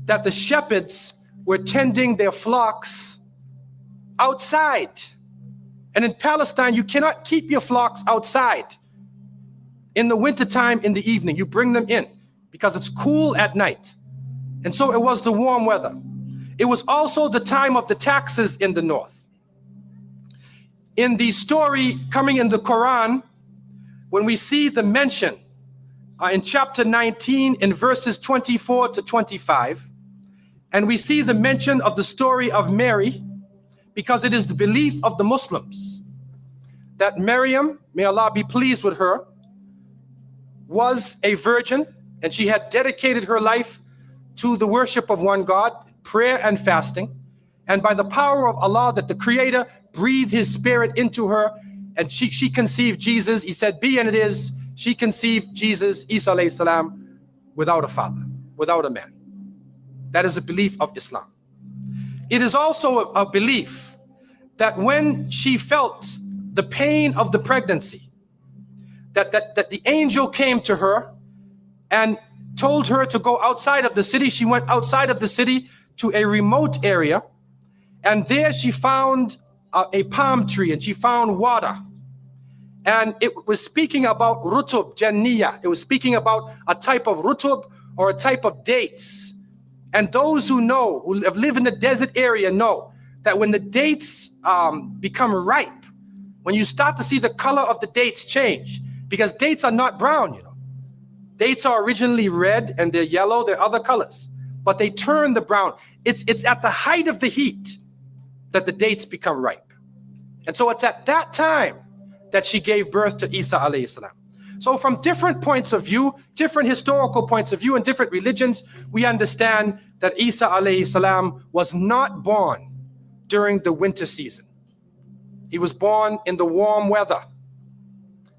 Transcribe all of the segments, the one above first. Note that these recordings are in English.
that the shepherds were tending their flocks outside. And in Palestine, you cannot keep your flocks outside in the wintertime in the evening. You bring them in because it's cool at night. And so it was the warm weather. It was also the time of the taxes in the north. In the story coming in the Quran, when we see the mention in chapter 19 in verses 24 to 25, and we see the mention of the story of Mary, because it is the belief of the Muslims that Maryam, may Allah be pleased with her, was a virgin, and she had dedicated her life to the worship of one God, prayer and fasting, and by the power of Allah, that the Creator breathed his spirit into her, and she conceived Jesus. He said, be, and it is. She conceived Jesus, Isa alayhi salam, without a father, without a man. That is a belief of Islam. It is also a belief that when she felt the pain of the pregnancy, that the angel came to her and told her to go outside of the city. She went outside of the city to a remote area, and there she found a palm tree, and she found water. And it was speaking about rutub janniya. It was speaking about a type of rutub, or a type of dates. And those who know, who have lived in the desert area, know that when the dates become ripe, when you start to see the color of the dates change, because dates are not brown, you know. Dates are originally red and they're yellow, they're other colors, but they turn the brown. It's at the height of the heat that the dates become ripe. And so it's at that time that she gave birth to Isa alayhi salam. So from different points of view, different historical points of view and different religions, we understand that Isa alayhi salam was not born during the winter season. He was born in the warm weather.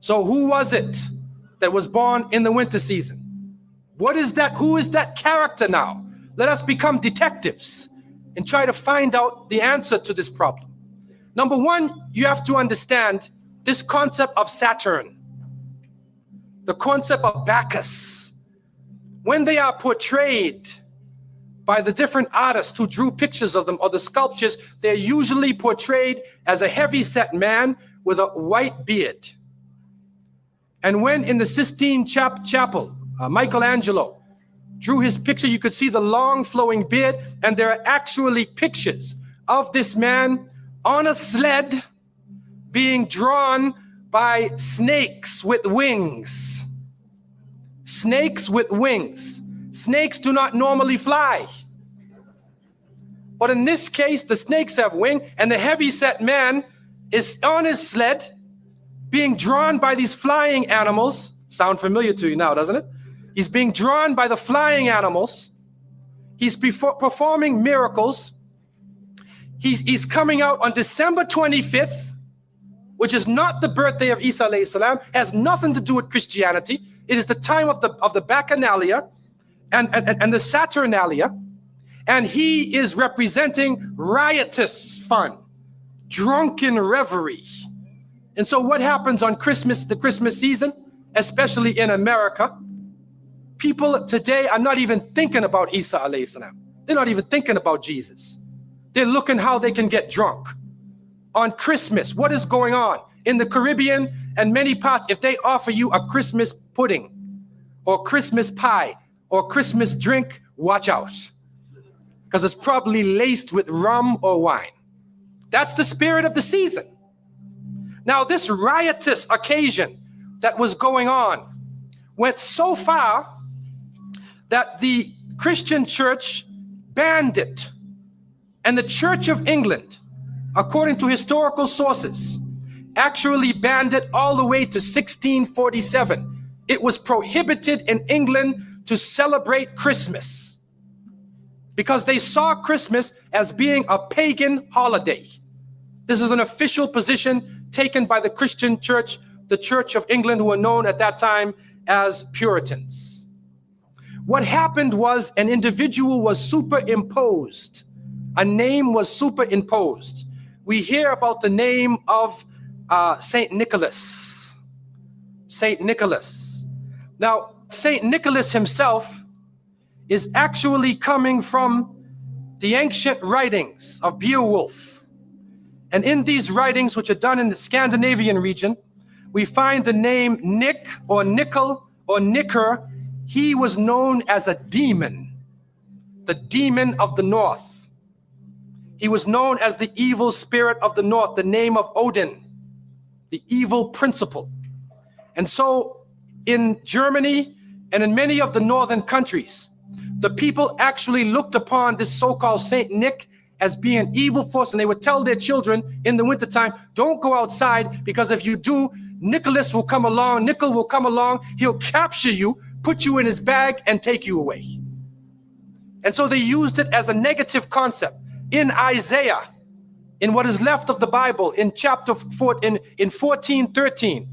So who was it that was born in the winter season? What is that? Who is that character now? Let us become detectives and try to find out the answer to this problem. Number one, you have to understand this concept of Saturn, the concept of Bacchus. When they are portrayed by the different artists who drew pictures of them, or the sculptures, they're usually portrayed as a heavy-set man with a white beard. And when in the Sistine Chapel, Michelangelo drew his picture, you could see the long flowing beard, and there are actually pictures of this man on a sled being drawn by snakes with wings. Snakes with wings. Snakes do not normally fly. But in this case, the snakes have wings, and the heavy-set man is on his sled being drawn by these flying animals. Sound familiar to you now, doesn't it? He's being drawn by the flying animals. He's performing miracles. He's coming out on December 25th, which is not the birthday of Isa alayhi salam, has nothing to do with Christianity. It is the time of the Bacchanalia and the Saturnalia, and he is representing riotous fun, drunken reverie. And so what happens on Christmas, the Christmas season, especially in America, people today are not even thinking about Isa alayhi salam. They're not even thinking about Jesus. They're looking how they can get drunk. On Christmas, what is going on? In the Caribbean and many parts, if they offer you a Christmas pudding or Christmas pie or Christmas drink, watch out. Because it's probably laced with rum or wine. That's the spirit of the season. Now, this riotous occasion that was going on went so far that the Christian church banned it. And the Church of England, according to historical sources, actually banned it all the way to 1647. It was prohibited in England to celebrate Christmas because they saw Christmas as being a pagan holiday. This is an official position taken by the Christian church, the Church of England, who were known at that time as Puritans. What happened was an individual was superimposed. A name was superimposed. We hear about the name of Saint Nicholas. Saint Nicholas. Now, Saint Nicholas himself is actually coming from the ancient writings of Beowulf. And in these writings, which are done in the Scandinavian region, we find the name Nick or Nickel or Nicker. He was known as a demon, the demon of the north. He was known as the evil spirit of the north, the name of Odin, the evil principle. And so in Germany and in many of the northern countries, the people actually looked upon this so-called Saint Nick as being an evil force, and they would tell their children in the wintertime, don't go outside, because if you do, Nicholas will come along, Nickel will come along, he'll capture you, put you in his bag, and take you away. And so they used it as a negative concept. In Isaiah, in what is left of the Bible, in chapter 4, in 14:13,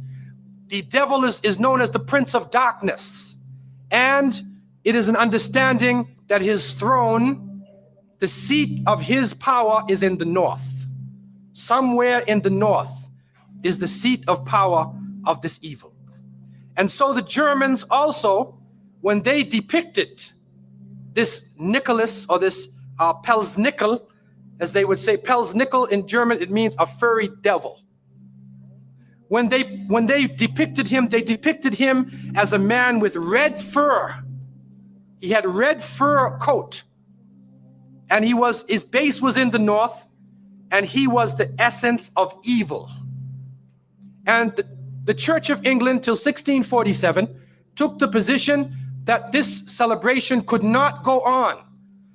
the devil is known as the prince of darkness. And it is an understanding that his throne, the seat of his power, is in the north. Somewhere in the north is the seat of power of this evil. And so the Germans also, when they depicted this Nicholas, or this Pelsnickel, as they would say, Pelsnickel in German, it means a furry devil. When they depicted him, they depicted him as a man with red fur. He had red fur coat, and his base was in the north, and he was the essence of evil. And the Church of England till 1647 took the position that this celebration could not go on.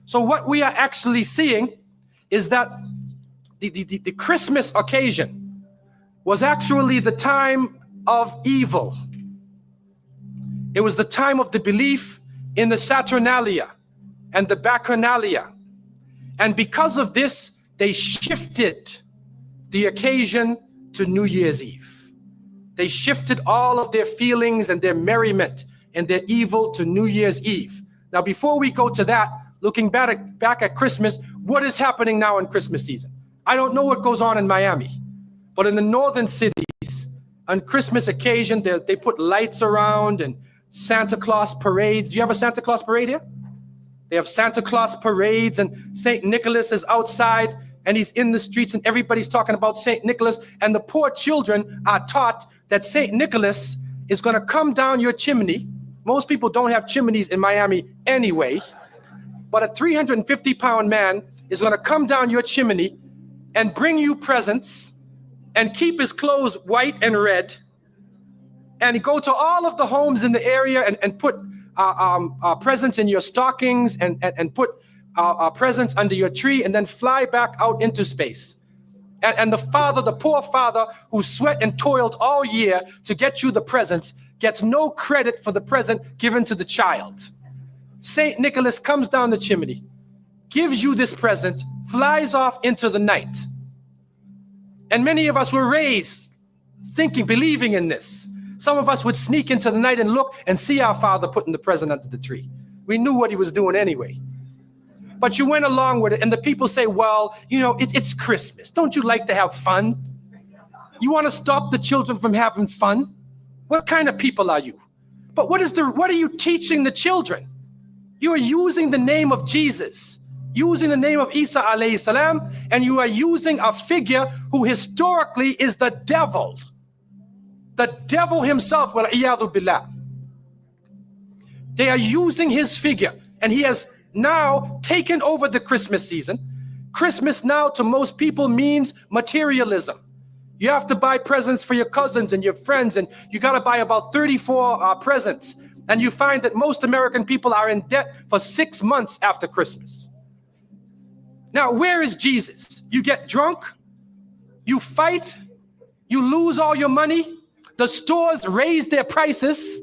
So what we are actually seeing is that the Christmas occasion was actually the time of evil. It was the time of the belief in the Saturnalia and the Bacchanalia. And because of this, they shifted the occasion to New Year's Eve. They shifted all of their feelings and their merriment and their evil to New Year's Eve. Now, before we go to that, looking back at Christmas, what is happening now in Christmas season? I don't know what goes on in Miami, but in the northern cities, on Christmas occasion, they put lights around and Santa Claus parades. Do you have a Santa Claus parade here? They have Santa Claus parades, and St. Nicholas is outside, and he's in the streets, and everybody's talking about St. Nicholas, and the poor children are taught that St. Nicholas is going to come down your chimney. Most people don't have chimneys in Miami anyway, but a 350-pound man is going to come down your chimney and bring you presents and keep his clothes white and red, and go to all of the homes in the area and put presents in your stockings and put presents under your tree, and then fly back out into space. And the poor father who sweat and toiled all year to get you the presents, gets no credit for the present given to the child. St. Nicholas comes down the chimney, gives you this present, flies off into the night. And many of us were raised thinking, believing in this. Some of us would sneak into the night and look and see our father putting the present under the tree. We knew what he was doing anyway. But you went along with it, and the people say, well, it's Christmas. Don't you like to have fun? You want to stop the children from having fun? What kind of people are you? But what are you teaching the children? You are using the name of Jesus, using the name of Isa alayhi salam, and you are using a figure who historically is the devil. The devil himself, wal-iyadhu billah. They are using his figure, and he has now taken over the Christmas season. Christmas now to most people means materialism. You have to buy presents for your cousins and your friends, and you got to buy about 34 presents. And you find that most American people are in debt for 6 months after Christmas. Now, where is Jesus? You get drunk, you fight, you lose all your money, the stores raise their prices.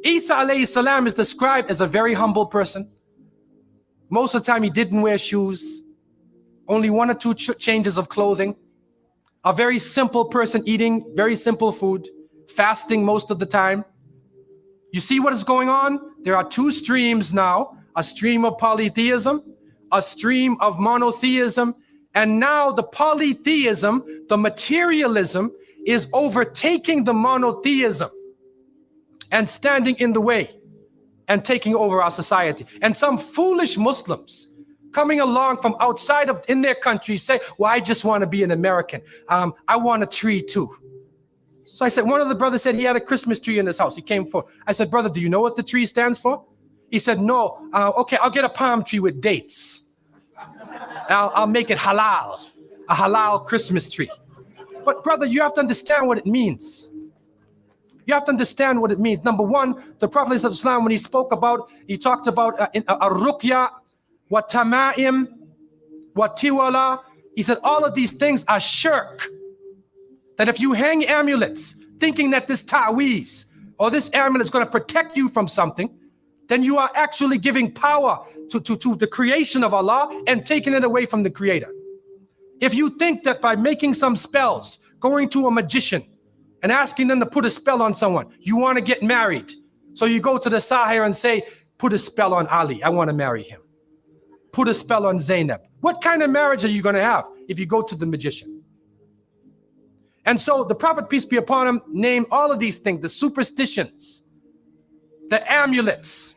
Isa alayhi salam is described as a very humble person. Most of the time he didn't wear shoes, only 1 or 2 changes of clothing. A very simple person, eating very simple food, fasting most of the time. You see what is going on? There are 2 streams now, a stream of polytheism, a stream of monotheism, and now the polytheism, the materialism, is overtaking the monotheism and standing in the way. and taking over our society. And some foolish Muslims coming along from outside of in their country say, well, I just want to be an American. I want a tree too. So I said, one of the brothers said he had a Christmas tree in his house. He came for, I said, brother, do you know what the tree stands for? He said, no. Okay, I'll get a palm tree with dates. I'll make it halal, a halal Christmas tree. But brother, you have to understand what it means. You have to understand what it means. Number one, the Prophet ﷺ, when he spoke about, he talked about ar-ruqya, wa tama'im, wa tiwala. He said all of these things are shirk. That if you hang amulets thinking that this ta'weez or this amulet is going to protect you from something, then you are actually giving power to the creation of Allah and taking it away from the Creator. If you think that by making some spells, going to a magician and asking them to put a spell on someone, you want to get married. So you go to the Sahir and say, put a spell on Ali, I want to marry him. Put a spell on Zainab. What kind of marriage are you going to have if you go to the magician? And so the Prophet, peace be upon him, named all of these things, the superstitions, the amulets,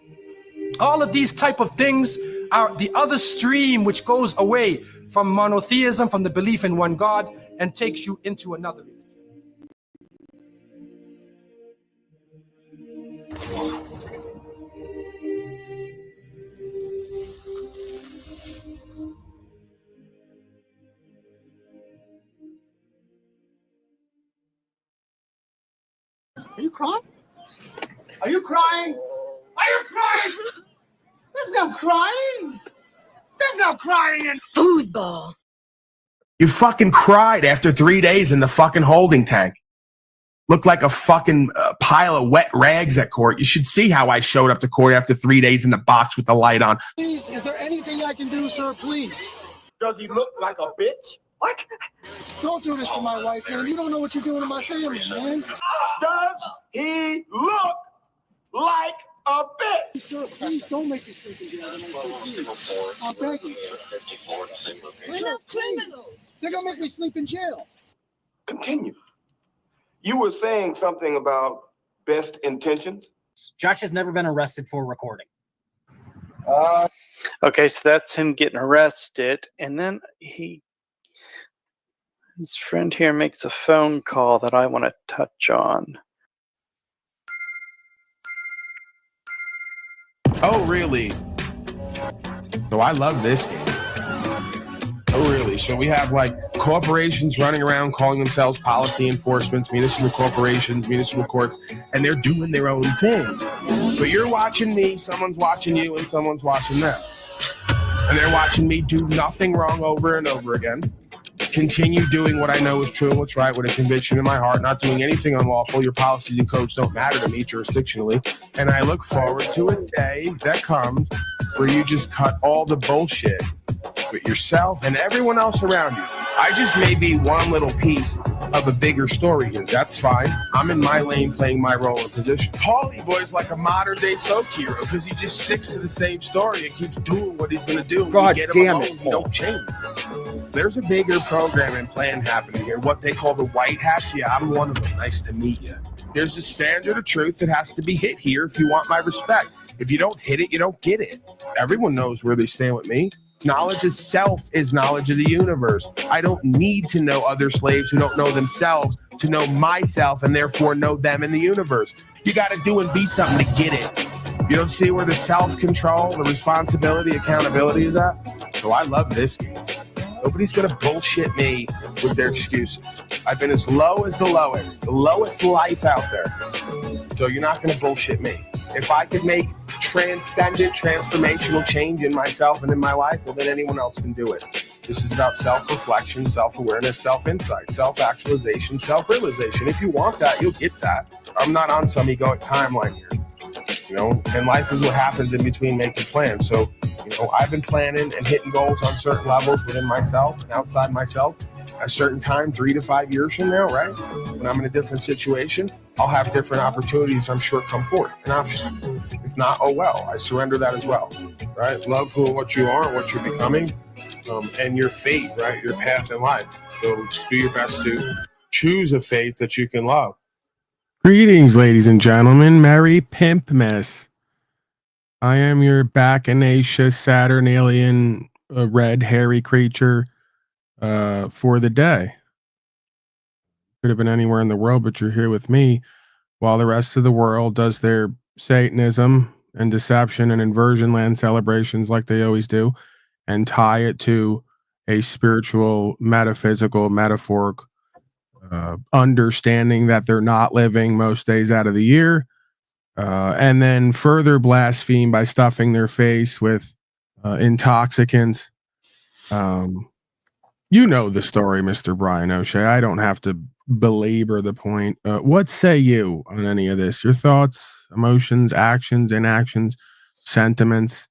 all of these type of things are the other stream which goes away from monotheism, from the belief in one God, and takes you into another religion. Are you crying? Are you crying? Are you crying? There's no crying. There's no crying in foosball. You fucking cried after 3 days in the fucking holding tank. Looked like a fucking pile of wet rags at court. You should see how I showed up to court after 3 days in the box with the light on. Please, is there anything I can do, sir? Please. Does he look like a bitch? What? Don't do this to my wife, man. You don't know what you're doing to my family, man. Does he look like a bitch? Sir, please don't make me sleep in jail tonight, sir, please. I'm begging. We're not criminals. They're gonna make me sleep in jail. Continue. You were saying something about best intentions? Josh has never been arrested for recording. Okay, so that's him getting arrested, and then his friend here makes a phone call that I want to touch on. Oh, really? So I love this game. Oh, really? So we have like corporations running around calling themselves policy enforcements, municipal corporations, municipal courts, and they're doing their own thing. But you're watching me, someone's watching you, and someone's watching them. And they're watching me do nothing wrong over and over again. Continue doing what I know is true and what's right with a conviction in my heart, not doing anything unlawful. Your policies and codes don't matter to me jurisdictionally. And I look forward to a day that comes where you just cut all the bullshit with yourself and everyone else around you. I just may be one little piece of a bigger story here. That's fine. I'm in my lane playing my role and position. Pauly boy's like a modern day soap hero because he just sticks to the same story and keeps doing what he's going to do. God get damn him it, alone, he don't change. There's a bigger program and plan happening here. What they call the white hats. Yeah, I'm one of them. Nice to meet you. There's a standard of truth that has to be hit here if you want my respect. If you don't hit it, you don't get it. Everyone knows where they stand with me. Knowledge of self is knowledge of the universe. I don't need to know other slaves who don't know themselves to know myself and therefore know them in the universe. You got to do and be something to get it. You don't see where the self-control, the responsibility, accountability is at? So I love this game. Nobody's going to bullshit me with their excuses. I've been as low as the lowest life out there. So you're not going to bullshit me. If I could make transcendent, transformational change in myself and in my life, well, then anyone else can do it. This is about self-reflection, self-awareness, self-insight, self-actualization, self-realization. If you want that, you'll get that. I'm not on some egoic timeline here. You know, and life is what happens in between making plans. So, you know, I've been planning and hitting goals on certain levels within myself and outside myself. At a certain time, 3 to 5 years from now, right? When I'm in a different situation, I'll have different opportunities, I'm sure, come forth. An option. If not, oh well, I surrender that as well, right? Love who and what you are and what you're becoming, and your fate, right? Your path in life. So do your best to choose a fate that you can love. Greetings, ladies and gentlemen. Merry PIMPmas. I am your Bacchanaceous Saturn alien red hairy creature for the day. Could have been anywhere in the world, but you're here with me while the rest of the world does their Satanism and deception and inversion land celebrations like they always do and tie it to a spiritual, metaphysical, metaphoric understanding that they're not living most days out of the year. And then further blaspheme by stuffing their face with intoxicants. You know the story, Mr. Brian O'Shea. I don't have to belabor the point. What say you on any of this? Your thoughts, emotions, actions, inactions, sentiments,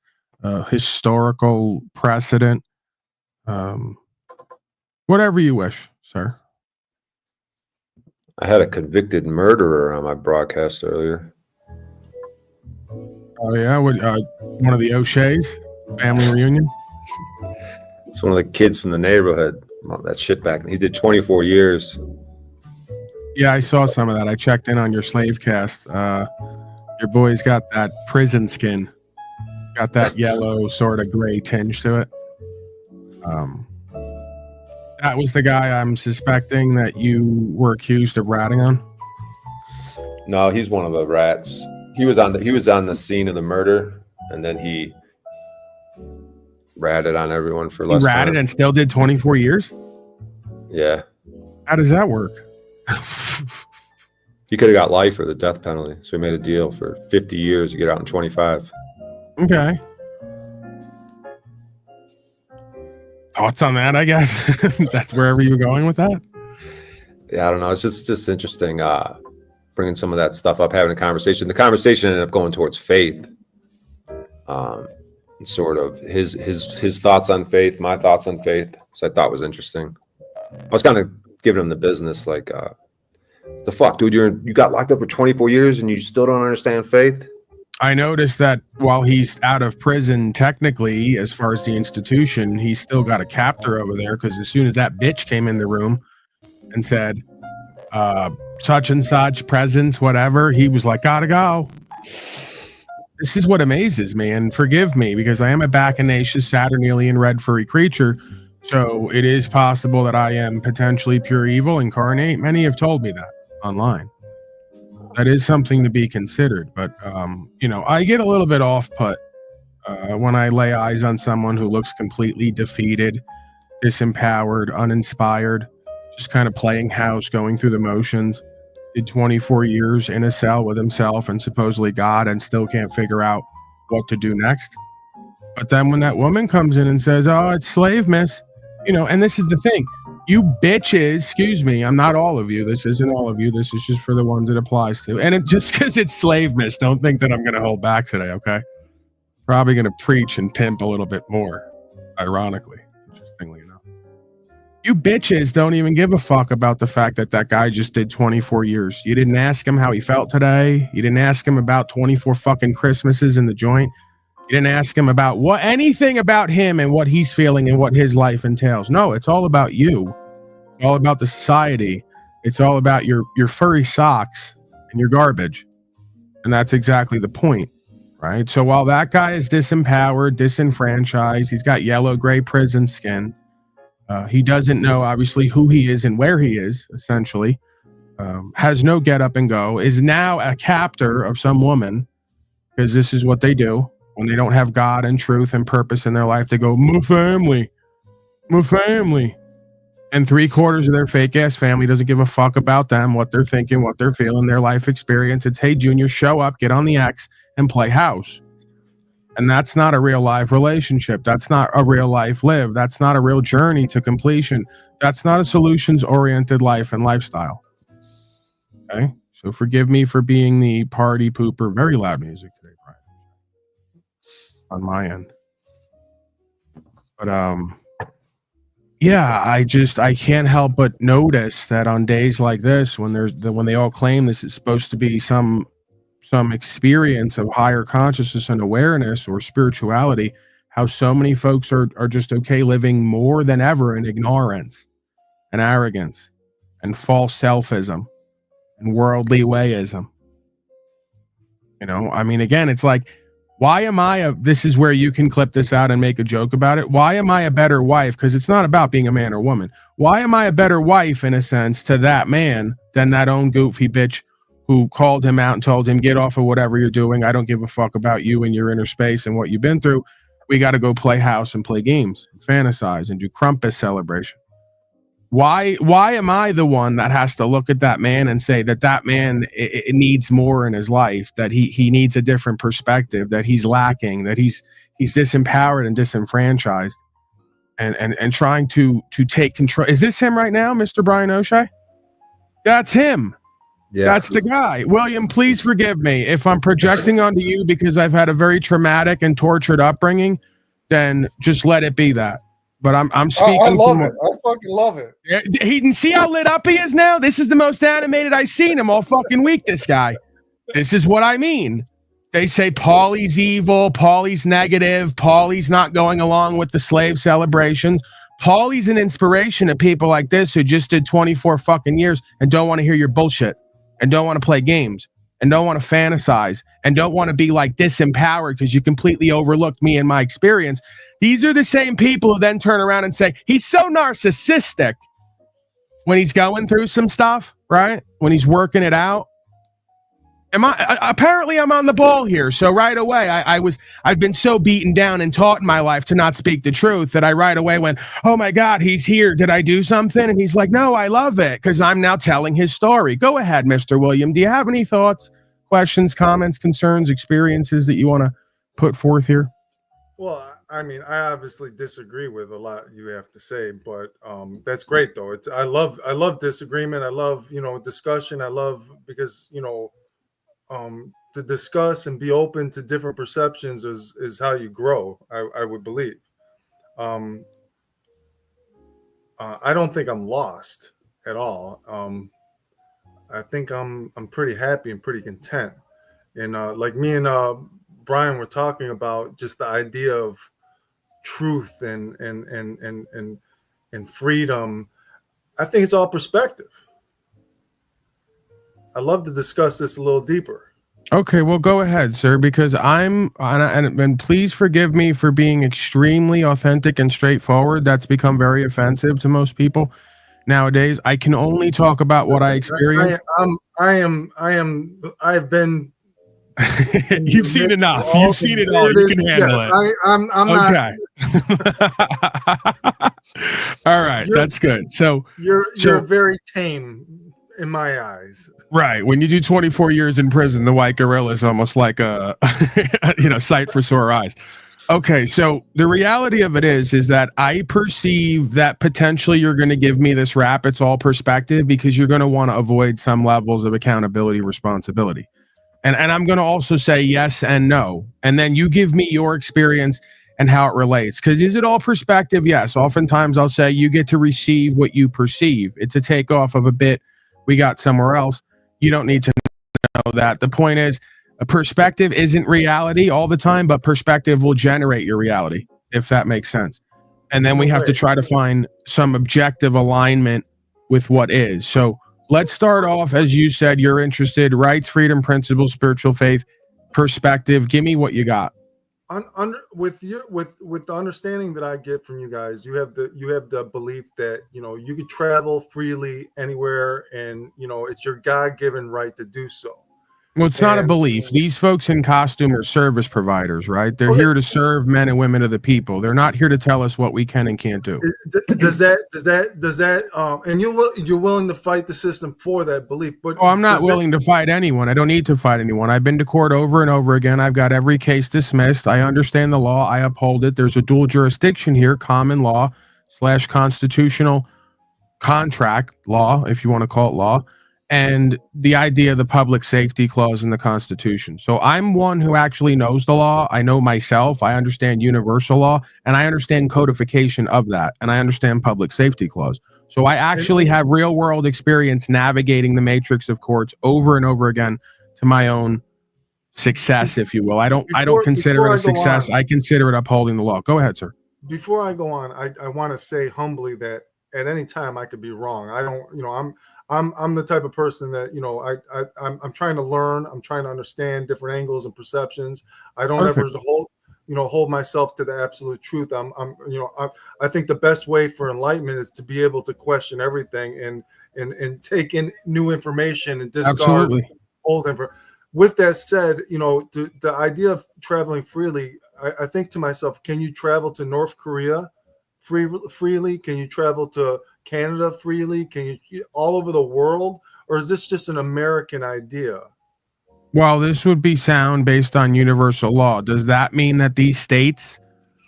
historical precedent, whatever you wish, sir. I had a convicted murderer on my broadcast earlier. Oh yeah, what? One of the O'Sheas family reunion. It's one of the kids from the neighborhood. That shit back. He did 24 years. Yeah, I saw some of that. I checked in on your slave cast. Your boy's got that prison skin. Got that yellow sort of gray tinge to it. That was the guy I'm suspecting that you were accused of ratting on. No, he's one of the rats. He was on the scene of the murder, and then he ratted on everyone for less time. He ratted and still did 24 years? Yeah. How does that work? He could have got life or the death penalty, so he made a deal for 50 years to get out in 25. Okay. Thoughts on that, I guess? That's wherever you're going with that? Yeah, I don't know. It's just interesting bringing some of that stuff up, having a conversation. The conversation ended up going towards faith. Sort of his thoughts on faith, my thoughts on faith. So I thought was interesting. I was kind of giving him the business, like, the fuck, dude, you got locked up for 24 years and you still don't understand faith? I noticed that while he's out of prison, technically, as far as the institution, he's still got a captor over there, because as soon as that bitch came in the room and said, such and such, presence, whatever, he was like, gotta go. This is what amazes me, and forgive me, because I am a Bacchanaceous Saturnalian red furry creature, so it is possible that I am potentially pure evil incarnate. Many have told me that online. That is something to be considered, but I get a little bit off-put when I lay eyes on someone who looks completely defeated, disempowered, uninspired, just kind of playing house, going through the motions. Did 24 years in a cell with himself and supposedly God, and still can't figure out what to do next. But then when that woman comes in and says, oh, it's slave, miss, and this is the thing, you bitches, excuse me, I'm not all of you. This isn't all of you. This is just for the ones it applies to. And just because it's slave, miss, don't think that I'm going to hold back today, okay? Probably going to preach and pimp a little bit more, ironically, interestingly enough. You bitches don't even give a fuck about the fact that that guy just did 24 years. You didn't ask him how he felt today. You didn't ask him about 24 fucking Christmases in the joint. You didn't ask him about anything about him and what he's feeling and what his life entails. No, it's all about you. It's all about the society. It's all about your furry socks and your garbage. And that's exactly the point, right? So while that guy is disempowered, disenfranchised, he's got yellow-gray prison skin. He doesn't know, obviously, who he is and where he is, essentially. Has no get up and go. Is now a captor of some woman, because this is what they do. When they don't have God and truth and purpose in their life, they go, my family. And 3/4 of their fake ass family doesn't give a fuck about them, what they're thinking, what they're feeling, their life experience. It's, hey, Junior, show up, get on the X, and play house. And that's not a real life relationship. That's not a real life live. That's not a real journey to completion. That's not a solutions-oriented life and lifestyle. Okay? So forgive me for being the party pooper. Very loud music today, Brian. On my end. But yeah, I can't help but notice that on days like this, when they all claim this is supposed to be some experience of higher consciousness and awareness or spirituality, how so many folks are just okay living more than ever in ignorance and arrogance and false selfism and worldly wayism. I mean, again, it's like, Why am I this is where you can clip this out and make a joke about it. Why am I a better wife? Because it's not about being a man or woman. Why am I a better wife, in a sense, to that man than that own goofy bitch who called him out and told him, get off of whatever you're doing. I don't give a fuck about you and your inner space and what you've been through. We got to go play house and play games, and fantasize and do Krampus celebration. Why am I the one that has to look at that man and say that man it needs more in his life, that he needs a different perspective, that he's lacking, that he's disempowered and disenfranchised, and trying to take control? Is this him right now, Mr. Brian O'Shea? That's him. Yeah. That's the guy. William, please forgive me if I'm projecting onto you because I've had a very traumatic and tortured upbringing. Then just let it be that. But I'm speaking. I love it. I fucking love it. He can see how lit up he is now. This is the most animated I've seen him all fucking week. This guy. This is what I mean. They say Paulys evil, Paulys negative, Paulys not going along with the slave celebrations. Paulys an inspiration to people like this who just did 24 fucking years and don't want to hear your bullshit and don't want to play games and don't want to fantasize and don't want to be like disempowered because you completely overlooked me and my experience. These are the same people who then turn around and say, he's so narcissistic when he's going through some stuff, right? When he's working it out. Apparently I'm on the ball here. So right away, I've been so beaten down and taught in my life to not speak the truth that I right away went, oh my God, he's here. Did I do something? And he's like, no, I love it. Cause I'm now telling his story. Go ahead, Mr. William. Do you have any thoughts, questions, comments, concerns, experiences that you want to put forth here? Well, I mean, I obviously disagree with a lot you have to say, but that's great though. I love disagreement. I love, discussion. I love because, to discuss and be open to different perceptions is how you grow. I would believe. I don't think I'm lost at all. I think I'm pretty happy and pretty content. And like me and Brian were talking about just the idea of truth and freedom. I think it's all perspective. I'd love to discuss this a little deeper. Okay, well, go ahead, sir, because and please forgive me for being extremely authentic and straightforward. That's become very offensive to most people nowadays. I can only talk about what I experienced. I've been. You've seen enough. You've seen it all. You can handle it. I'm okay. All right, that's good. So you're very tame in my eyes. Right. When you do 24 years in prison, the white gorilla is almost like a sight for sore eyes. Okay, so the reality of it is that I perceive that potentially you're going to give me this rap. It's all perspective because you're going to want to avoid some levels of accountability, responsibility. And I'm going to also say yes and no. And then you give me your experience and how it relates. Because is it all perspective? Yes. Oftentimes I'll say you get to receive what you perceive. It's a takeoff of a bit we got somewhere else. You don't need to know that. The point is, a perspective isn't reality all the time, but perspective will generate your reality, if that makes sense. And then we have to try to find some objective alignment with what is. So let's start off, as you said, you're interested, rights, freedom, principles, spiritual faith, perspective. Give me what you got. With the understanding that I get from you guys, you have the belief that you could travel freely anywhere, and it's your God-given right to do so. Well, it's not a belief. These folks in costume are service providers, right? They're here to serve men and women of the people. They're not here to tell us what we can and can't do. Does that and you're willing to fight the system for that belief? But I'm not willing to fight anyone. I don't need to fight anyone. I've been to court over and over again. I've got every case dismissed. I understand the law. I uphold it. There's a dual jurisdiction here, common law / constitutional contract law, if you want to call it law, and the idea of the public safety clause in the Constitution. So I'm one who actually knows the law. I know myself. I understand universal law, and I understand codification of that, and I understand public safety clause. So I actually have real world experience navigating the matrix of courts over and over again to my own success, if you will. I don't consider it a success. I consider it upholding the law. Go ahead, sir. Before I go on, I want to say humbly that at any time I could be wrong. I don't, I'm the type of person that, I'm trying to learn. I'm trying to understand different angles and perceptions. I don't Perfect. ever hold myself to the absolute truth. I think the best way for enlightenment is to be able to question everything and take in new information and discard Absolutely. old information. With that said, the idea of traveling freely, I think to myself, can you travel to North Korea freely? Can you travel to Canada freely? Can you all over the world? Or is this just an American idea? Well, this would be sound based on universal law. Does that mean that these states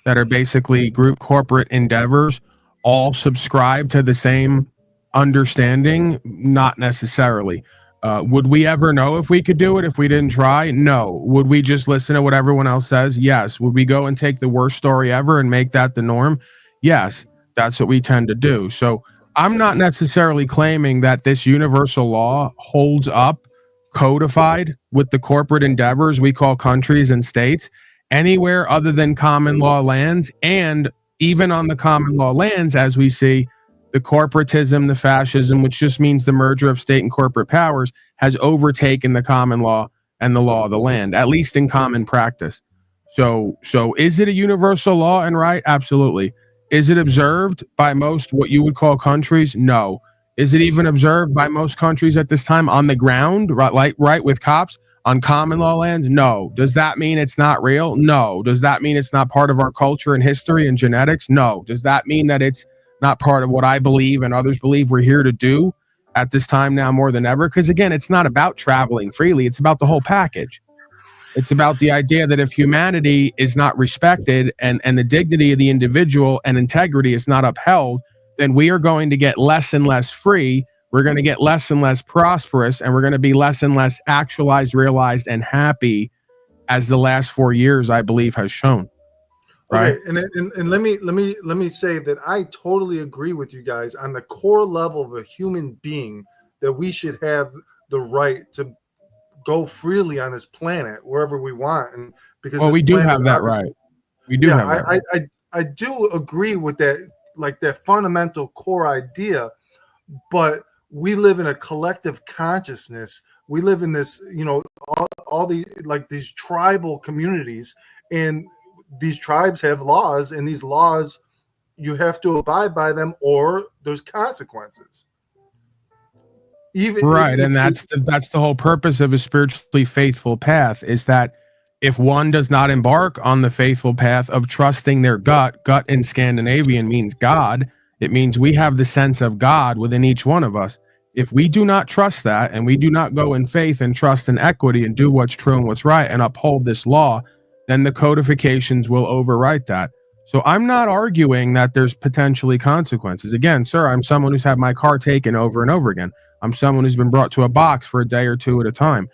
that are basically group corporate endeavors all subscribe to the same understanding? Not necessarily. Would we ever know if we could do it if we didn't try? No. Would we just listen to what everyone else says? Yes. Would we go and take the worst story ever and make that the norm? Yes. That's what we tend to do. So I'm not necessarily claiming that this universal law holds up codified with the corporate endeavors we call countries and states anywhere other than common law lands. And even on the common law lands, as we see, the corporatism, the fascism, which just means the merger of state and corporate powers, has overtaken the common law and the law of the land, at least in common practice. So is it a universal law and right? Absolutely. Is it observed by most what you would call countries? No. Is it even observed by most countries at this time on the ground, right with cops on common law lands? No. Does that mean it's not real? No. Does that mean it's not part of our culture and history and genetics? No. Does that mean that it's not part of what I believe and others believe we're here to do at this time now more than ever? Because again, it's not about traveling freely. It's about the whole package. It's about the idea that if humanity is not respected and the dignity of the individual and integrity is not upheld, then we are going to get less and less free. We're going to get less and less prosperous, and we're going to be less and less actualized, realized, and happy, as the last 4 years, I believe, has shown. Right. Okay, and let me say that I totally agree with you guys on the core level of a human being that we should have the right to go freely on this planet wherever we want, and because we do have that right. We do have that right. I do agree with that, like that fundamental core idea, but we live in a collective consciousness. We live in this, all the like these tribal communities, and these tribes have laws, and these laws you have to abide by them or there's consequences. And that's the whole purpose of a spiritually faithful path, is that if one does not embark on the faithful path of trusting their gut in Scandinavian means God, it means we have the sense of God within each one of us. If we do not trust that, and we do not go in faith and trust in equity and do what's true and what's right and uphold this law, then the codifications will overwrite that. So I'm not arguing that there's potentially consequences. Again, sir, I'm someone who's had my car taken over and over again. I'm someone who's been brought to a box for a day or two at a time.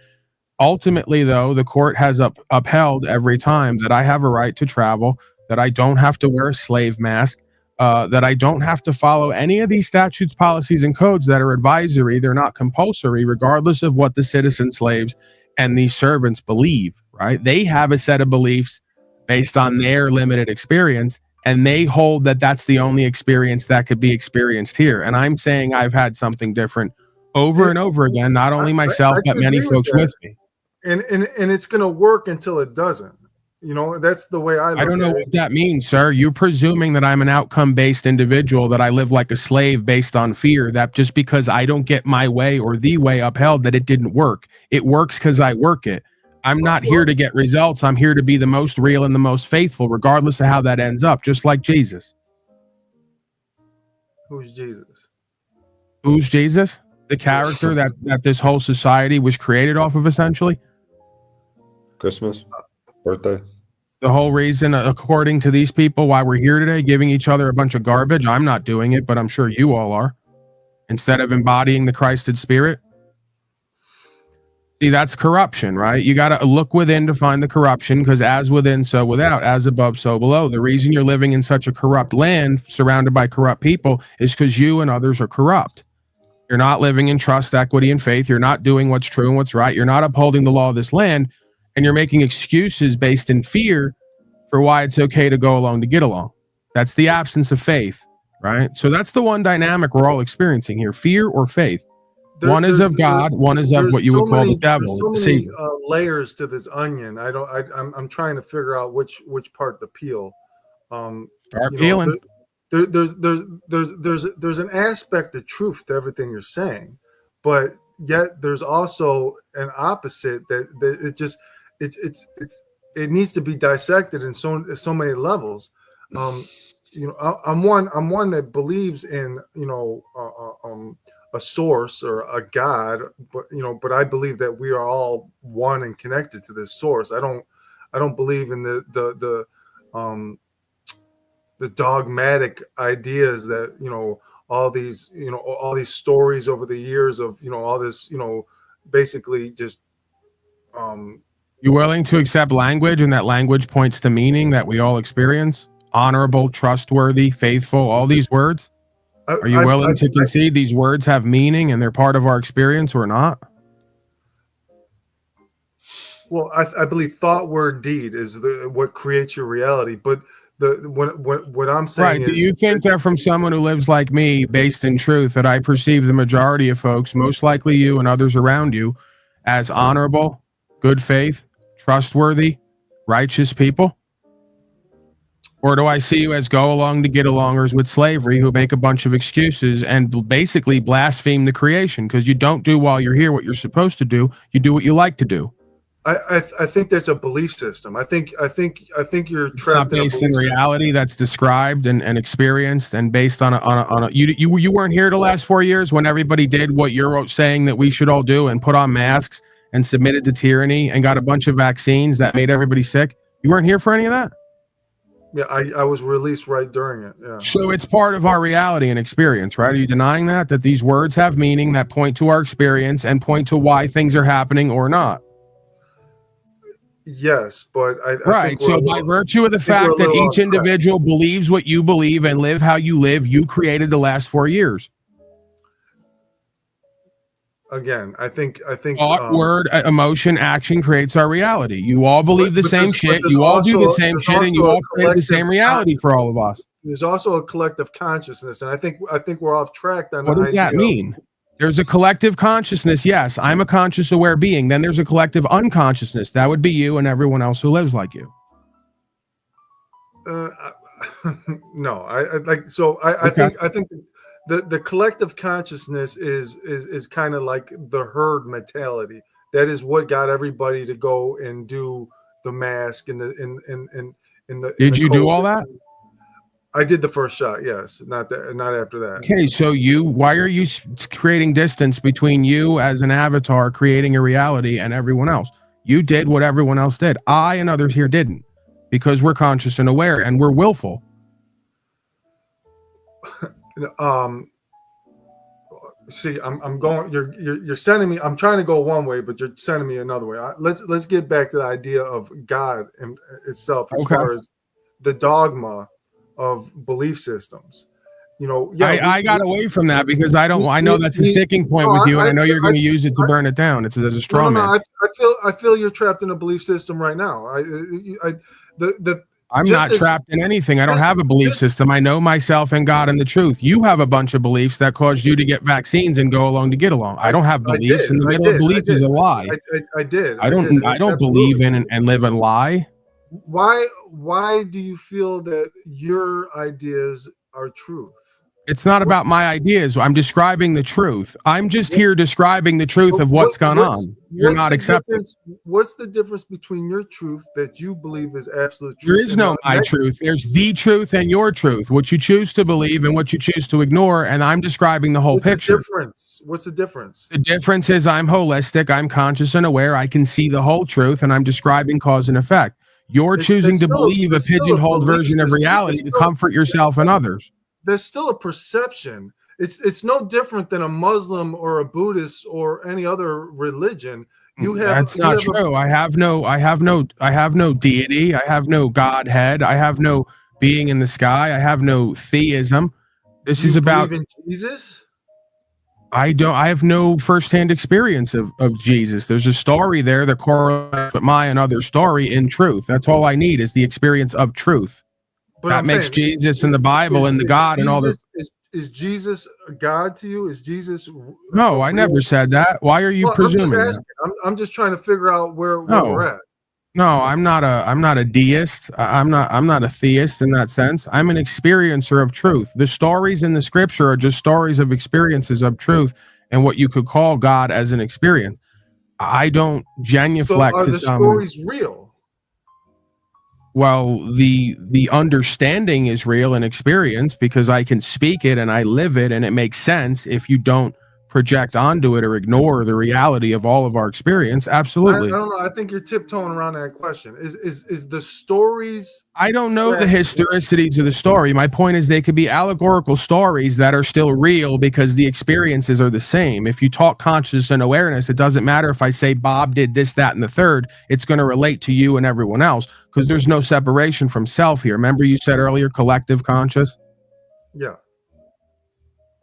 Ultimately, though, the court has upheld every time that I have a right to travel, that I don't have to wear a slave mask, that I don't have to follow any of these statutes, policies, and codes that are advisory. They're not compulsory, regardless of what the citizen slaves and these servants believe, right? They have a set of beliefs based on their limited experience, and they hold that that's the only experience that could be experienced here. And I'm saying I've had something different over and over again, not only myself, but many folks with me. And it's going to work until it doesn't. That's the way I don't know what that means, sir. You're presuming that I'm an outcome-based individual, that I live like a slave based on fear, that just because I don't get my way or the way upheld, that it didn't work. It works because I work it. I'm not here to get results. I'm here to be the most real and the most faithful, regardless of how that ends up, just like Jesus. Who's Jesus? Who's Jesus? The character that this whole society was created off of, essentially. Christmas, birthday. The whole reason, according to these people, why we're here today, giving each other a bunch of garbage. I'm not doing it, but I'm sure you all are. Instead of embodying the Christed spirit. See, that's corruption, right? You got to look within to find the corruption, because as within, so without, as above, so below. The reason you're living in such a corrupt land, surrounded by corrupt people, is because you and others are corrupt. You're not living in trust, equity, and faith. You're not doing what's true and what's right. You're not upholding the law of this land, and you're making excuses based in fear for why it's okay to go along to get along. That's the absence of faith. right? So that's the one dynamic we're all experiencing here: fear or faith. One is There's- of God, one is of there's what you would so call many- the devil. There's so the many Satan. layers to this onion. I'm trying to figure out which part to peel. Start You know, peeling. there's an aspect of truth to everything you're saying, but yet there's also an opposite that it needs to be dissected in so many levels. You know, I'm one that believes in, you know, a source or a God, but I believe that we are all one and connected to this source. I don't believe in the dogmatic ideas that, you know, all these stories over the years of, you know, all this, you know, basically just You willing to accept language, and that language points to meaning that we all experience? Honorable, trustworthy, faithful, all these words. Are you willing to concede these words have meaning and they're part of our experience or not? Well, I believe thought, word, deed is what creates your reality. But what I'm saying Right. is, Do you think that from someone who lives like me, based in truth, that I perceive the majority of folks, most likely you and others around you, as honorable, good faith, trustworthy, righteous people? Or do I see you as go along to get alongers with slavery who make a bunch of excuses and basically blaspheme the creation because you don't do while you're here what you're supposed to do, you do what you like to do? I think that's a belief system. I think you're It's trapped not in a based in belief system. reality. That's described and experienced and based on a you weren't here the last 4 years when everybody did what you're saying that we should all do and put on masks and submitted to tyranny and got a bunch of vaccines that made everybody sick. You weren't here for any of that. Yeah, I was released right during it. Yeah. So it's part of our reality and experience, right? Are you denying that these words have meaning that point to our experience and point to why things are happening or not? Yes, but I Right. think So by virtue of the fact that each individual believes what you believe and live how you live, you created the last 4 years. Again, I think Thought, word, emotion, action creates our reality. You all believe the same shit. You all do the same shit, and you all create the same reality for all of us. There's also a collective consciousness, and I think we're off track on What does that mean? There's a collective consciousness. Yes, I'm a conscious, aware being. Then there's a collective unconsciousness. That would be you and everyone else who lives like you. No, I think the collective consciousness is kind of like the herd mentality. That is what got everybody to go and do the mask and the. Did you do all that? I did the first shot. Yes, not after that. Okay, so why are you creating distance between you as an avatar creating a reality and everyone else? You did what everyone else did. I and others here didn't, because we're conscious and aware and we're willful. See, I'm going. You're sending me. I'm trying to go one way, but you're sending me another way. Let's get back to the idea of God itself, as far as the dogma of belief systems. You know, I got away from that because I know that's a sticking point with you, and I know you're going to use it to burn it down. It's as a straw man. I feel you're trapped in a belief system right now. I'm not trapped in anything. I don't have a belief system. I know myself and God and the truth. You have a bunch of beliefs that caused you to get vaccines and go along to get along. I don't have beliefs, and the middle of belief is a lie. I did. I don't believe in and live a lie. Why do you feel that your ideas are truth? It's not about my ideas. I'm describing the truth. I'm just here describing the truth of what's gone on. You're not accepting. What's the difference between your truth that you believe is absolute truth? There is no my truth. There's the truth and your truth, what you choose to believe and what you choose to ignore. And I'm describing the whole picture. What's the difference? The difference is I'm holistic. I'm conscious and aware. I can see the whole truth, and I'm describing cause and effect. You're choosing to believe a pigeonholed version of reality to comfort yourself and others. There's still a perception. It's no different than a Muslim or a Buddhist or any other religion. That's not true. I have no deity. I have no Godhead. I have no being in the sky. I have no theism. This is about believe in Jesus. I have no firsthand experience of Jesus. There's a story there that correlates with my and other story in truth. That's all I need is the experience of truth. But that I'm makes saying, Jesus and the Bible and the God and all this. Is Jesus a God to you? Is Jesus? No, I never said that. Why are you Well, I'm just presuming asking. that? I'm just trying to figure out where No. we're at. No, I'm not a deist. I'm not a theist in that sense. I'm an experiencer of truth. The stories in the scripture are just stories of experiences of truth and what you could call God as an experience. I don't So genuflect are to the some. stories real? Well, the understanding is real and experience because I can speak it and I live it, and it makes sense if you don't project onto it or ignore the reality of all of our experience. I Absolutely. don't know. I think you're tiptoeing around that question. Is the stories? I don't know the factual? historicities of the story. My point is they could be allegorical stories that are still real because the experiences are the same. If you talk consciousness and awareness, it doesn't matter if I say Bob did this, that, and the third. It's going to relate to you and everyone else because there's no separation from self here. Remember you said earlier, collective conscious? Yeah.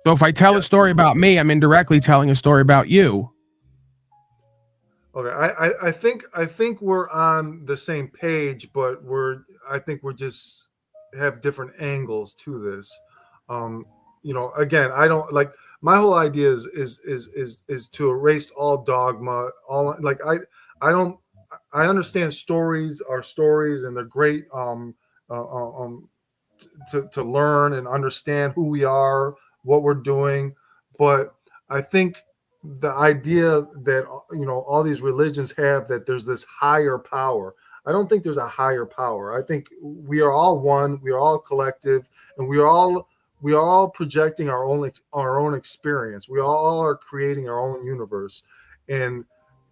So if I tell a story about me, I'm indirectly telling a story about you. Okay. I think we're on the same page, but I think we're just have different angles to this. Again, I don't like my whole idea is to erase all dogma. I understand stories are stories and they're great to learn and understand who we are, what we're doing. But I think the idea that all these religions have that there's this higher power. I don't think there's a higher power. I think we are all one. We are all collective, and we are all projecting our own experience. We all are creating our own universe, and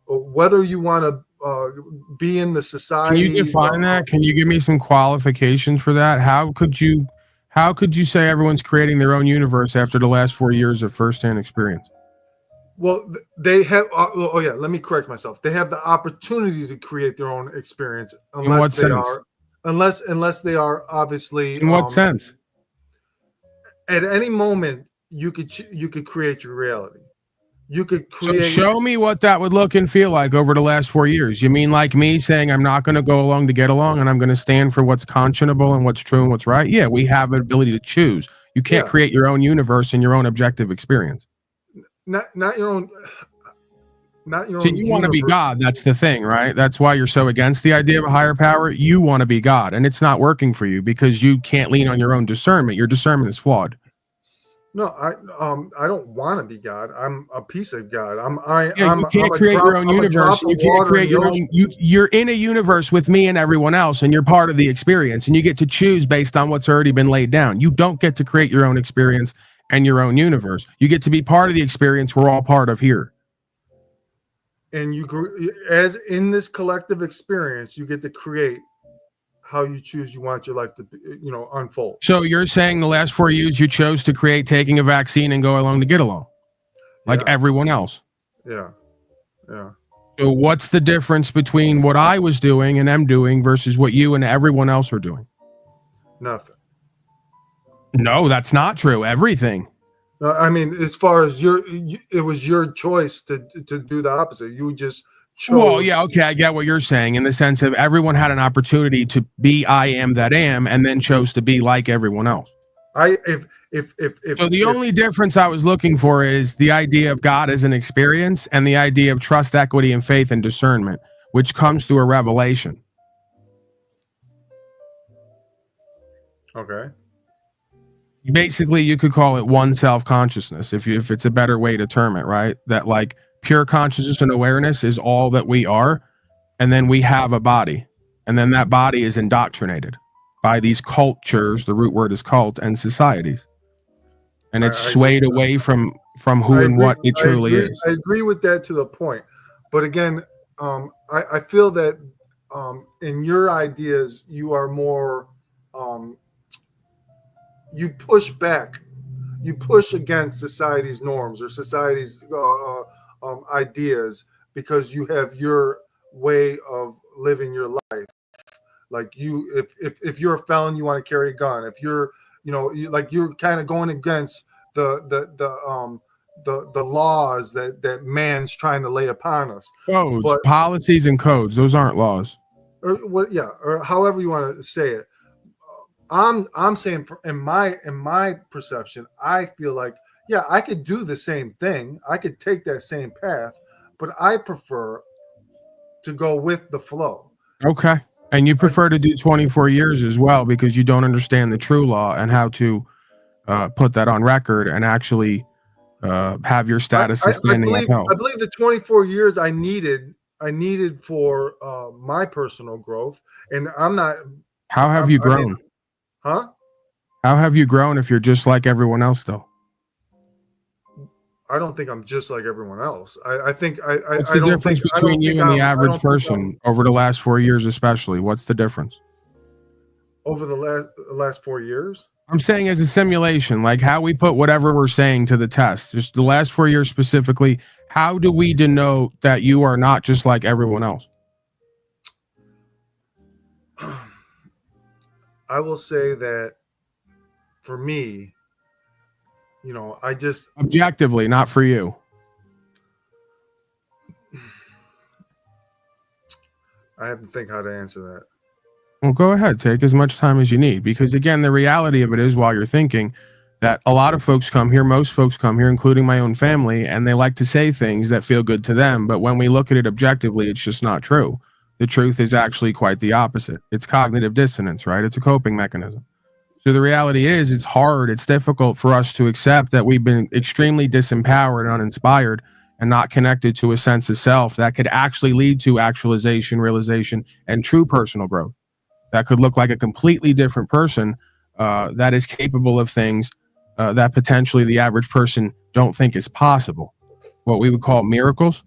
whether you want to be in the society. Can you define that? Can you give me some qualifications for that? How could you say everyone's creating their own universe after the last 4 years of firsthand experience? Well, they have. Let me correct myself. They have the opportunity to create their own experience, unless they are obviously. In what sense? At any moment, you could create your reality. You could create. So show me what that would look and feel like over the last 4 years. You mean like me saying I'm not going to go along to get along, and I'm going to stand for what's conscionable and what's true and what's right? Yeah, we have an ability to choose. You can't create your own universe and your own objective experience. Not your own. So you want to be God. That's the thing, right? That's why you're so against the idea of a higher power. You want to be God, and it's not working for you because you can't lean on your own discernment. Your discernment is flawed. No, I don't want to be God. I'm a piece of God. You can't create your own universe. You can't create your own. You're in a universe with me and everyone else, and you're part of the experience, and you get to choose based on what's already been laid down. You don't get to create your own experience and your own universe. You get to be part of the experience we're all part of here. And as in this collective experience, you get to create how you choose you want your life to unfold. So you're saying the last 4 years you chose to create taking a vaccine and go along to get along, like everyone else. Yeah. So what's the difference between what I was doing and am doing versus what you and everyone else are doing? Nothing. No, that's not true. Everything. I mean, as far as it was your choice to do the opposite. You just chose. Well, yeah, okay, I get what you're saying in the sense of everyone had an opportunity to be I am that am, and then chose to be like everyone else. So the only difference I was looking for is the idea of God as an experience and the idea of trust, equity, and faith and discernment, which comes through a revelation. Okay. Basically, you could call it one self-consciousness if it's a better way to term it, right? That like pure consciousness and awareness is all that we are, and then we have a body, and then that body is indoctrinated by these cultures, the root word is cult, and societies, and it's swayed away from who and what it truly is. I agree with that to the point, but again, I feel that in your ideas you are more you push back, you push against society's norms or society's ideas because you have your way of living your life. Like if you're a felon, you want to carry a gun. If you're, you're kind of going against the laws that man's trying to lay upon us. Codes, policies, and codes. Those aren't laws. Or what? Yeah, or however you want to say it. I'm saying in my perception, I feel like, yeah, I could do the same thing. I could take that same path, but I prefer to go with the flow. Okay. And you prefer to do 24 years as well because you don't understand the true law and how to put that on record and actually have your status and standing upheld. I believe the 24 years I needed for my personal growth, and I'm not. How have you grown? Huh? How have you grown if you're just like everyone else, though? I don't think I'm just like everyone else. I think What's the difference between you and the average person over the last 4 years, especially? What's the difference? Over the last 4 years? I'm saying as a simulation, like how we put whatever we're saying to the test. Just the last 4 years specifically, how do we denote that you are not just like everyone else? I will say that for me, you know, I just objectively, not for you. I have to think how to answer that. Well, go ahead. Take as much time as you need. Because again, the reality of it is while you're thinking that a lot of folks come here, most folks come here, including my own family, and they like to say things that feel good to them. But when we look at it objectively, it's just not true. The truth is actually quite the opposite. It's cognitive dissonance, right? It's a coping mechanism. So the reality is it's hard. It's difficult for us to accept that we've been extremely disempowered and uninspired and not connected to a sense of self that could actually lead to actualization, realization, and true personal growth. That could look like a completely different person that is capable of things that potentially the average person don't think is possible. What we would call miracles,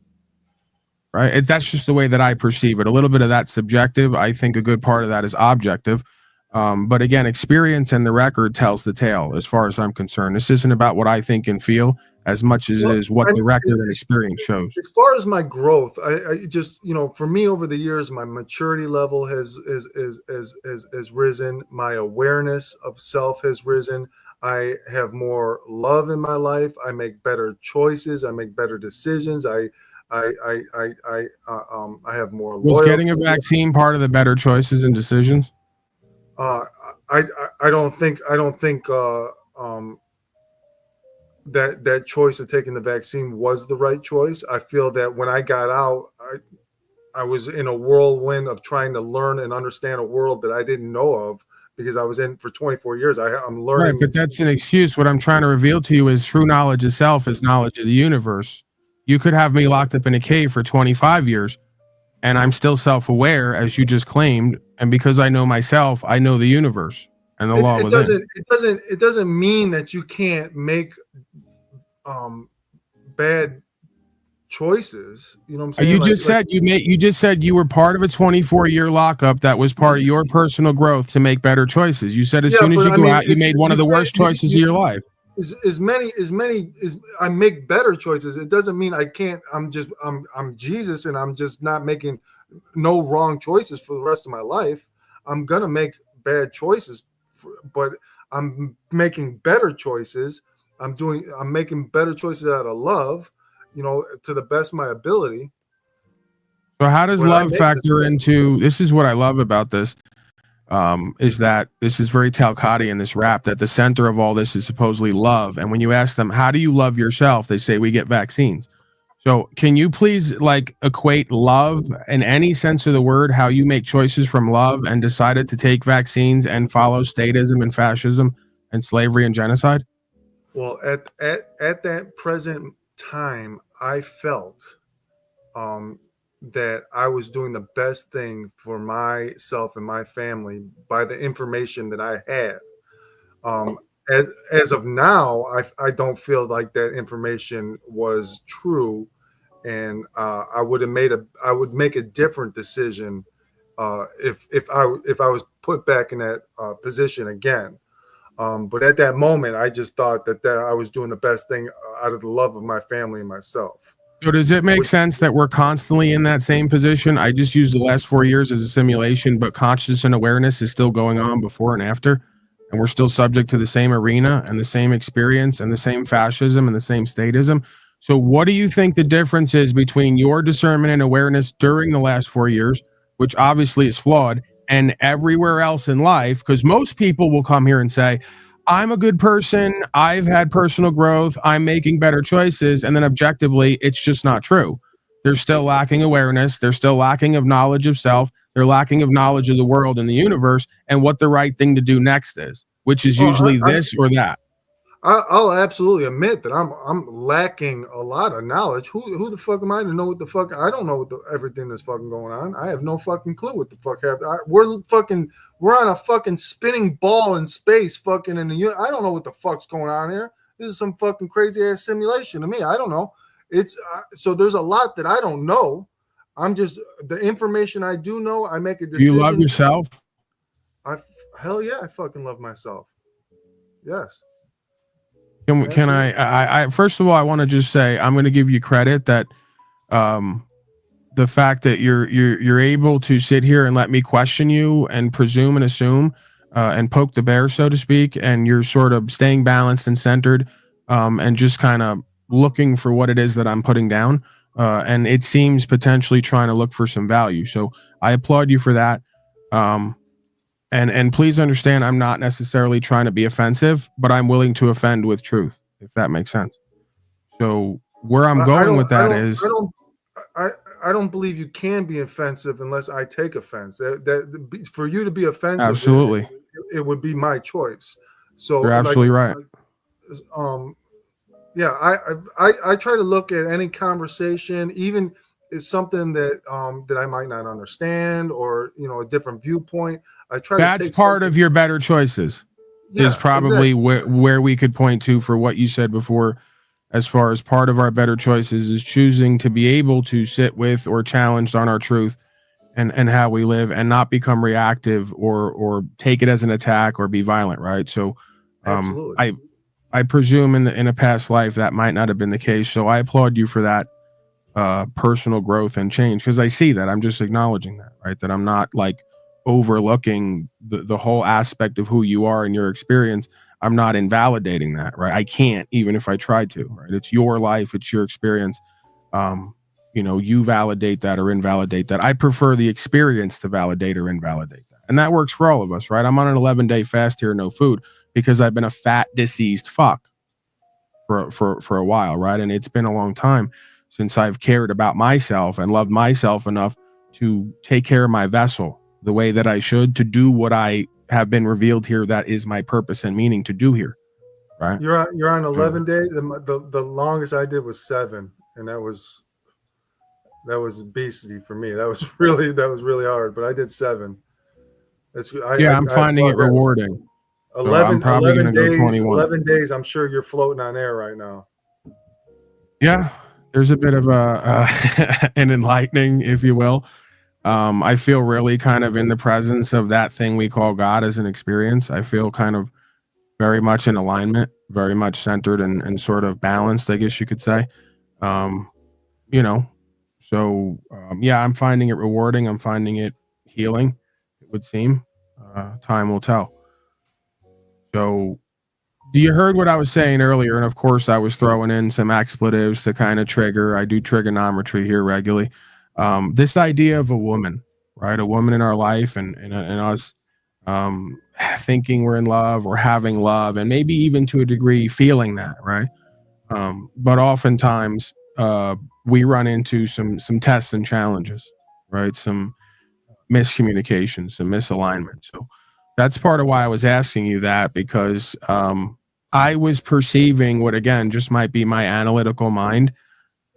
right? That's just the way that I perceive it. A little bit of that's subjective. I think a good part of that is objective. But again, experience and the record tells the tale as far as I'm concerned. This isn't about what I think and feel as much as it is what the record and experience shows. As far as my growth, I just, you know, for me over the years, my maturity level has risen. My awareness of self has risen. I have more love in my life. I make better choices. I make better decisions. I have more loyalty. Was getting a vaccine part of the better choices and decisions? I don't think that choice of taking the vaccine was the right choice. I feel that when I got out, I was in a whirlwind of trying to learn and understand a world that I didn't know of because I was in for 24 years. I'm learning. Right, but that's an excuse. What I'm trying to reveal to you is true knowledge of self is knowledge of the universe. You could have me locked up in a cave for 25 years and I'm still self-aware, as you just claimed. And because I know myself, I know the universe and the law within. It doesn't mean that you can't make bad choices. You know what I'm saying? You just said you were part of a 24-year lockup that was part of your personal growth to make better choices. You said as soon as you go out, you made one of the worst choices of your life. As many as I make better choices, it doesn't mean I can't. I'm Jesus, and I'm just not making no wrong choices for the rest of my life. I'm gonna make bad choices, but I'm making better choices. I'm making better choices out of love, you know, to the best of my ability. So how does love factor into this? Is what I love about this. Is that this is very Talcott in this rap that the center of all this is supposedly love. And when you ask them, how do you love yourself? They say, we get vaccines. So can you please like equate love in any sense of the word, how you make choices from love and decided to take vaccines and follow statism and fascism and slavery and genocide? Well, at that present time, I felt that I was doing the best thing for myself and my family by the information that I had. As of now, I don't feel like that information was true, and I would make a different decision if I was put back in that position again. But at that moment, I just thought that I was doing the best thing out of the love of my family and myself. So does it make sense that we're constantly in that same position? I just used the last 4 years as a simulation, but conscious and awareness is still going on before and after. And we're still subject to the same arena and the same experience and the same fascism and the same statism. So what do you think the difference is between your discernment and awareness during the last 4 years, which obviously is flawed, and everywhere else in life, because most people will come here and say, I'm a good person, I've had personal growth, I'm making better choices, and then objectively, it's just not true. They're still lacking awareness, they're still lacking of knowledge of self, they're lacking of knowledge of the world and the universe, and what the right thing to do next is, which is usually this or that. I'll absolutely admit that I'm lacking a lot of knowledge. Who the fuck am I to know what the fuck? I don't know everything that's fucking going on. I have no fucking clue what the fuck happened. We're on a fucking spinning ball in space, fucking I don't know what the fuck's going on here. This is some fucking crazy ass simulation to me. I don't know. It's so there's a lot that I don't know. I'm just the information I do know. I make a decision. Do you love yourself? Hell yeah, I fucking love myself. Yes. Can I first of all, I want to just say I'm going to give you credit that the fact that you're able to sit here and let me question you and presume and assume and poke the bear, so to speak, and you're sort of staying balanced and centered and just kind of looking for what it is that I'm putting down, and it seems potentially trying to look for some value. So I applaud you for that. And please understand, I'm not necessarily trying to be offensive, but I'm willing to offend with truth, if that makes sense. So where I'm going with that is, I don't believe you can be offensive unless I take offense. That for you to be offensive, absolutely, it would be my choice. So you're absolutely right. Yeah, I try to look at any conversation, even is something that that I might not understand, or a different viewpoint. I try. That's part of your better choices. Yeah, is probably exactly. where we could point to for what you said before, as far as part of our better choices is choosing to be able to sit with or challenged on our truth and how we live, and not become reactive or take it as an attack or be violent. Right. So I presume in a past life that might not have been the case. So I applaud you for that. Personal growth and change, because I see that. I'm just acknowledging that, right? That I'm not like overlooking the whole aspect of who you are and your experience. I'm not invalidating that, right? I can't, even if I tried to, right? It's your life, it's your experience. You validate that or invalidate that. I prefer the experience to validate or invalidate that. And that works for all of us, right? I'm on an 11-day fast here, no food, because I've been a fat, diseased fuck for a while, right? And it's been a long time since I've cared about myself and loved myself enough to take care of my vessel the way that I should, to do what I have been revealed here that is my purpose and meaning to do here, right? You're on 11 days. The longest I did was 7, and that was obesity for me. That was really hard, but I did 7. I'm finding it rewarding. 11 days. 21. 11 days. I'm sure you're floating on air right now. Yeah. There's a bit of an enlightening, if you will. I feel really kind of in the presence of that thing we call God as an experience. I feel kind of very much in alignment, very much centered and sort of balanced, I guess you could say. I'm finding it rewarding. I'm finding it healing, it would seem. Time will tell. So, you heard what I was saying earlier, and of course I was throwing in some expletives to kind of trigger. I do trigonometry here regularly. This idea of a woman, right? A woman in our life and us thinking we're in love or having love, and maybe even to a degree feeling that, right? But oftentimes we run into some tests and challenges, right? Some miscommunication, some misalignment. So that's part of why I was asking you that, because I was perceiving what, again, just might be my analytical mind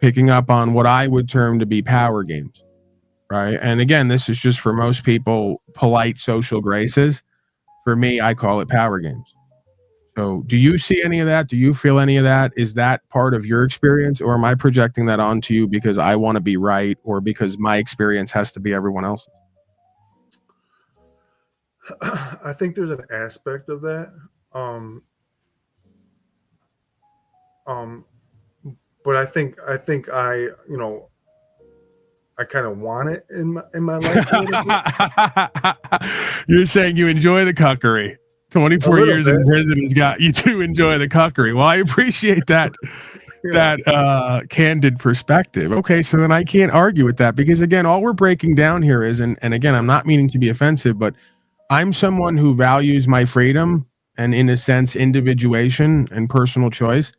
picking up on what I would term to be power games, right? And again, this is just for most people polite social graces. For me, I call it power games. So do you see any of that? Do you feel any of that? Is that part of your experience, or am I projecting that onto you because I want to be right, or because my experience has to be everyone else's? I think there's an aspect of that. But I think I kind of want it in my life. You're saying you enjoy the cuckery. 24 years in prison has got you to enjoy the cuckery. Well, I appreciate that. candid perspective. Okay, so then I can't argue with that, because again, all we're breaking down here is, and again, I'm not meaning to be offensive, but I'm someone who values my freedom and, in a sense, individuation and personal choice,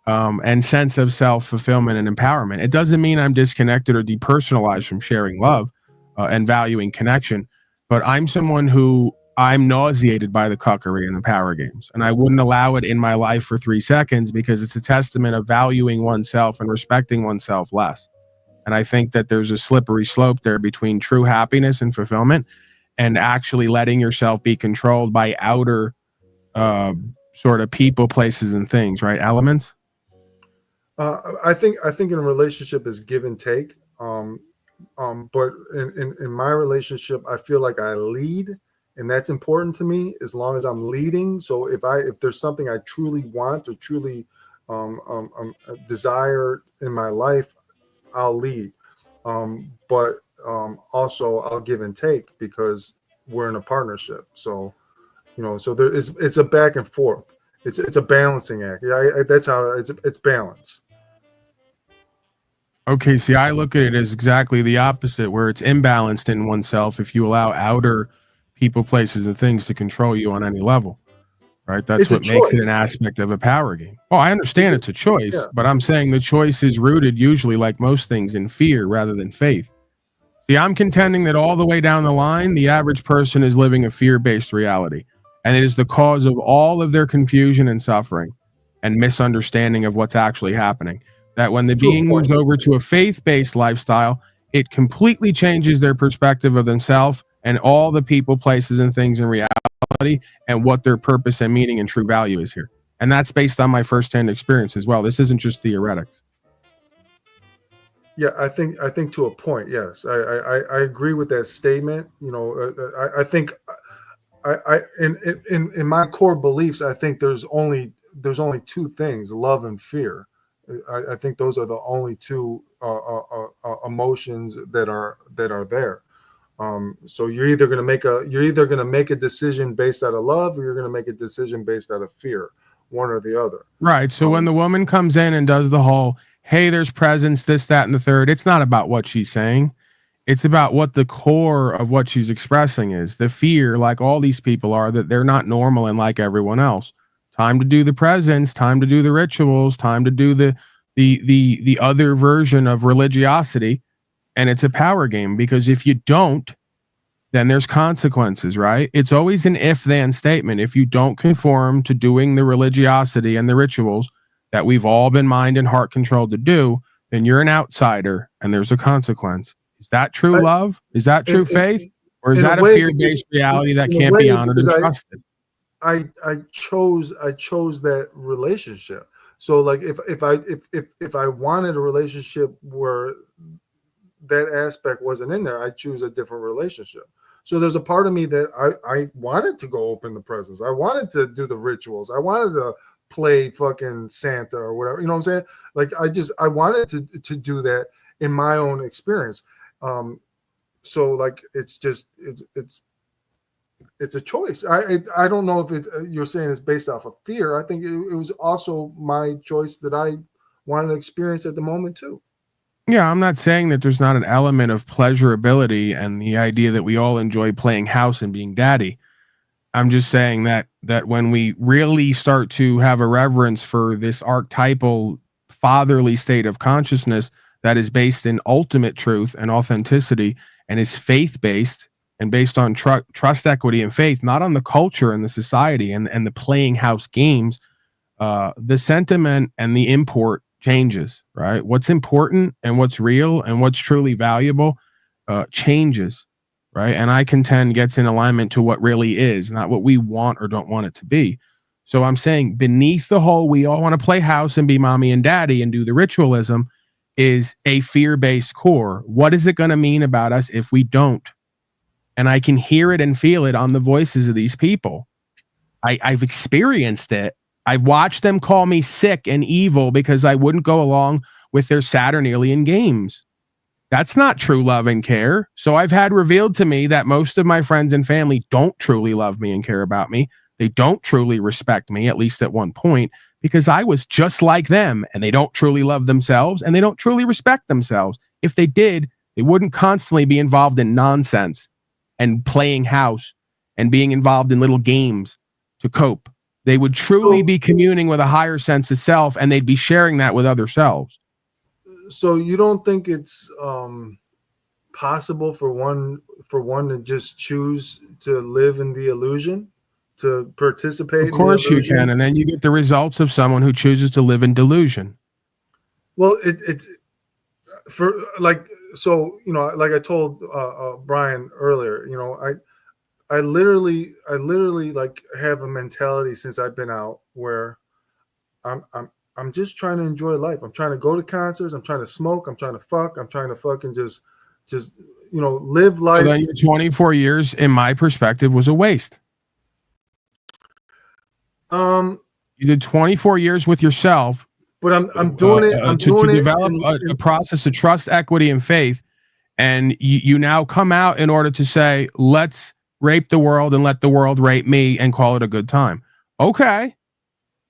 and sense of self-fulfillment and empowerment. It doesn't mean I'm disconnected or depersonalized from sharing love and valuing connection, but I'm someone who I'm nauseated by the cuckery and the power games, and I wouldn't allow it in my life for 3 seconds, because it's a testament of valuing oneself and respecting oneself less. And I think that there's a slippery slope there between true happiness and fulfillment and actually letting yourself be controlled by outer sort of people, places, and things, right? Elements. I think in a relationship is give and take. But in my relationship, I feel like I lead, and that's important to me as long as I'm leading. So if there's something I truly want or truly desire in my life, I'll lead. But also I'll give and take, because we're in a partnership. So, so it's a back and forth. It's a balancing act. Yeah, that's how it's balance. Okay, see, I look at it as exactly the opposite, where it's imbalanced in oneself if you allow outer people, places, and things to control you on any level, right? That's what makes it an aspect of a power game. Oh, I understand it's a choice, but I'm saying the choice is rooted usually, like most things, in fear rather than faith. See, I'm contending that all the way down the line, the average person is living a fear-based reality, and it is the cause of all of their confusion and suffering and misunderstanding of what's actually happening. That when the being moves over to a faith-based lifestyle, it completely changes their perspective of themselves and all the people, places, and things in reality, and what their purpose and meaning and true value is here. And that's based on my firsthand experience as well. This isn't just theoretics. Yeah, I think to a point, yes, I agree with that statement. I think in my core beliefs, I think there's only 2 things: love and fear. I think those are the only 2 emotions that are there. So you're either going to make a decision based out of love, or you're going to make a decision based out of fear, one or the other. Right. So when the woman comes in and does the whole, hey, there's presence, this, that, and the third, it's not about what she's saying. It's about what the core of what she's expressing is. The fear, like all these people are, that they're not normal and like everyone else. Time to do the presence, time to do the rituals, time to do the other version of religiosity. And it's a power game, because if you don't, then there's consequences, right? It's always an if-then statement. If you don't conform to doing the religiosity and the rituals that we've all been mind and heart controlled to do, then you're an outsider and there's a consequence. Is that true love? Is that true faith? Or is that a fear-based reality that can't be honored and trusted? I chose that relationship. So like if I wanted a relationship where that aspect wasn't in there, I choose a different relationship. So there's a part of me that I wanted to go open the presents. I wanted to do the rituals. I wanted to play fucking Santa or whatever. You know what I'm saying? Like I wanted to do that in my own experience. So like it's a choice. I don't know if you're saying it's based off of fear. I think it was also my choice that I wanted to experience at the moment too. Yeah, I'm not saying that there's not an element of pleasurability and the idea that we all enjoy playing house and being daddy. I'm just saying that when we really start to have a reverence for this archetypal fatherly state of consciousness that is based in ultimate truth and authenticity and is faith-based and based on trust, equity, and faith, not on the culture and the society and the playing house games, the sentiment and the import changes, right? What's important and what's real and what's truly valuable changes, right? And I contend gets in alignment to what really is, not what we want or don't want it to be. So I'm saying beneath the whole, we all want to play house and be mommy and daddy and do the ritualism, is a fear-based core. What is it going to mean about us if we don't? And I can hear it and feel it on the voices of these people. I've experienced it. I've watched them call me sick and evil because I wouldn't go along with their Saturnalian games. That's not true love and care. So I've had revealed to me that most of my friends and family don't truly love me and care about me. They don't truly respect me, at least at one point, because I was just like them, and they don't truly love themselves and they don't truly respect themselves. If they did, they wouldn't constantly be involved in nonsense and playing house and being involved in little games to cope. They would truly be communing with a higher sense of self, and they'd be sharing that with other selves. So you don't think it's possible for one to just choose to live in the illusion, to participate? Of course you can, and then you get the results of someone who chooses to live in delusion. Well, it's for like, so, you know, like I told Brian earlier, you know, I literally like have a mentality since I've been out where I'm just trying to enjoy life. I'm trying to go to concerts. I'm trying to smoke. I'm trying to fuck. I'm trying to fucking just you know, live life. So then your 24 years, in my perspective, was a waste. You did 24 years with yourself. But I'm doing it. I'm doing to it develop a process of trust, equity, and faith. And you now come out in order to say, let's rape the world and let the world rape me and call it a good time. Okay.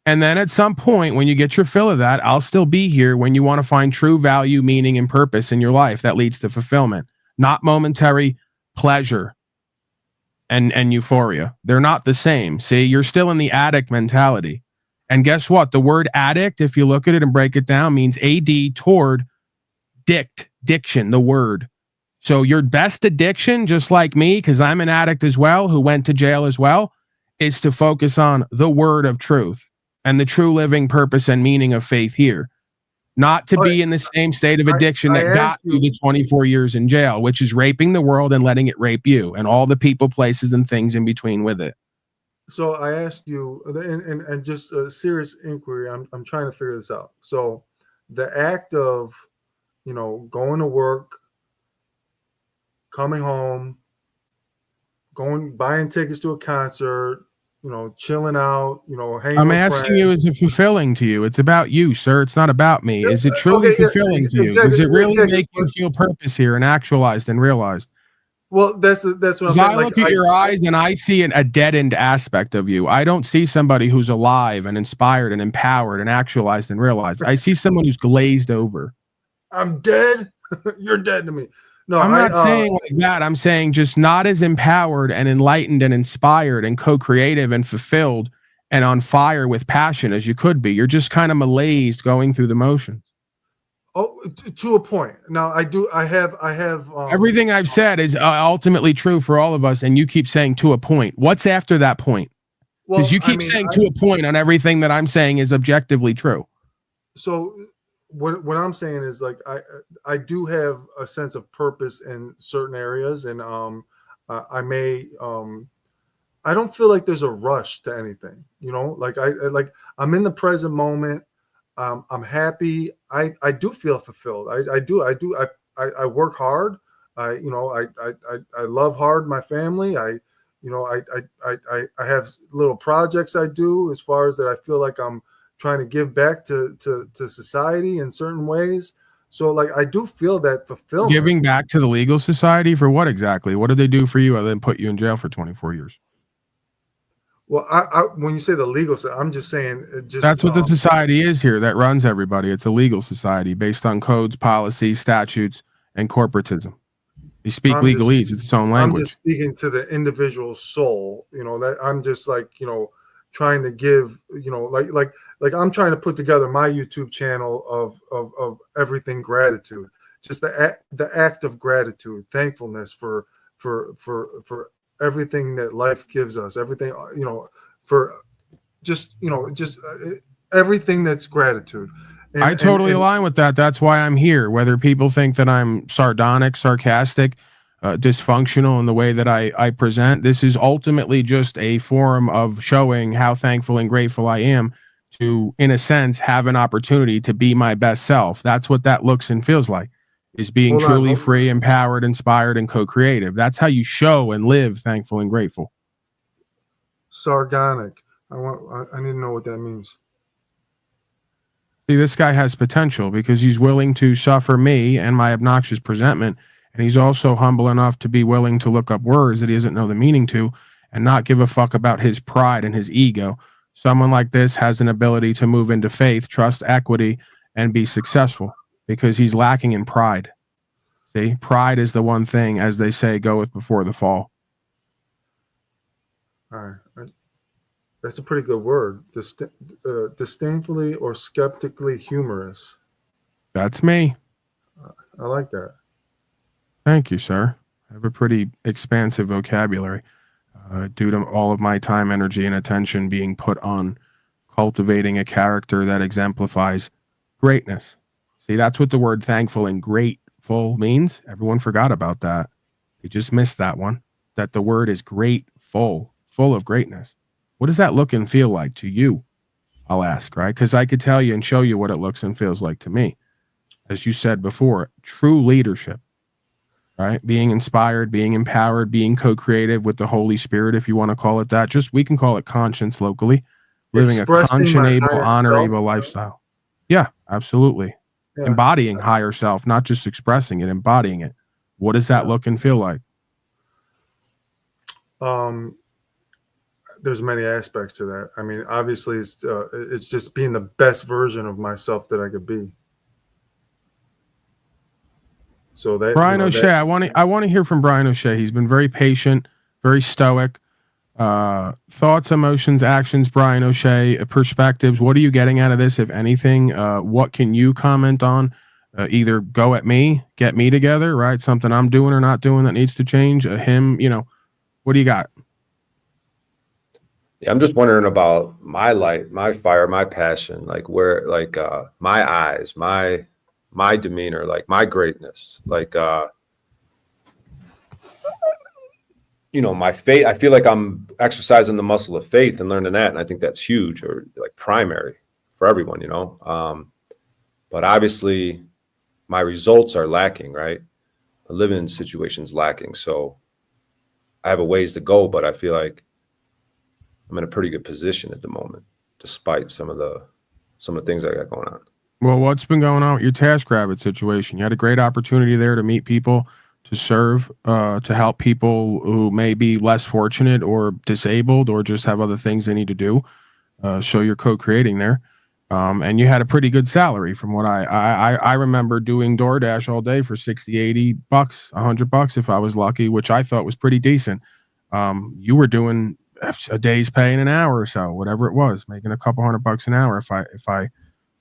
And then at some point, when you get your fill of that, I'll still be here when you want to find true value, meaning, and purpose in your life that leads to fulfillment, not momentary pleasure and euphoria. They're not the same. See, you're still in the addict mentality. And guess what? The word addict, if you look at it and break it down, means AD toward diction, the word. So your best addiction, just like me, because I'm an addict as well, who went to jail as well, is to focus on the word of truth and the true living purpose and meaning of faith here. Not to be in the same state of addiction that got you the 24 years in jail, which is raping the world and letting it rape you and all the people, places, and things in between with it. So I asked you, and just a serious inquiry. I'm trying to figure this out. So the act of, you know, going to work, coming home, buying tickets to a concert, you know, chilling out, you know, hanging. I'm asking you, is it fulfilling to you? It's about you, sir. It's not about me. Is it truly fulfilling to you? Does it really make you feel purpose here and actualized and realized? Well, that's what I'm saying. I look at your eyes and I see a deadened aspect of you. I don't see somebody who's alive and inspired and empowered and actualized and realized. I see someone who's glazed over. I'm dead. You're dead to me. No, I'm not saying like that. I'm saying just not as empowered and enlightened and inspired and co-creative and fulfilled and on fire with passion as you could be. You're just kind of malaised going through the motions. Oh, to a point. Now I have everything I've said is ultimately true for all of us, and you keep saying to a point. What's after that point? Because you keep saying to a point on everything that I'm saying is objectively true. So what I'm saying is, like, I do have a sense of purpose in certain areas, and I may I don't feel like there's a rush to anything, you know, like I'm in the present moment. I'm happy. I do feel fulfilled. I do. I work hard. I love hard my family. I have little projects I do as far as that I feel like I'm trying to give back to society in certain ways. So like I do feel that fulfillment. Giving back to the legal society for what exactly? What did they do for you other than put you in jail for 24 years? Well, I when you say the legal side, I'm just saying that's what the society is here that runs everybody. It's a legal society based on codes, policies, statutes, and corporatism. You speak legalese, it's its own language. I'm just speaking to the individual soul, you know, that I'm just like, you know, trying to give, you know, like I'm trying to put together my YouTube channel of everything gratitude, just the act of gratitude, thankfulness for everything that life gives us, everything, you know, for just, you know, just everything that's gratitude. And, I totally align with that. That's why I'm here. Whether people think that I'm sardonic, sarcastic, dysfunctional in the way that I present, this is ultimately just a forum of showing how thankful and grateful I am to, in a sense, have an opportunity to be my best self. That's what that looks and feels like, is being truly free, empowered, inspired, and co-creative. That's how you show and live thankful and grateful. Sardonic. I need to know what that means. See, this guy has potential because he's willing to suffer me and my obnoxious presentment. And he's also humble enough to be willing to look up words that he doesn't know the meaning to and not give a fuck about his pride and his ego. Someone like this has an ability to move into faith, trust, equity, and be successful because he's lacking in pride. See, pride is the one thing, as they say, goeth before the fall. All right. That's a pretty good word. Disdainfully or skeptically humorous. That's me. I like that. Thank you, sir. I have a pretty expansive vocabulary due to all of my time, energy, and attention being put on cultivating a character that exemplifies greatness. See, that's what the word thankful and grateful means. Everyone forgot about that. You just missed that one. That the word is grateful, full of greatness. What does that look and feel like to you? I'll ask, right? Because I could tell you and show you what it looks and feels like to me. As you said before, true leadership, right? Being inspired, being empowered, being co-creative with the Holy Spirit, if you want to call it that. Just, we can call it conscience locally. Living a conscionable, honorable lifestyle. Yeah, absolutely. Yeah. Embodying higher self, not just expressing it, embodying it. What does that look and feel like? There's many aspects to that. I mean, obviously, it's just being the best version of myself that I could be. So that Brian O'Shea, I want to hear from Brian O'Shea. He's been very patient, very stoic. Thoughts, emotions, actions. Brian O'Shea, perspectives. What are you getting out of this, if anything? What can you comment on? Either go at me, get me together, right? Something I'm doing or not doing that needs to change. Him, what do you got? Yeah, I'm just wondering about my light, my fire, my passion, like where, like my eyes, my demeanor, like my greatness, like my faith. I feel like I'm exercising the muscle of faith and learning that, and I think that's huge, or like primary for everyone, but obviously my results are lacking, right? A living situation's lacking, so I have a ways to go, but I feel like I'm in a pretty good position at the moment, despite some of the things I got going on. Well, what's been going on with your TaskRabbit situation? You had a great opportunity there to meet people, to serve, to help people who may be less fortunate or disabled or just have other things they need to do. So you're co-creating there. And you had a pretty good salary from what I remember doing DoorDash all day for $60, $80, $100 if I was lucky, which I thought was pretty decent. You were doing a day's pay in an hour or so, whatever it was, making a couple $100 an hour if I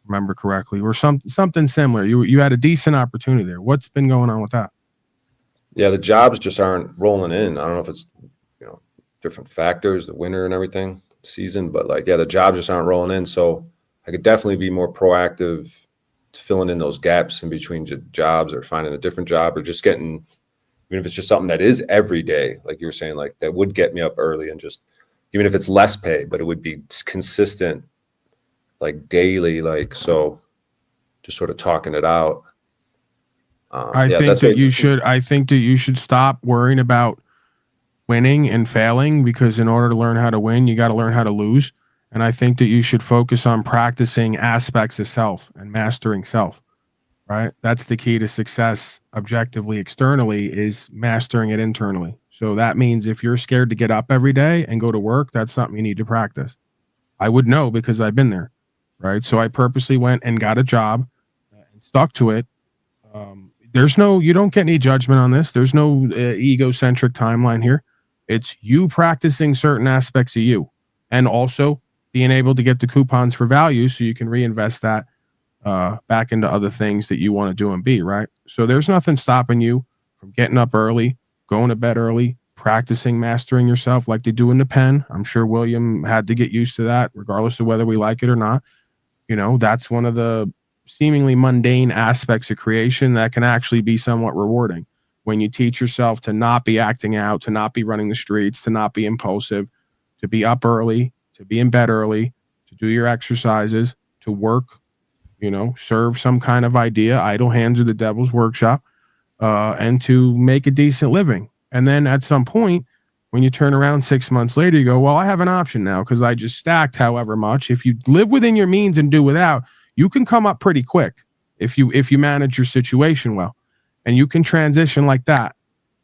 remember correctly, or something similar. You had a decent opportunity there. What's been going on with that? Yeah, the jobs just aren't rolling in. I don't know if it's different factors, the winter and everything, season, but the jobs just aren't rolling in. So I could definitely be more proactive to filling in those gaps in between jobs, or finding a different job, or just getting, even if it's just something that is every day, like you were saying, like that would get me up early, and just, even if it's less pay, but it would be consistent, like daily, so just sort of talking it out. I think that you should stop worrying about winning and failing, because in order to learn how to win, you got to learn how to lose. And I think that you should focus on practicing aspects of self and mastering self, right? That's the key to success objectively, externally, is mastering it internally. So that means if you're scared to get up every day and go to work, that's something you need to practice. I would know because I've been there, right? So I purposely went and got a job and stuck to it. You don't get any judgment on this. There's no egocentric timeline here. It's you practicing certain aspects of you, and also being able to get the coupons for value so you can reinvest that back into other things that you want to do and be, right? So there's nothing stopping you from getting up early, going to bed early, practicing mastering yourself like they do in the pen. I'm sure William had to get used to that, regardless of whether we like it or not. That's one of the seemingly mundane aspects of creation that can actually be somewhat rewarding, when you teach yourself to not be acting out, to not be running the streets, to not be impulsive, to be up early, to be in bed early, to do your exercises, to work, serve some kind of idea. Idle hands are the devil's workshop, and to make a decent living. And then at some point, when you turn around 6 months later, you go, well, I have an option now because I just stacked however much. If you live within your means and do without, you can come up pretty quick if you manage your situation well, and you can transition like that,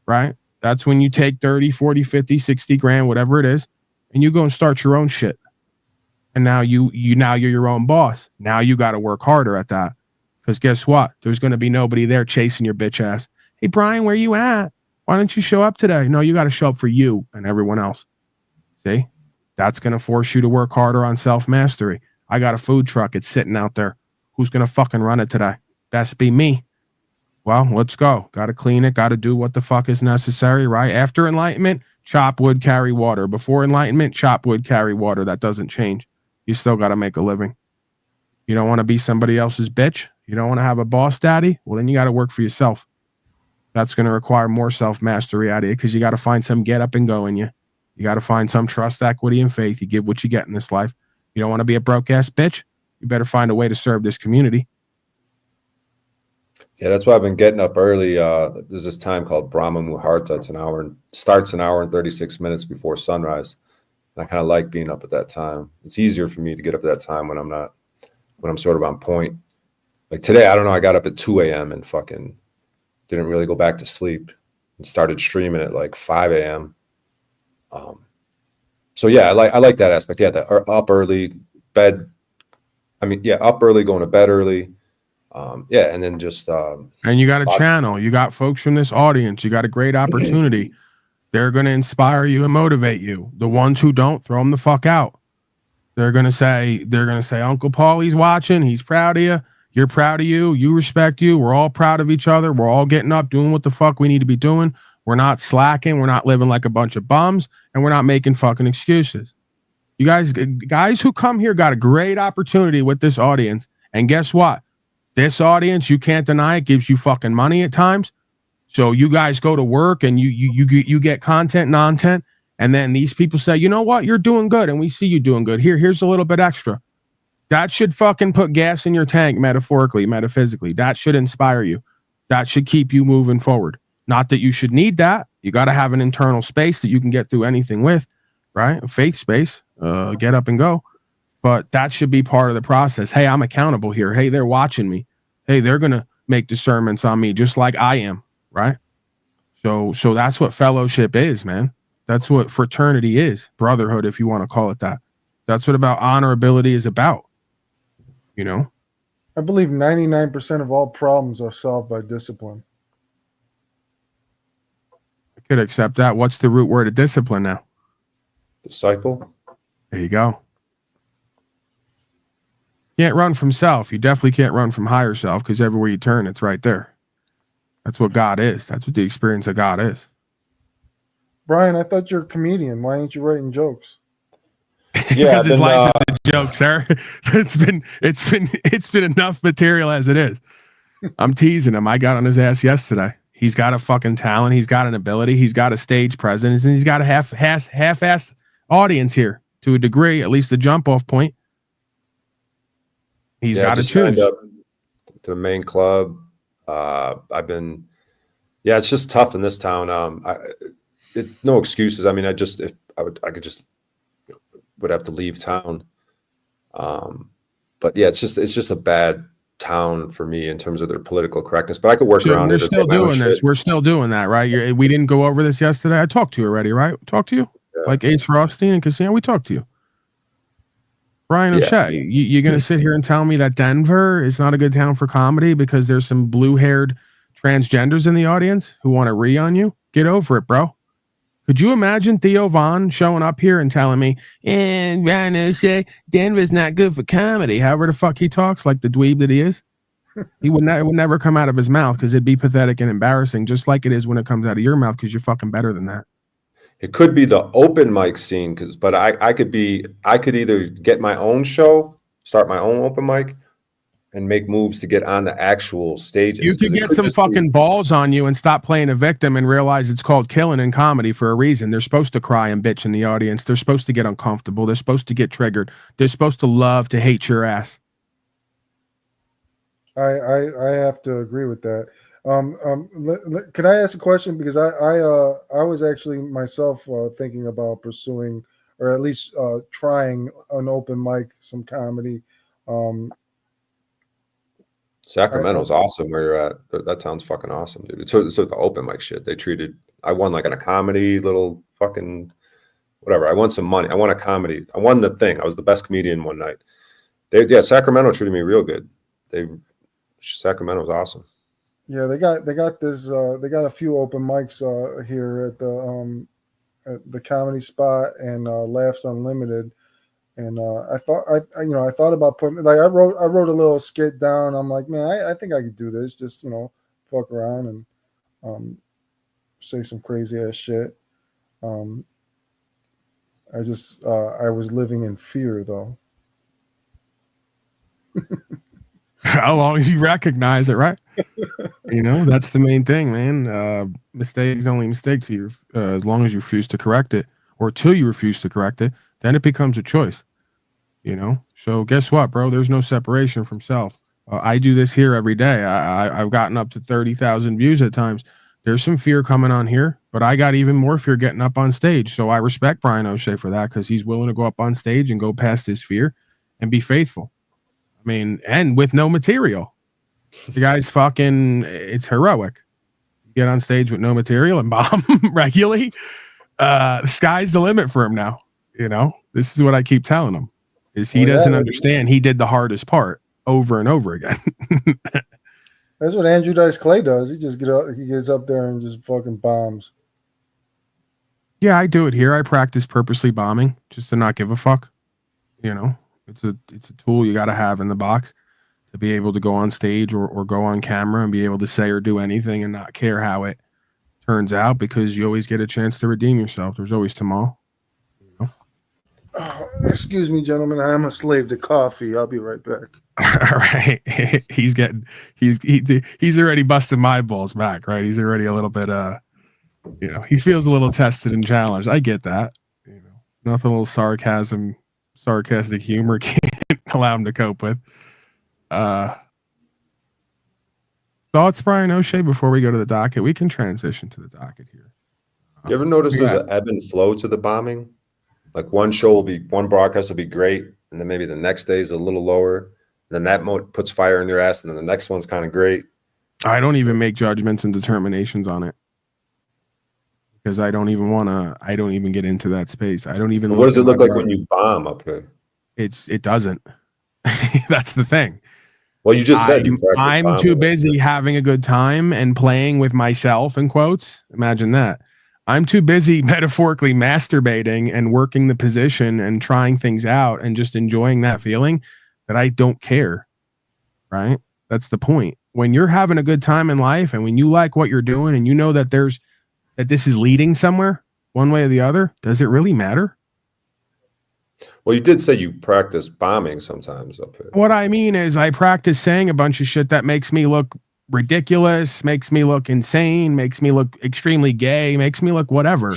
right? That's when you take 30, 40, 50, 60 grand, whatever it is, and you go and start your own shit. And now you're your own boss. Now you got to work harder at that. Because guess what? There's going to be nobody there chasing your bitch ass. Hey, Brian, where you at? Why don't you show up today? No, you got to show up for you and everyone else. See? That's going to force you to work harder on self-mastery. I got a food truck. It's sitting out there. Who's going to fucking run it today? Best be me. Well, let's go. Got to clean it. Got to do what the fuck is necessary, right? After enlightenment, chop wood, carry water. Before enlightenment, chop wood, carry water. That doesn't change. You still got to make a living. You don't want to be somebody else's bitch. You don't want to have a boss daddy. Well, then you got to work for yourself. That's going to require more self-mastery out of you because you got to find some get up and go in you. You got to find some trust, equity, and faith. You give what you get in this life. You don't want to be a broke ass bitch. You better find a way to serve this community. Yeah, that's why I've been getting up early. There's this time called Brahma Muhurta. It's starts an hour and 36 minutes before sunrise. And I kind of like being up at that time. It's easier for me to get up at that time when I'm sort of on point. Like today, I don't know, I got up at 2 a.m. and fucking didn't really go back to sleep and started streaming at like 5 a.m. So yeah, I like that aspect. Yeah, the up early, bed. I mean, yeah, up early, going to bed early. Yeah, and then just and you got a channel. You got folks from this audience. You got a great opportunity. They're going to inspire you and motivate you. The ones who don't, throw them the fuck out. They're going to say, Uncle Paulie's watching. He's proud of you. You're proud of you. You respect you. We're all proud of each other. We're all getting up, doing what the fuck we need to be doing. We're not slacking. We're not living like a bunch of bums, and we're not making fucking excuses. You guys who come here got a great opportunity with this audience. And guess what? This audience, you can't deny it, gives you fucking money at times. So you guys go to work and you get content, non-tent, and then these people say, you know what, you're doing good, and we see you doing good. Here's a little bit extra. That should fucking put gas in your tank, metaphorically, metaphysically. That should inspire you. That should keep you moving forward. Not that you should need that. You got to have an internal space that you can get through anything with, right? A faith space, get up and go. But that should be part of the process. Hey, I'm accountable here. Hey, they're watching me. Hey, they're going to make discernments on me just like I am, right? So that's what fellowship is, man. That's what fraternity is. Brotherhood, if you want to call it that. That's what about honorability is about. You know? I believe 99% of all problems are solved by discipline. I could accept that. What's the root word of discipline now? Disciple. There you go. Can't run from self. You definitely can't run from higher self because everywhere you turn, it's right there. That's what God is. That's what the experience of God is. Brian, I thought you're a comedian. Why aren't you writing jokes? Yeah, because his life is a joke, sir. It's been enough material as it is. I'm teasing him. I got on his ass yesterday. He's got a fucking talent. He's got an ability. He's got a stage presence, and he's got a half-ass audience here to a degree, at least a jump-off point. He's got to choose. Up to the main club. It's just tough in this town. No excuses. I mean, I would have to leave town. But yeah, it's just a bad town for me in terms of their political correctness. But I could work around it. We're still doing this. We're still doing that, right? We didn't go over this yesterday. I talked to you already, right? Talked to you? Yeah. Like Ace Rothstein and Casino, we talked to you. Brian O'Shea, you're going to sit here and tell me that Denver is not a good town for comedy because there's some blue-haired transgenders in the audience who want to on you? Get over it, bro. Could you imagine Theo Vaughn showing up here and telling me, and Brian O'Shea, Denver's not good for comedy? However the fuck he talks, like the dweeb that he is. It would never come out of his mouth because it'd be pathetic and embarrassing, just like it is when it comes out of your mouth because you're fucking better than that. It could be the open mic scene, but I could either get my own show, start my own open mic, and make moves to get on the actual stages. You could get some fucking balls on you and stop playing a victim and realize it's called killing in comedy for a reason. They're supposed to cry and bitch in the audience. They're supposed to get uncomfortable. They're supposed to get triggered. They're supposed to love to hate your ass. I have to agree with that. Could I ask a question? Because I was actually myself thinking about pursuing, or at least trying an open mic, some comedy. Sacramento's awesome where you're at. That town's fucking awesome, dude. It's sort of the open mic shit. I won like in a comedy little fucking whatever. I won some money. I won a comedy. I won the thing. I was the best comedian one night. Sacramento treated me real good. Sacramento's awesome. Yeah, they got this. They got a few open mics here at the Comedy Spot and Laughs Unlimited. And I thought about putting, like, I wrote a little skit down. I'm like, man, I think I could do this. Just, fuck around and say some crazy ass shit. I was living in fear though. How long as you recognize it, right? That's the main thing, man. Mistake is only a mistake to you. As long as you refuse to correct it, or till you refuse to correct it, then it becomes a choice. So guess what, bro? There's no separation from self. I do this here every day. I've gotten up to 30,000 views at times. There's some fear coming on here, but I got even more fear getting up on stage. So I respect Brian O'Shea for that, because he's willing to go up on stage and go past his fear and be faithful. I mean, and with no material. The guy's fucking, it's heroic. Get on stage with no material and bomb regularly. The sky's the limit for him now. This is what I keep telling him. Is he doesn't understand he did the hardest part over and over again. That's what Andrew Dice Clay does. He gets up there and just fucking bombs. Yeah, I do it here. I practice purposely bombing just to not give a fuck. It's a tool you got to have in the box to be able to go on stage or go on camera and be able to say or do anything and not care how it turns out, because you always get a chance to redeem yourself. There's always tomorrow. Oh, excuse me, gentlemen. I am a slave to coffee. I'll be right back. All right. He's already busted my balls back, right? He's already a little bit he feels a little tested and challenged. I get that. Nothing, a little sarcastic humor can't allow him to cope with. Thoughts, Brian O'Shea, before we go to the docket? We can transition to the docket here. You ever notice there's an ebb and flow to the bombing? Like one broadcast will be great, and then maybe the next day is a little lower. And then that puts fire in your ass, and then the next one's kind of great. I don't even make judgments and determinations on it, because I don't even get into that space. I don't even. What does it look like when you bomb up here? It doesn't. That's the thing. Well, you just said I'm too busy having a good time and playing with myself, in quotes. Imagine that. I'm too busy metaphorically masturbating and working the position and trying things out and just enjoying that feeling that I don't care. Right? That's the point. When you're having a good time in life and when you like what you're doing and you know that this is leading somewhere one way or the other, does it really matter? Well, you did say you practice bombing sometimes up here. What I mean is I practice saying a bunch of shit that makes me look ridiculous, makes me look insane, makes me look extremely gay, makes me look whatever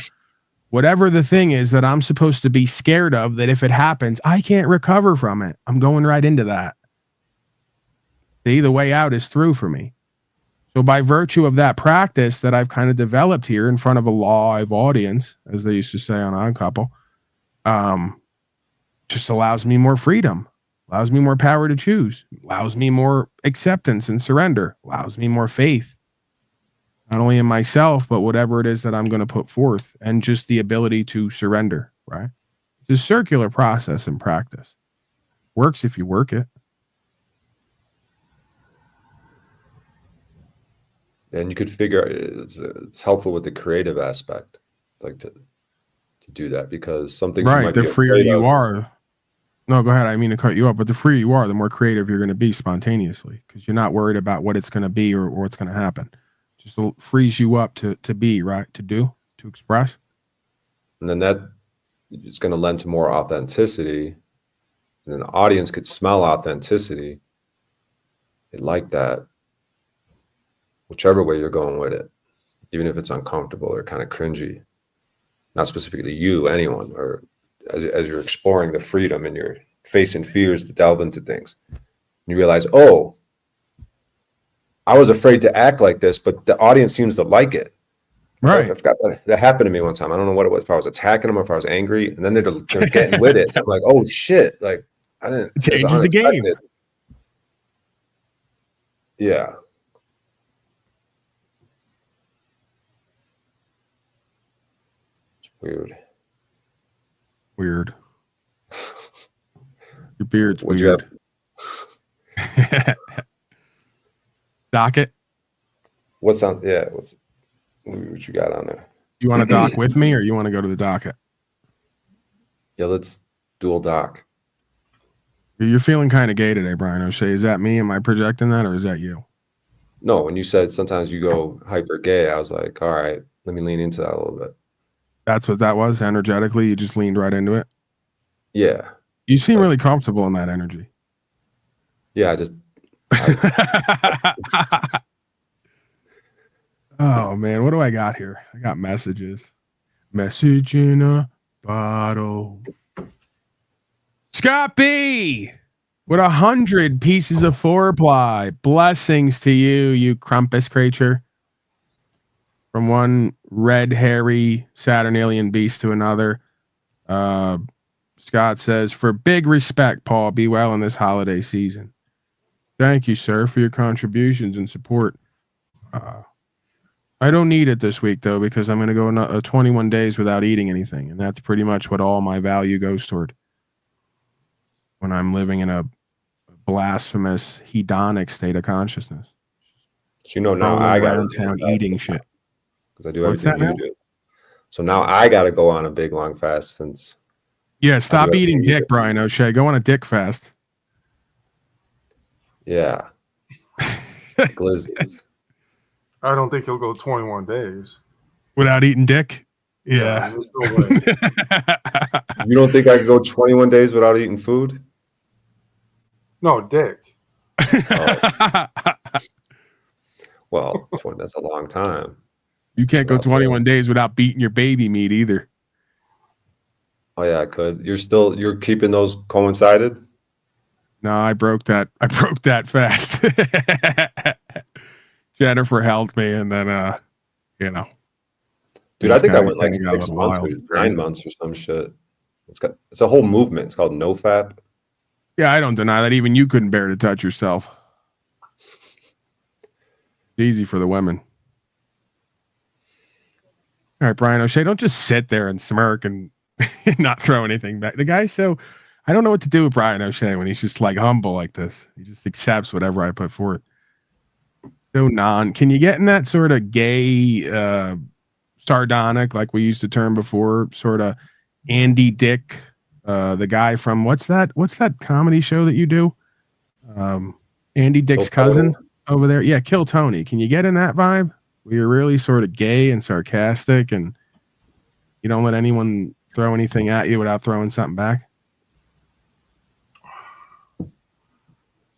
the thing is that I'm supposed to be scared of, that if it happens, I can't recover from it. I'm going right into that. See, the way out is through for me. So by virtue of that practice that I've kind of developed here in front of a live audience, as they used to say on Odd Couple, just allows me more freedom, allows me more power to choose, allows me more acceptance and surrender, allows me more faith, not only in myself, but whatever it is that I'm going to put forth, and just the ability to surrender, right? It's a circular process in practice. Works if you work it. And you could figure it's helpful with the creative aspect, like to do that, because something right. The freer you are. No, go ahead. I mean to cut you up, but the freer you are, the more creative you're going to be spontaneously, because you're not worried about what it's going to be or what's going to happen. Just frees you up to be, right, to do, to express. And then that is going to lend to more authenticity. And then the audience could smell authenticity. They like that. Whichever way you're going with it, even if it's uncomfortable or kind of cringy, not specifically you, anyone, or as you're exploring the freedom and you're facing fears to delve into things, you realize, oh, I was afraid to act like this, but the audience seems to like it. Right. I've got that happened to me one time. I don't know what it was, if I was attacking them or if I was angry, and then they're getting with it. I'm like, oh shit, like I didn't. It changes the game. Yeah. It's weird. Weird. Your beard's Would you weird. Docket. What's on? Yeah. What you got on there? You want to dock with me, or you want to go to the docket? Yeah, let's dual dock. You're feeling kind of gay today, Brian O'Shea. Is that me? Am I projecting that, or is that you? No, when you said sometimes you go hyper gay, I was like, all right, let me lean into that a little bit. That's what that was. Energetically, you just leaned right into it. Yeah. You seem really comfortable in that energy. Yeah, Oh man, what do I got here? I got messages. Message in a bottle. Scott B with 100 pieces of four-ply. Blessings to you, you crumpus creature. From one red hairy Saturnalian beast to another. Scott says, for big respect, Paul, be well in this holiday season. Thank you, sir, for your contributions and support. I don't need it this week, though, because I'm going to go 21 days without eating anything. And that's pretty much what all my value goes toward. When I'm living in a blasphemous, hedonic state of consciousness. So now I got around town eating shit. Because I do everything you do. So now I got to go on a big, long fast since... Yeah, stop eating dick, Brian O'Shea. Go on a dick fast. Yeah. Glizzies. I don't think he'll go 21 days. Without eating dick? Yeah. There's no way. You don't think I could go 21 days without eating food? No, dick. Oh. Well, that's a long time. You can't go 21 days without beating your baby meat either. Oh yeah, I could. You're keeping those coincided? No, I broke that fast. Jennifer helped me, and then Dude, I think I went like 6 months or 9 months or some shit. It's a whole movement. It's called NoFap. Yeah, I don't deny that. Even you couldn't bear to touch yourself. It's easy for the women. All right, Brian O'Shea, don't just sit there and smirk and not throw anything back. The guy, I don't know what to do with Brian O'Shea when he's just like humble like this. He just accepts whatever I put forth. So can you get in that sort of gay, sardonic, like we used to term before, sort of Andy Dick, the guy from what's that comedy show that you do? Andy Dick's cousin over there. Yeah, Kill Tony. Can you get in that vibe? Where you're really sort of gay and sarcastic and you don't let anyone throw anything at you without throwing something back?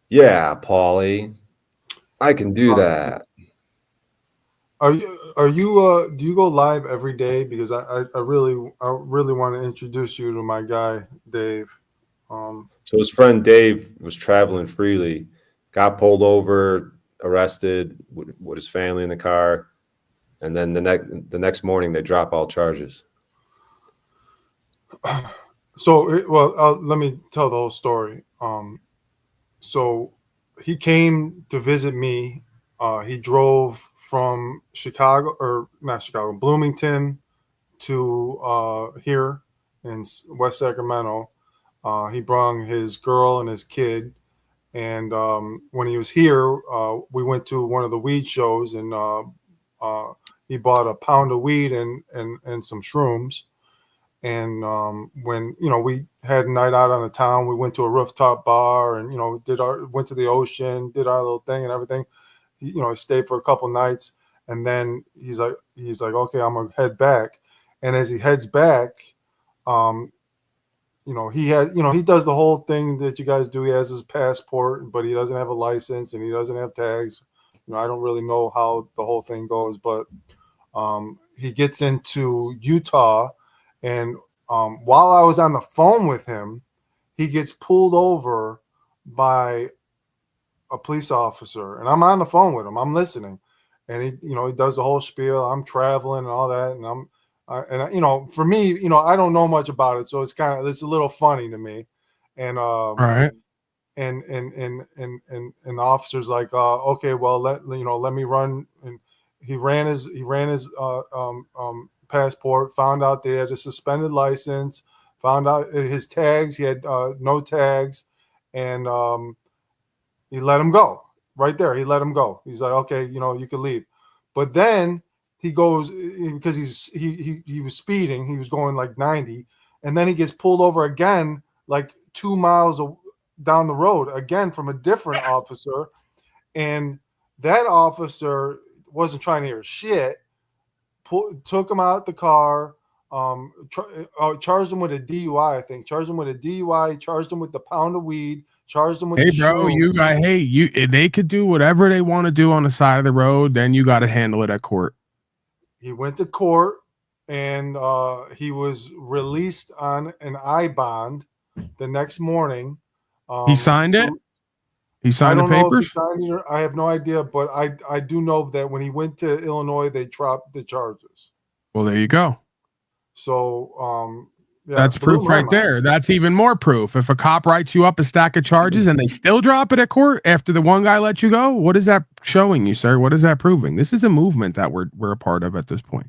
Yeah, Paulie. I can do that. Do you go live every day? Because I really want to introduce you to my guy, Dave. So his friend Dave was traveling freely, got pulled over, arrested with his family in the car, and then the next morning they drop all charges. So, let me tell the whole story. So he came to visit me. He drove from Bloomington to here in West Sacramento. He brought his girl and his kid. And when he was here, we went to one of the weed shows, and he bought a pound of weed and some shrooms. And when we had a night out on the town, we went to a rooftop bar and went to the ocean, did our little thing and everything. He stayed for a couple nights, and then he's like, okay, I'm gonna head back. And as he heads back, he does the whole thing that you guys do. He has his passport, but he doesn't have a license and he doesn't have tags. I don't really know how the whole thing goes, but he gets into Utah. And while I was on the phone with him, he gets pulled over by a police officer, and I'm on the phone with him. I'm listening, and he does the whole spiel. I'm traveling and all that, and for me, I don't know much about it, so it's a little funny to me. And all right. and the officer's like, okay, well, let me run. And he ran his passport, found out they had a suspended license, found out his tags, he had no tags, and he let him go right there. He let him go. He's like, okay, you can leave. But then he goes, because he was speeding, he was going like 90, and then he gets pulled over again, like 2 miles down the road again from a different officer, and that officer wasn't trying to hear shit. Took him out the car, charged him with a DUI. I think charged him with a DUI, charged him with the pound of weed, charged him with. Hey, bro, they could do whatever they want to do on the side of the road. Then you got to handle it at court. He went to court, and he was released on an I bond the next morning. He signed it. He signed the papers. I have no idea, but I do know that when he went to Illinois, they dropped the charges. Well, there you go. So that's proof right there. That's even more proof. If a cop writes you up a stack of charges and they still drop it at court after the one guy let you go, what is that showing you, sir? What is that proving? This is a movement that we're a part of at this point.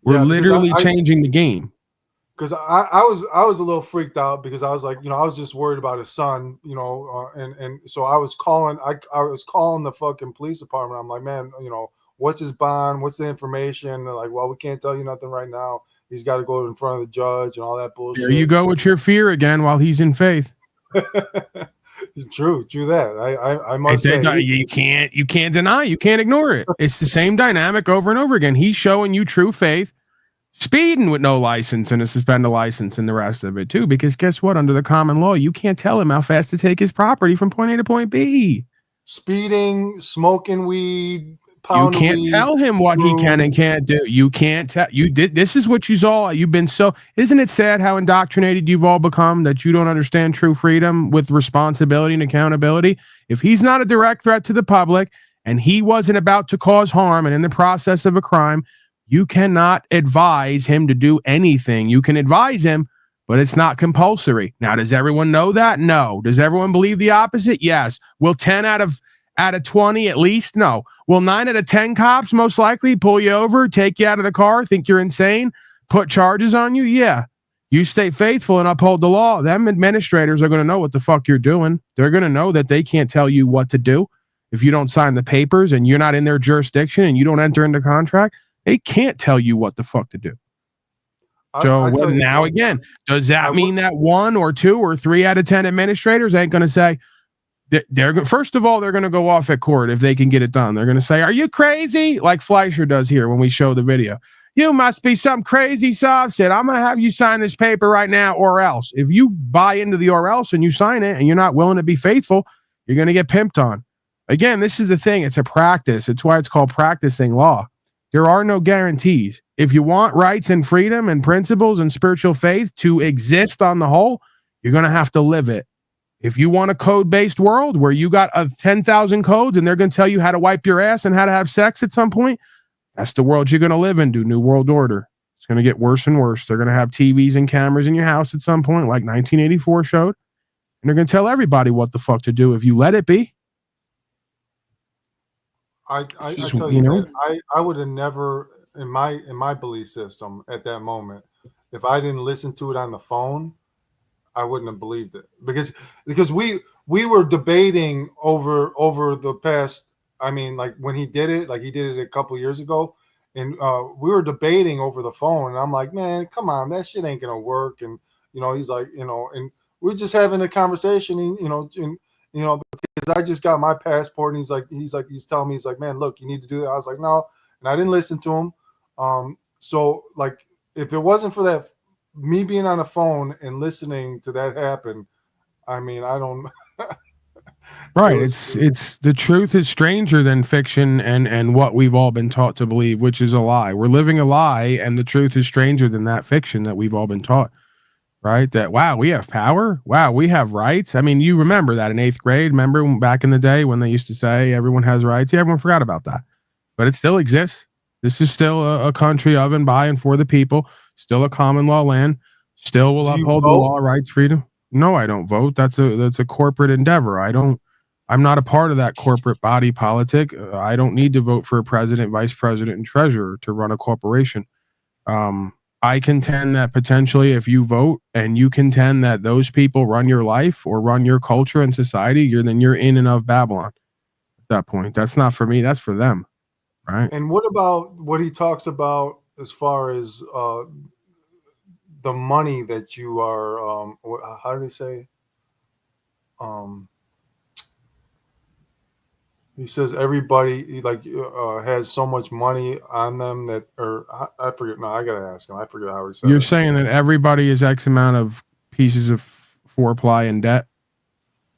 We're literally changing the game. Because I was a little freaked out because I was like, I was just worried about his son, and so I was calling the fucking police department. I'm like, man, what's his bond? What's the information? And they're like, well, we can't tell you nothing right now. He's got to go in front of the judge and all that bullshit. There you go with your fear again while he's in faith. True that. I must say you can't deny, you can't ignore it. It's the same dynamic over and over again. He's showing you true faith. Speeding with no license and a suspended license and the rest of it too, because guess what? Under the common law, you can't tell him how fast to take his property from point A to point B. Speeding, smoking weed, you can't tell him what he can and can't do. You can't tell. You did. This is what you saw. You've been so. Isn't it sad how indoctrinated you've all become that you don't understand true freedom with responsibility and accountability? If he's not a direct threat to the public and he wasn't about to cause harm and in the process of a crime, you cannot advise him to do anything. You can advise him, but it's not compulsory. Now, does everyone know that? No. Does everyone believe the opposite? Yes. Will 10 out of 20 at least? No. Will 9 out of 10 cops most likely pull you over, take you out of the car, think you're insane, put charges on you? Yeah. You stay faithful and uphold the law. Them administrators are going to know what the fuck you're doing. They're going to know that they can't tell you what to do. If you don't sign the papers and you're not in their jurisdiction and you don't enter into contract, they can't tell you what the fuck to do. So now again, does that mean that 1 or 2 or 3 out of 10 administrators ain't going to say, first of all, they're going to go off at court if they can get it done. They're going to say, are you crazy? Like Fleischer does here when we show the video. You must be some crazy sob said, I'm going to have you sign this paper right now or else. If you buy into the or else and you sign it and you're not willing to be faithful, you're going to get pimped on. Again, this is the thing. It's a practice. It's why it's called practicing law. There are no guarantees. If you want rights and freedom and principles and spiritual faith to exist on the whole, you're going to have to live it. If you want a code-based world where you got 10,000 codes and they're going to tell you how to wipe your ass and how to have sex at some point, that's the world you're going to live in, New World Order. It's going to get worse and worse. They're going to have TVs and cameras in your house at some point, like 1984 showed. And they're going to tell everybody what the fuck to do if you let it be. I tell you, that I would have never, in my belief system at that moment, if I didn't listen to it on the phone, I wouldn't have believed it because we were debating over the past. I mean, like when he did it a couple of years ago, and we were debating over the phone, and I'm like, man, come on, that shit ain't gonna work. And he's like, and we're just having a conversation, and because I just got my passport, and he's telling me, he's like, man, look, you need to do that. I was like, no, and I didn't listen to him. So like, if it wasn't for that, me being on the phone and listening to that happen, I mean, I don't. Right. It's the truth is stranger than fiction and what we've all been taught to believe, which is a lie. We're living a lie, and the truth is stranger than that fiction that we've all been taught. Right? That, wow, we have power. Wow, we have rights. I mean, you remember that in 8th grade. Remember back in the day when they used to say everyone has rights? Yeah, everyone forgot about that. But it still exists. This is still a country of and by and for the people. Still a common law land. Still will uphold the law, rights, freedom. No, I don't vote. That's a corporate endeavor. I'm not a part of that corporate body politic. I don't need to vote for a president, vice president, and treasurer to run a corporation. I contend that potentially if you vote and you contend that those people run your life or run your culture and society, you're in and of Babylon at that point. That's not for me. That's for them. Right. And what about what he talks about as far as the money that you are, how do they say? He says everybody has so much money on them that, or I forget. No, I gotta ask him. I forget how he said You're it. saying that everybody is X amount of pieces of four-ply in debt?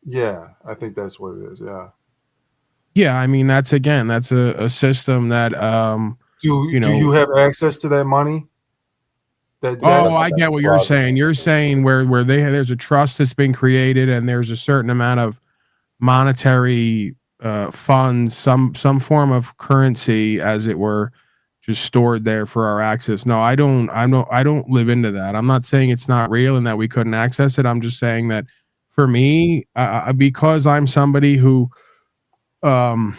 Yeah, I think that's what it is. Yeah. Yeah, I mean that's a system that Do you have access to that money? I get what you're saying. You're saying where there's a trust that's been created and there's a certain amount of monetary funds, some form of currency, as it were, just stored there for our access. No, I don't live into that. I'm not saying it's not real and that we couldn't access it. I'm just saying that for me, because I'm somebody who, I've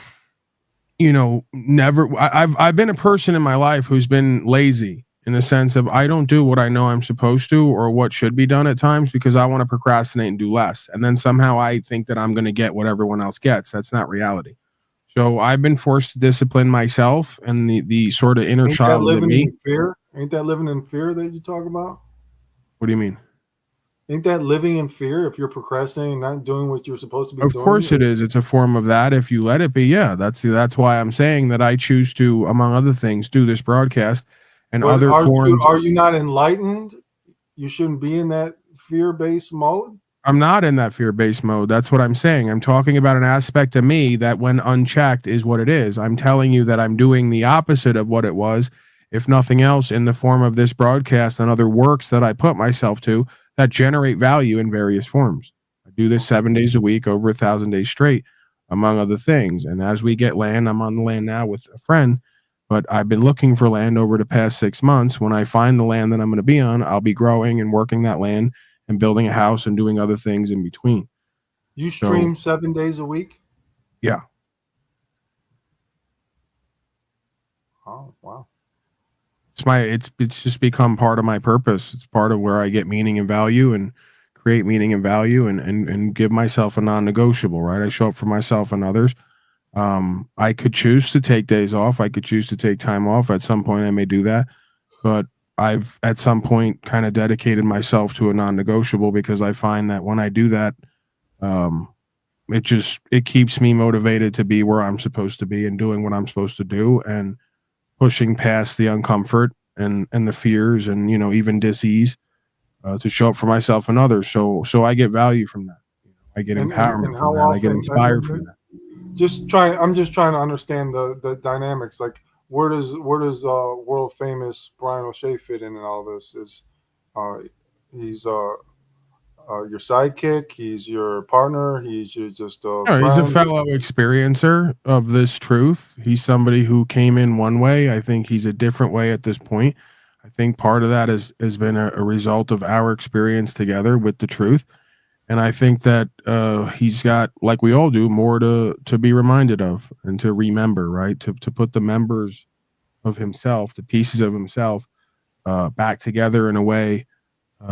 been a person in my life who's been lazy in the sense of I don't do what I know I'm supposed to or what should be done at times because I want to procrastinate and do less. And then somehow I think that I'm going to get what everyone else gets. That's not reality. So I've been forced to discipline myself and the sort of inner child within me. Ain't that living in fear that you talk about? What do you mean? Ain't that living in fear if you're procrastinating, not doing what you're supposed to be doing? Of course it is. It's a form of that if you let it be. Yeah, that's why I'm saying that I choose to, among other things, do this broadcast and other forms. Are you not enlightened? You shouldn't be in that fear-based mode? I'm not in that fear-based mode. That's what I'm saying. I'm talking about an aspect of me that when unchecked is what it is. I'm telling you that I'm doing the opposite of what it was, if nothing else, in the form of this broadcast and other works that I put myself to that generate value in various forms. I do this 7 days a week, over 1,000 days straight, among other things. And as we get land, I'm on the land now with a friend, but I've been looking for land over the past 6 months. When I find the land that I'm going to be on, I'll be growing and working that land and building a house and doing other things in between. You stream 7 days a week? Yeah. Oh, wow. It's just become part of my purpose. It's part of where I get meaning and value and create meaning and value and give myself a non-negotiable, right? I show up for myself and others. I could choose to take days off. I could choose to take time off. At some point I may do that, but I've at some point kind of dedicated myself to a non-negotiable because I find that when I do that, it keeps me motivated to be where I'm supposed to be and doing what I'm supposed to do and pushing past the uncomfort and the fears and, even dis-ease to show up for myself and others. So I get value from that. I get empowerment from that. I get inspired from that. I'm just trying to understand the dynamics. Like, where does world famous Brian O'Shea fit in all this? Is he's your sidekick? He's your partner? He's just a friend? He's a fellow experiencer of this truth. He's somebody who came in one way. I think he's a different way at this point. I think part of that has been a result of our experience together with the truth. And I think that he's got, like we all do, more to be reminded of and to remember, right? To put the members of himself, the pieces of himself, back together in a way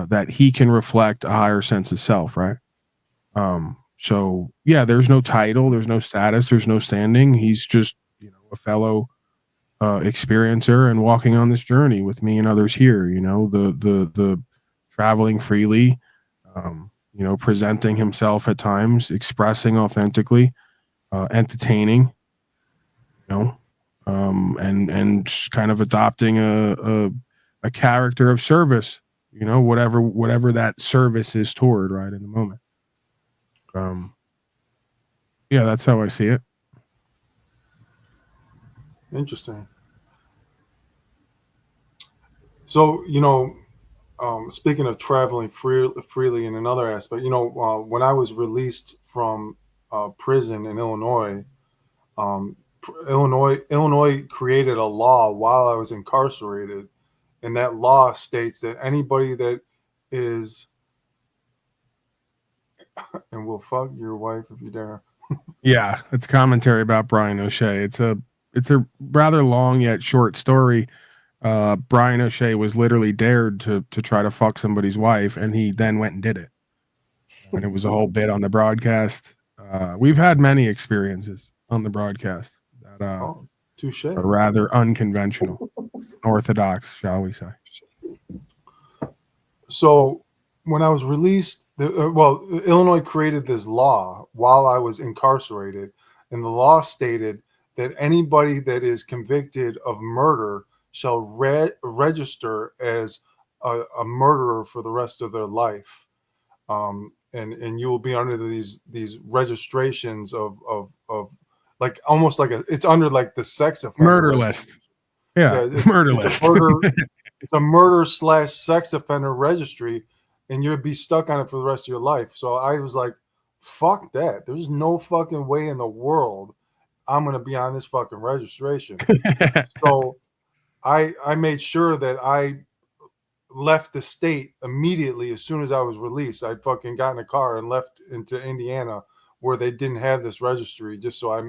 that he can reflect a higher sense of self, right? So yeah, there's no title, there's no status, there's no standing. He's just, a fellow experiencer and walking on this journey with me and others here. The traveling freely. Presenting himself at times, expressing authentically, entertaining, and just kind of adopting a character of service, whatever that service is toward, right, in the moment. Yeah, that's how I see it. Interesting. So, speaking of traveling freely in another aspect, when I was released from prison in Illinois, Illinois created a law while I was incarcerated, and that law states that anybody that is and will fuck your wife if you dare. Yeah, it's commentary about Brian O'Shea. It's a rather long yet short story. Brian O'Shea was literally dared to try to fuck somebody's wife, and he then went and did it. And it was a whole bit on the broadcast. We've had many experiences on the broadcast that Touche. are rather unconventional, orthodox, shall we say. So when I was released, Illinois created this law while I was incarcerated, and the law stated that anybody that is convicted of murder shall register as a murderer for the rest of their life, and you will be under these registrations of like almost like it's under like the sex offender Murder list. Yeah, murder list. It's a murder / sex offender registry, and you'd be stuck on it for the rest of your life. So I was like, fuck that. There's no fucking way in the world I'm going to be on this fucking registration. So I made sure that I left the state immediately as soon as I was released. I fucking got in a car and left into Indiana where they didn't have this registry, just so I,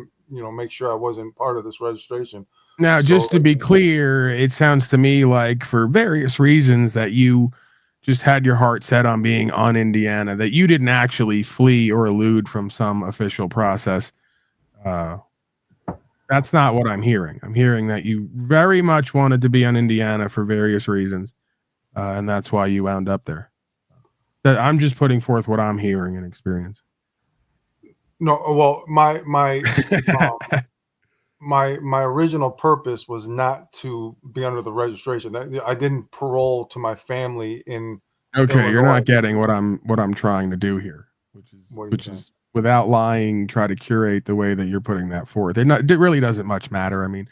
make sure I wasn't part of this registration. Now, just to be clear, it sounds to me like for various reasons that you just had your heart set on being on Indiana, that you didn't actually flee or elude from some official process. That's not what I'm hearing. I'm hearing that you very much wanted to be on Indiana for various reasons, and that's why you wound up there. I'm just putting forth what I'm hearing and experiencing. No, well, my original purpose was not to be under the registration. I didn't parole to my family in. Okay, Illinois. you're not getting what I'm trying to do here, which is without lying, try to curate the way that you're putting that forth. It really doesn't much matter. I mean,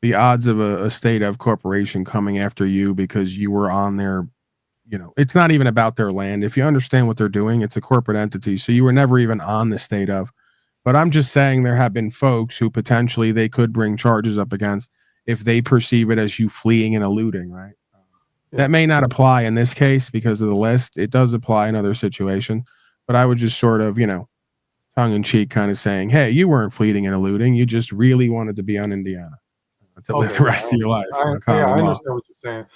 the odds of a state of corporation coming after you because you were on their, it's not even about their land. If you understand what they're doing, it's a corporate entity, so you were never even on the state of. But I'm just saying there have been folks who potentially they could bring charges up against if they perceive it as you fleeing and eluding, right? Yeah. That may not apply in this case because of the list. It does apply in other situations. But I would just sort of, tongue in cheek kind of saying, hey, you weren't fleeing and eluding. You just really wanted to be on Indiana to live the rest of your life. I understand what you're saying.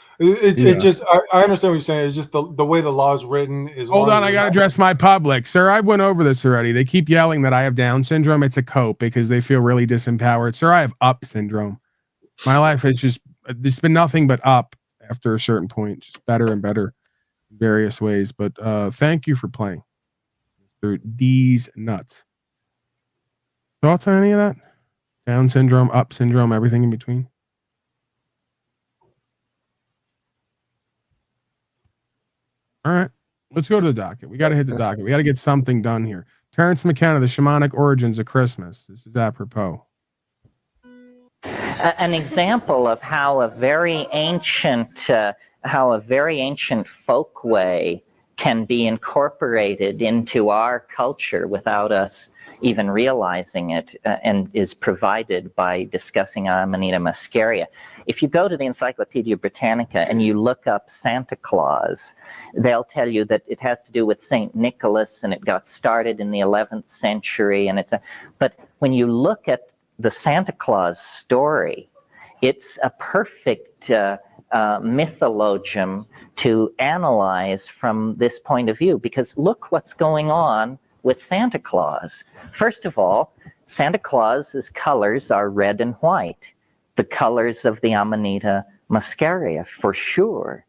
I understand what you're saying. It's just the way the law is written is. Hold on, I got to address my public. Sir, I went over this already. They keep yelling that I have Down syndrome. It's a cope because they feel really disempowered. Sir, I have up syndrome. My life is there's been nothing but up after a certain point, just better and better in various ways. But thank you for playing. These nuts. Thoughts on any of that? Down syndrome, up syndrome, everything in between. All right, let's go to the docket. We got to hit the docket. We got to get something done here. Terrence McKenna, the shamanic origins of Christmas. This is apropos. An example of how a very ancient folkway can be incorporated into our culture without us even realizing it, and is provided by discussing Amanita muscaria. If you go to the Encyclopedia Britannica and you look up Santa Claus, they'll tell you that it has to do with St. Nicholas and it got started in the 11th century. But when you look at the Santa Claus story, it's a perfect mythologium to analyze from this point of view, because look what's going on with Santa Claus. First of all, Santa Claus's colors are red and white, the colors of the Amanita muscaria, for sure.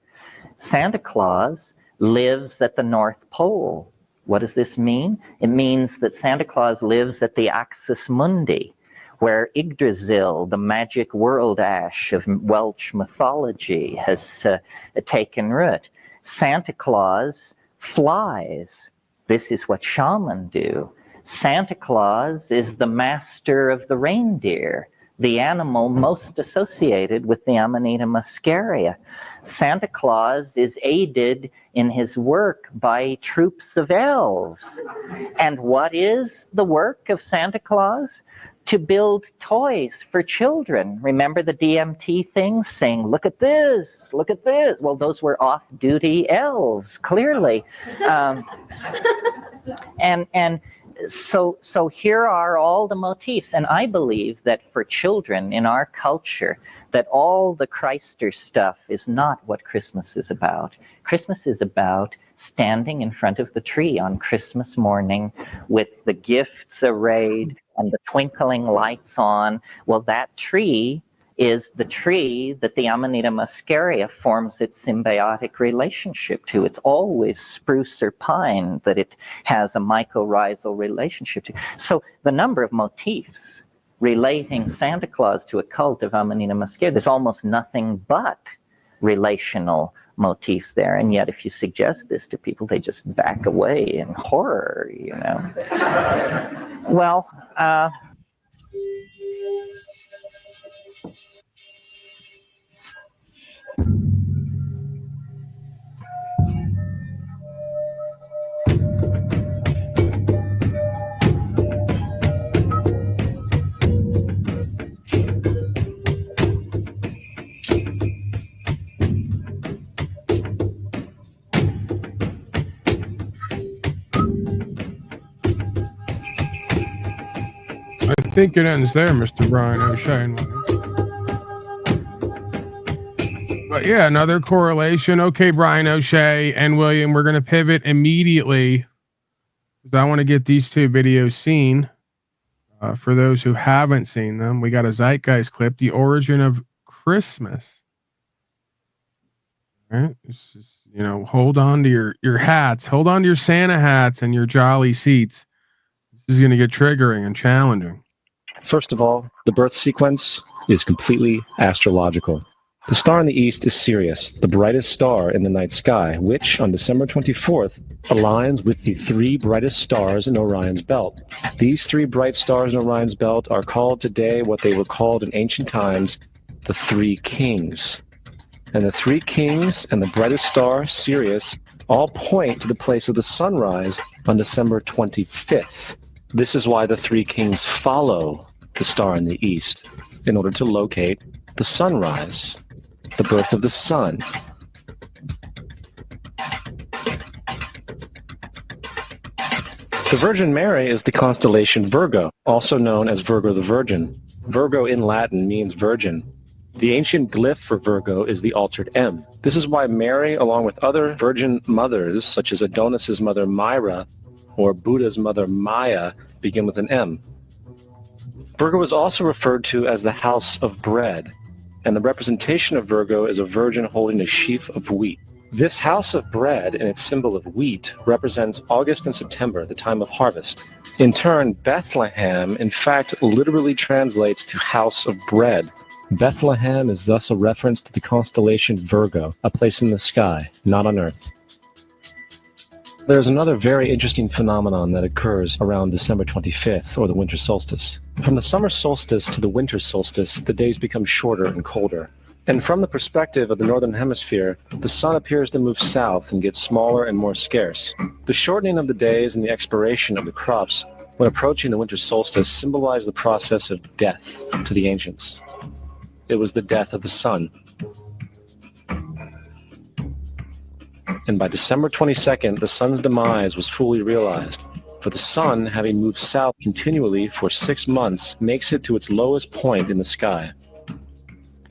Santa Claus lives at the North Pole. What does this mean? It means that Santa Claus lives at the Axis Mundi, where Yggdrasil, the magic world ash of Welsh mythology, has taken root. Santa Claus flies. This is what shamans do. Santa Claus is the master of the reindeer, the animal most associated with the Amanita muscaria. Santa Claus is aided in his work by troops of elves. And what is the work of Santa Claus? to build toys for children. Remember the DMT thing saying, look at this, look at this. Well, those were off-duty elves, clearly. So here are all the motifs. And I believe that for children in our culture, that all the Christer stuff is not what Christmas is about. Christmas is about standing in front of the tree on Christmas morning with the gifts arrayed and the twinkling lights on. Well, that tree is the tree that the Amanita muscaria forms its symbiotic relationship to. It's always spruce or pine that it has a mycorrhizal relationship to. So the number of motifs relating Santa Claus to a cult of Amanita muscaria, there's almost nothing but relational motifs there. And yet if you suggest this to people, they just back away in horror, you know. Well, I think it ends there, Mr. Brian O'Shea. But yeah, another correlation. Okay, Brian O'Shea and William, we're going to pivot immediately because I want to get these two videos seen. For those who haven't seen them, we got a Zeitgeist clip, The Origin of Christmas. All right, this is, you know, hold on to your hats, hold on to your Santa hats and your jolly seats. This is going to get triggering and challenging. First of all, the birth sequence is completely astrological. The star in the east is Sirius, the brightest star in the night sky, which on December 24th aligns with the three brightest stars in Orion's belt. These three bright stars in Orion's belt are called today what they were called in ancient times, the Three Kings. And the Three Kings and the brightest star, Sirius, all point to the place of the sunrise on December 25th. This is why the Three Kings follow the star in the east in order to locate the sunrise, the birth of the sun. The Virgin Mary is the constellation Virgo, also known as Virgo the Virgin. Virgo in Latin means virgin. The ancient glyph for Virgo is the altered M. This is why Mary, along with other virgin mothers, such as Adonis's mother Myra or Buddha's mother Maya, begin with an M. Virgo is also referred to as the house of bread, and the representation of Virgo is a virgin holding a sheaf of wheat. This house of bread and its symbol of wheat represents August and September, the time of harvest. In turn, Bethlehem, in fact, literally translates to house of bread. Bethlehem is thus a reference to the constellation Virgo, a place in the sky, not on Earth. There's another very interesting phenomenon that occurs around December 25th, or the winter solstice. From the summer solstice to the winter solstice, the days become shorter and colder. And from the perspective of the northern hemisphere, the sun appears to move south and get smaller and more scarce. The shortening of the days and the expiration of the crops when approaching the winter solstice symbolize the process of death to the ancients. It was the death of the sun. And by December 22nd, the sun's demise was fully realized. For the sun, having moved south continually for 6 months, makes it to its lowest point in the sky.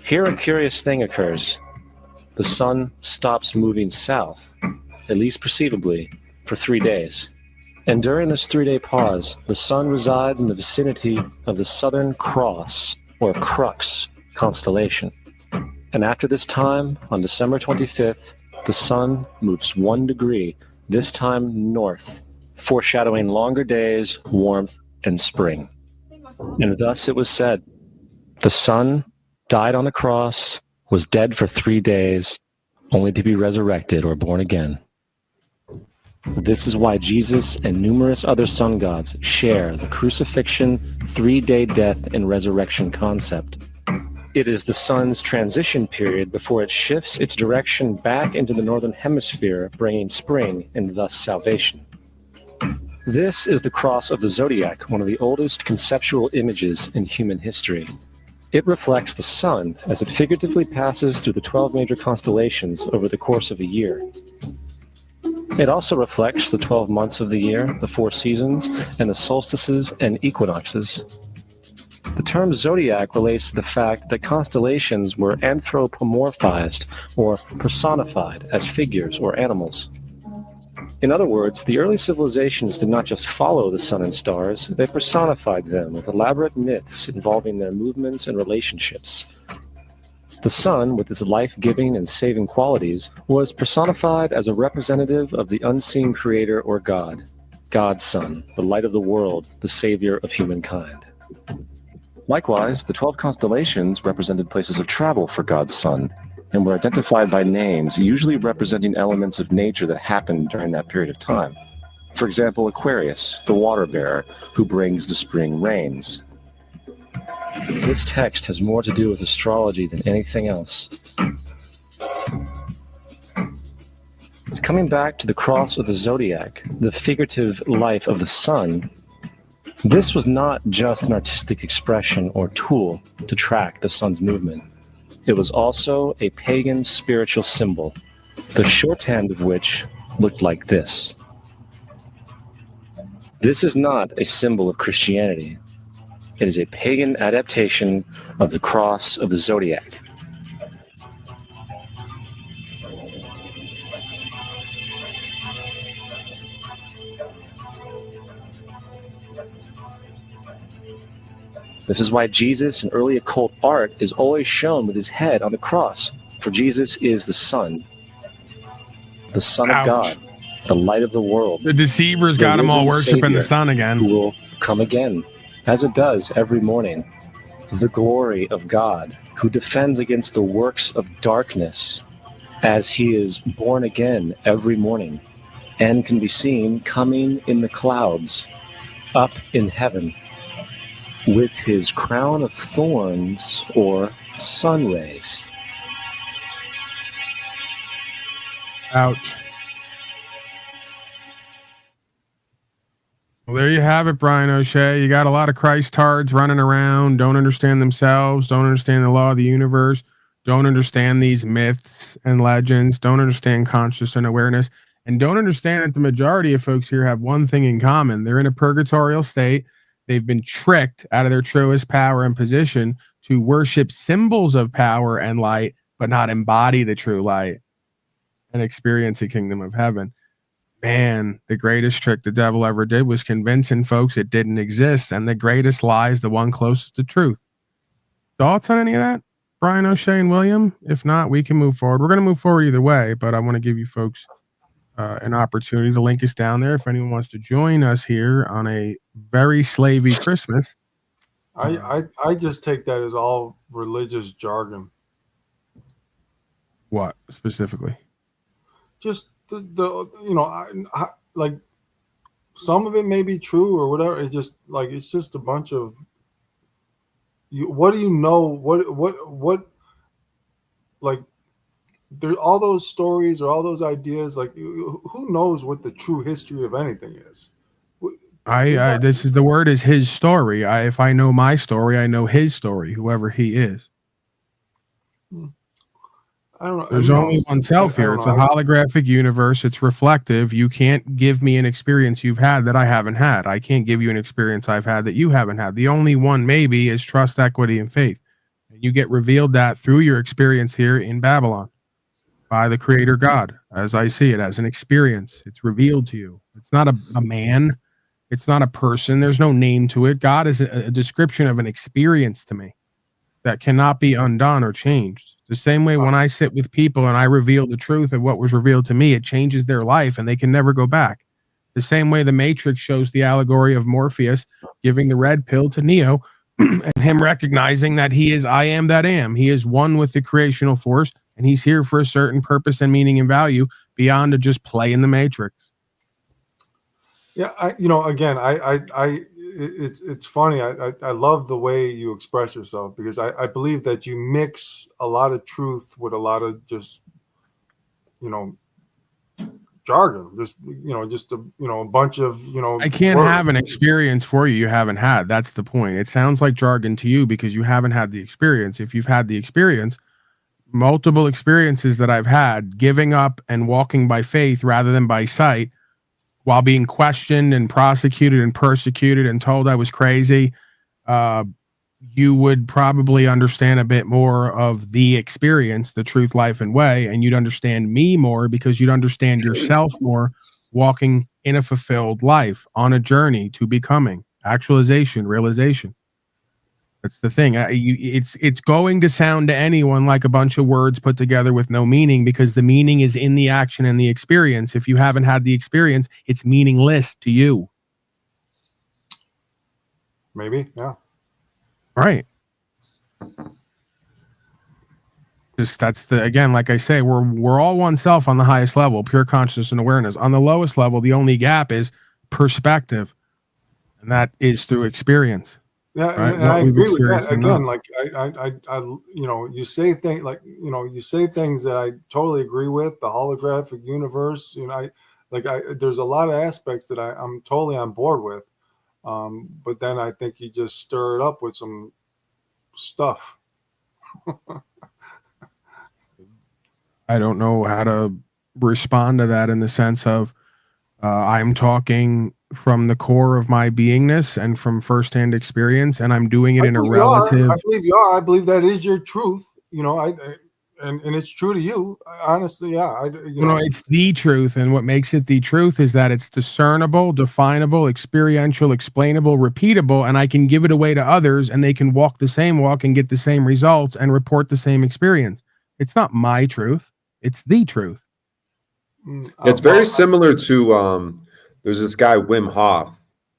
Here a curious thing occurs. The sun stops moving south, at least perceivably, for 3 days. And during this 3-day pause, the sun resides in the vicinity of the Southern Cross, or Crux, constellation. And after this time, on December 25th, the sun moves 1 degree, this time north, foreshadowing longer days, warmth, and spring. And thus it was said, the sun died on the cross, was dead for 3 days, only to be resurrected or born again. This is why Jesus and numerous other sun gods share the crucifixion, 3-day death, and resurrection concept. It is the sun's transition period before it shifts its direction back into the northern hemisphere, bringing spring and thus salvation. This is the cross of the zodiac, one of the oldest conceptual images in human history. It reflects the sun as it figuratively passes through the 12 major constellations over the course of a year. It also reflects the 12 months of the year, the 4 seasons, and the solstices and equinoxes. The term zodiac relates to the fact that constellations were anthropomorphized or personified as figures or animals. In other words, the early civilizations did not just follow the sun and stars, they personified them with elaborate myths involving their movements and relationships. The sun, with its life-giving and saving qualities, was personified as a representative of the unseen creator or God, God's son, the light of the world, the savior of humankind. Likewise, the 12 constellations represented places of travel for God's son, and were identified by names, usually representing elements of nature that happened during that period of time. For example, Aquarius, the water bearer, who brings the spring rains. This text has more to do with astrology than anything else. Coming back to the cross of the zodiac, the figurative life of the sun, this was not just an artistic expression or tool to track the sun's movement. It was also a pagan spiritual symbol, the shorthand of which looked like this. This is not a symbol of Christianity. It is a pagan adaptation of the cross of the zodiac. This is why Jesus in early occult art is always shown with his head on the cross, for Jesus is the Son of God, the light of the world. The deceivers the got them all risen worshiping the Savior sun again. Who will come again, as it does every morning. The glory of God, who defends against the works of darkness, as he is born again every morning, and can be seen coming in the clouds, up in heaven, with his crown of thorns or sun rays. Ouch. Well, there you have it, Brian O'Shea. You got a lot of Christ-tards running around, don't understand themselves, don't understand the law of the universe, don't understand these myths and legends, don't understand conscious and awareness, and don't understand that the majority of folks here have one thing in common. They're in a purgatorial state. They've been tricked out of their truest power and position to worship symbols of power and light, but not embody the true light and experience the kingdom of heaven. Man, the greatest trick the devil ever did was convincing folks it didn't exist, and the greatest lie is the one closest to truth. Thoughts on any of that, Brian O'Shea and William? If not, we can move forward. We're going to move forward either way, but I want to give you folks an opportunity. The link is down there if anyone wants to join us here on a very slavey Christmas. I just take that as all religious jargon. What specifically? Just the you know, I like some of it may be true or whatever. It's just like it's just a bunch of what do you know? What like there all those stories or all those ideas, like who knows what the true history of anything is? This is the word is his story. If I know my story, I know his story, whoever he is. I don't know. There's only one self here. It's a holographic universe. It's reflective. You can't give me an experience you've had that I haven't had. I can't give you an experience I've had that you haven't had. The only one maybe is trust, equity, and faith. You get revealed that through your experience here in Babylon by the creator God, as I see it, as an experience. It's revealed to you. It's not a man. It's not a person. There's no name to it. God is a description of an experience to me that cannot be undone or changed. The same way when I sit with people and I reveal the truth of what was revealed to me, it changes their life and they can never go back. The same way the Matrix shows the allegory of Morpheus giving the red pill to Neo and him recognizing that he is I am that am. He is one with the creational force and he's here for a certain purpose and meaning and value beyond to just play in the Matrix. Yeah, it's funny. I love the way you express yourself because I believe that you mix a lot of truth with a lot of just, jargon, just a bunch of I can't words. have an experience for you haven't had. That's the point. It sounds like jargon to you because you haven't had the experience. If you've had the experience, multiple experiences that I've had, giving up and walking by faith rather than by sight, while being questioned and prosecuted and persecuted and told I was crazy, you would probably understand a bit more of the experience, the truth, life, and way, and you'd understand me more because you'd understand yourself more, walking in a fulfilled life on a journey to becoming, actualization, realization. That's the thing. It's going to sound to anyone like a bunch of words put together with no meaning, because the meaning is in the action and the experience. If you haven't had the experience, it's meaningless to you. Maybe, yeah. Right. Just that's the, again, like I say, we're all oneself on the highest level, pure consciousness and awareness. On the lowest level, the only gap is perspective, and that is through experience. Yeah, right? and I We've agree with that. experienced and Again, not. like I you say things like, you say things that I totally agree with. The holographic universe, there's a lot of aspects that I'm totally on board with. But then I think you just stir it up with some stuff. I don't know how to respond to that in the sense of I'm talking from the core of my beingness and from firsthand experience, and I'm doing it in a relative. I believe you are. I believe that is your truth. And it's true to you. Honestly, yeah. It's the truth, and what makes it the truth is that it's discernible, definable, experiential, explainable, repeatable, and I can give it away to others, and they can walk the same walk and get the same results and report the same experience. It's not my truth. It's the truth. It's very similar to there's this guy Wim Hof,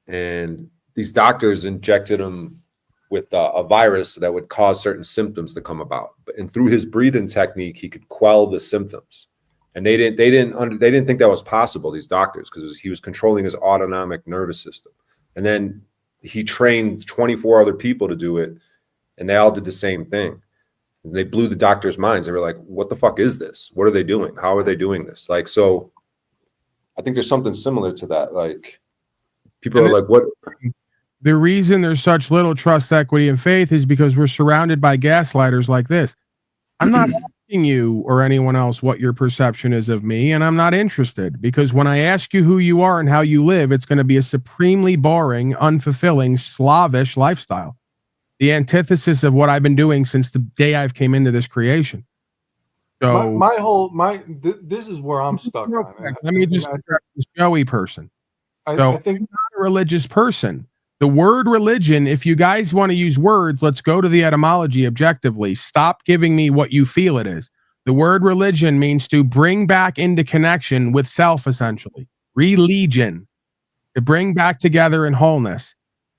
and these doctors injected him with a virus that would cause certain symptoms to come about, and through his breathing technique, he could quell the symptoms. And they didn't think that was possible, these doctors, because he was controlling his autonomic nervous system. And then he trained 24 other people to do it, and they all did the same thing. And they blew the doctors' minds. They were like, what the fuck is this? What are they doing? How are they doing this? Like, so I think there's something similar to that. Like, people are like, what? The reason there's such little trust, equity, and faith is because we're surrounded by gaslighters like this. I'm not asking you or anyone else what your perception is of me, and I'm not interested, because when I ask you who you are and how you live, it's going to be a supremely boring, unfulfilling, slavish lifestyle. The antithesis of what I've been doing since the day I've came into this creation. So this is where I'm stuck on. Let me just address this Joey person. I think I'm not a religious person. The word religion, if you guys want to use words, let's go to the etymology objectively. Stop giving me what you feel it is. The word religion means to bring back into connection with self, essentially. Religion. To bring back together in wholeness.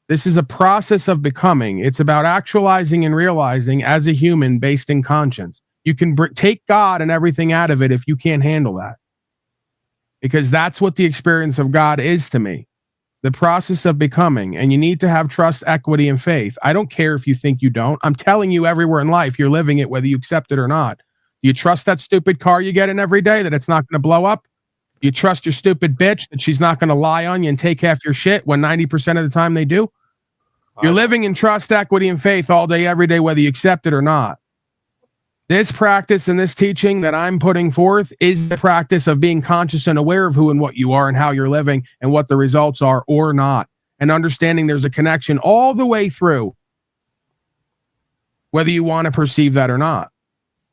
This is a process of becoming. It's about actualizing and realizing as a human based in conscience. You can take God and everything out of it if you can't handle that. Because that's what the experience of God is to me. The process of becoming. And you need to have trust, equity, and faith. I don't care if you think you don't. I'm telling you, everywhere in life, you're living it whether you accept it or not. Do you trust that stupid car you get in every day that it's not going to blow up? Do you trust your stupid bitch that she's not going to lie on you and take half your shit when 90% of the time they do? You're living in trust, equity, and faith all day, every day, whether you accept it or not. This practice and this teaching that I'm putting forth is the practice of being conscious and aware of who and what you are and how you're living and what the results are or not. And understanding there's a connection all the way through, whether you want to perceive that or not.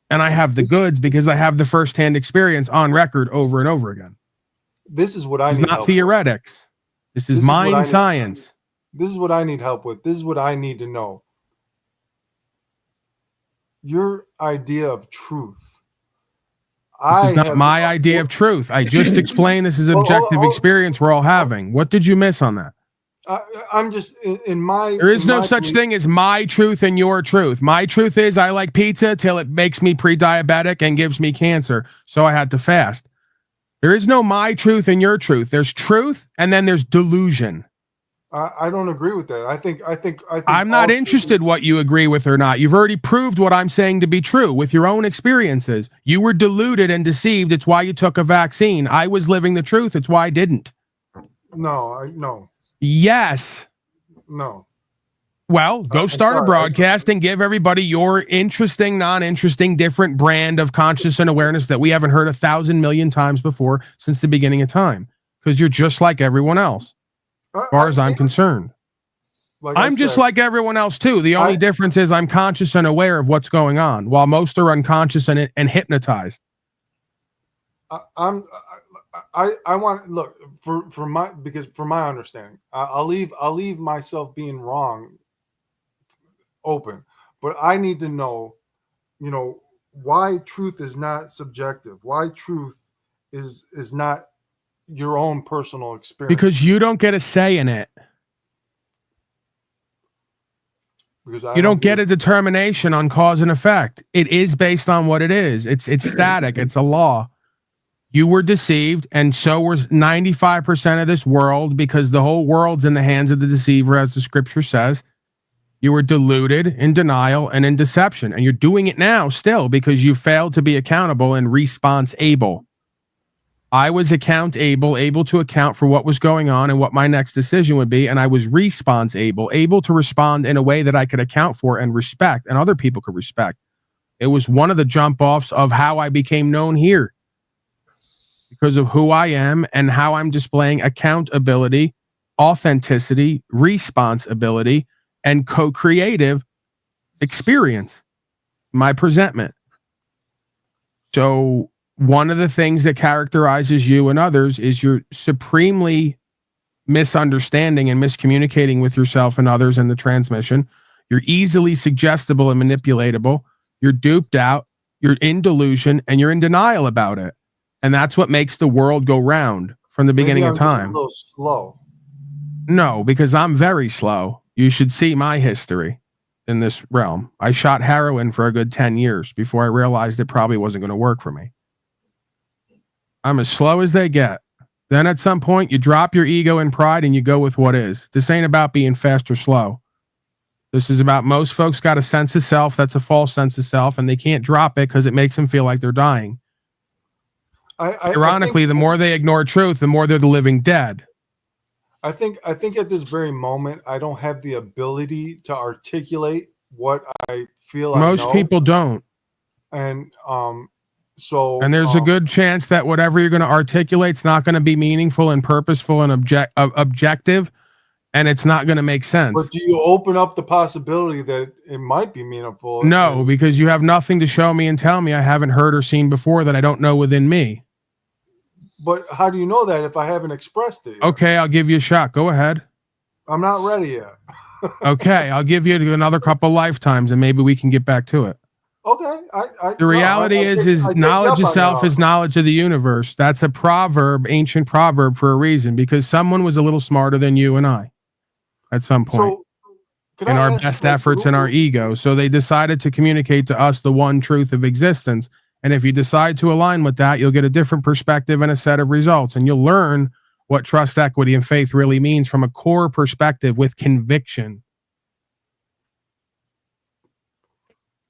And I have the goods because I have the firsthand experience on record over and over again. This is what I need. It's not theoretics. This is mind science. This is what I need help with. This is what I need to know. Your idea of truth. This is not my idea of truth. I just explained this is objective experience we're all having. What did you miss on that? I'm just in my. There is no such thing as my truth and your truth. My truth is I like pizza till it makes me pre-diabetic and gives me cancer, so I had to fast. There is no my truth and your truth. There's truth, and then there's delusion. I don't agree with that. I think I'm not interested what you agree with or not. You've already proved what I'm saying to be true with your own experiences. You were deluded and deceived. It's why you took a vaccine. I was living the truth. It's why I didn't. No. Yes. No. Well, go start a broadcast and give everybody your interesting, non-interesting, different brand of conscious and awareness that we haven't heard 1,000 million times before since the beginning of time. Because you're just like everyone else, as far as I'm concerned. I'm just like everyone else too. The only difference is I'm conscious and aware of what's going on, while most are unconscious and hypnotized. I want look for my understanding. I'll leave myself being wrong open, but I need to know, why truth is not subjective. Why truth is not your own personal experience. Because you don't get a say in it. Because you don't get a determination on cause and effect. It is based on what it is. It's static. It's a law. You were deceived, and so was 95% of this world, because the whole world's in the hands of the deceiver, as the scripture says. You were deluded, in denial, and in deception. And you're doing it now still because you failed to be accountable and response-able. I was able to account for what was going on and what my next decision would be, and I was able to respond in a way that I could account for and respect, and other people could respect. It was one of the jump-offs of how I became known here, because of who I am and how I'm displaying accountability, authenticity, responsibility, and co-creative experience, my presentment. So one of the things that characterizes you and others is you're supremely misunderstanding and miscommunicating with yourself and others in the transmission. You're easily suggestible and manipulatable. You're duped out. You're in delusion, and you're in denial about it. And that's what makes the world go round from the beginning of time. Just a little slow. No, because I'm very slow. You should see my history in this realm. I shot heroin for a good 10 years before I realized it probably wasn't going to work for me. I'm as slow as they get. Then at some point, you drop your ego and pride and you go with what is. This ain't about being fast or slow. This is about most folks got a sense of self that's a false sense of self, and they can't drop it because it makes them feel like they're dying. Ironically, the more they ignore truth, the more they're the living dead. I think at this very moment, I don't have the ability to articulate what I feel. Most people don't. And and there's a good chance that whatever you're going to articulate is not going to be meaningful and purposeful and objective, and it's not going to make sense. But do you open up the possibility that it might be meaningful? No, because you have nothing to show me and tell me I haven't heard or seen before that I don't know within me. But how do you know that if I haven't expressed it yet? Okay, I'll give you a shot. Go ahead. I'm not ready yet. Okay, I'll give you another couple lifetimes, and maybe we can get back to it. Okay. The reality is knowledge of self is knowledge of the universe. That's a proverb, ancient proverb, for a reason, because someone was a little smarter than you and I at some point in our best efforts and our ego. So they decided to communicate to us the one truth of existence. And if you decide to align with that, you'll get a different perspective and a set of results. And you'll learn what trust, equity, and faith really means from a core perspective with conviction.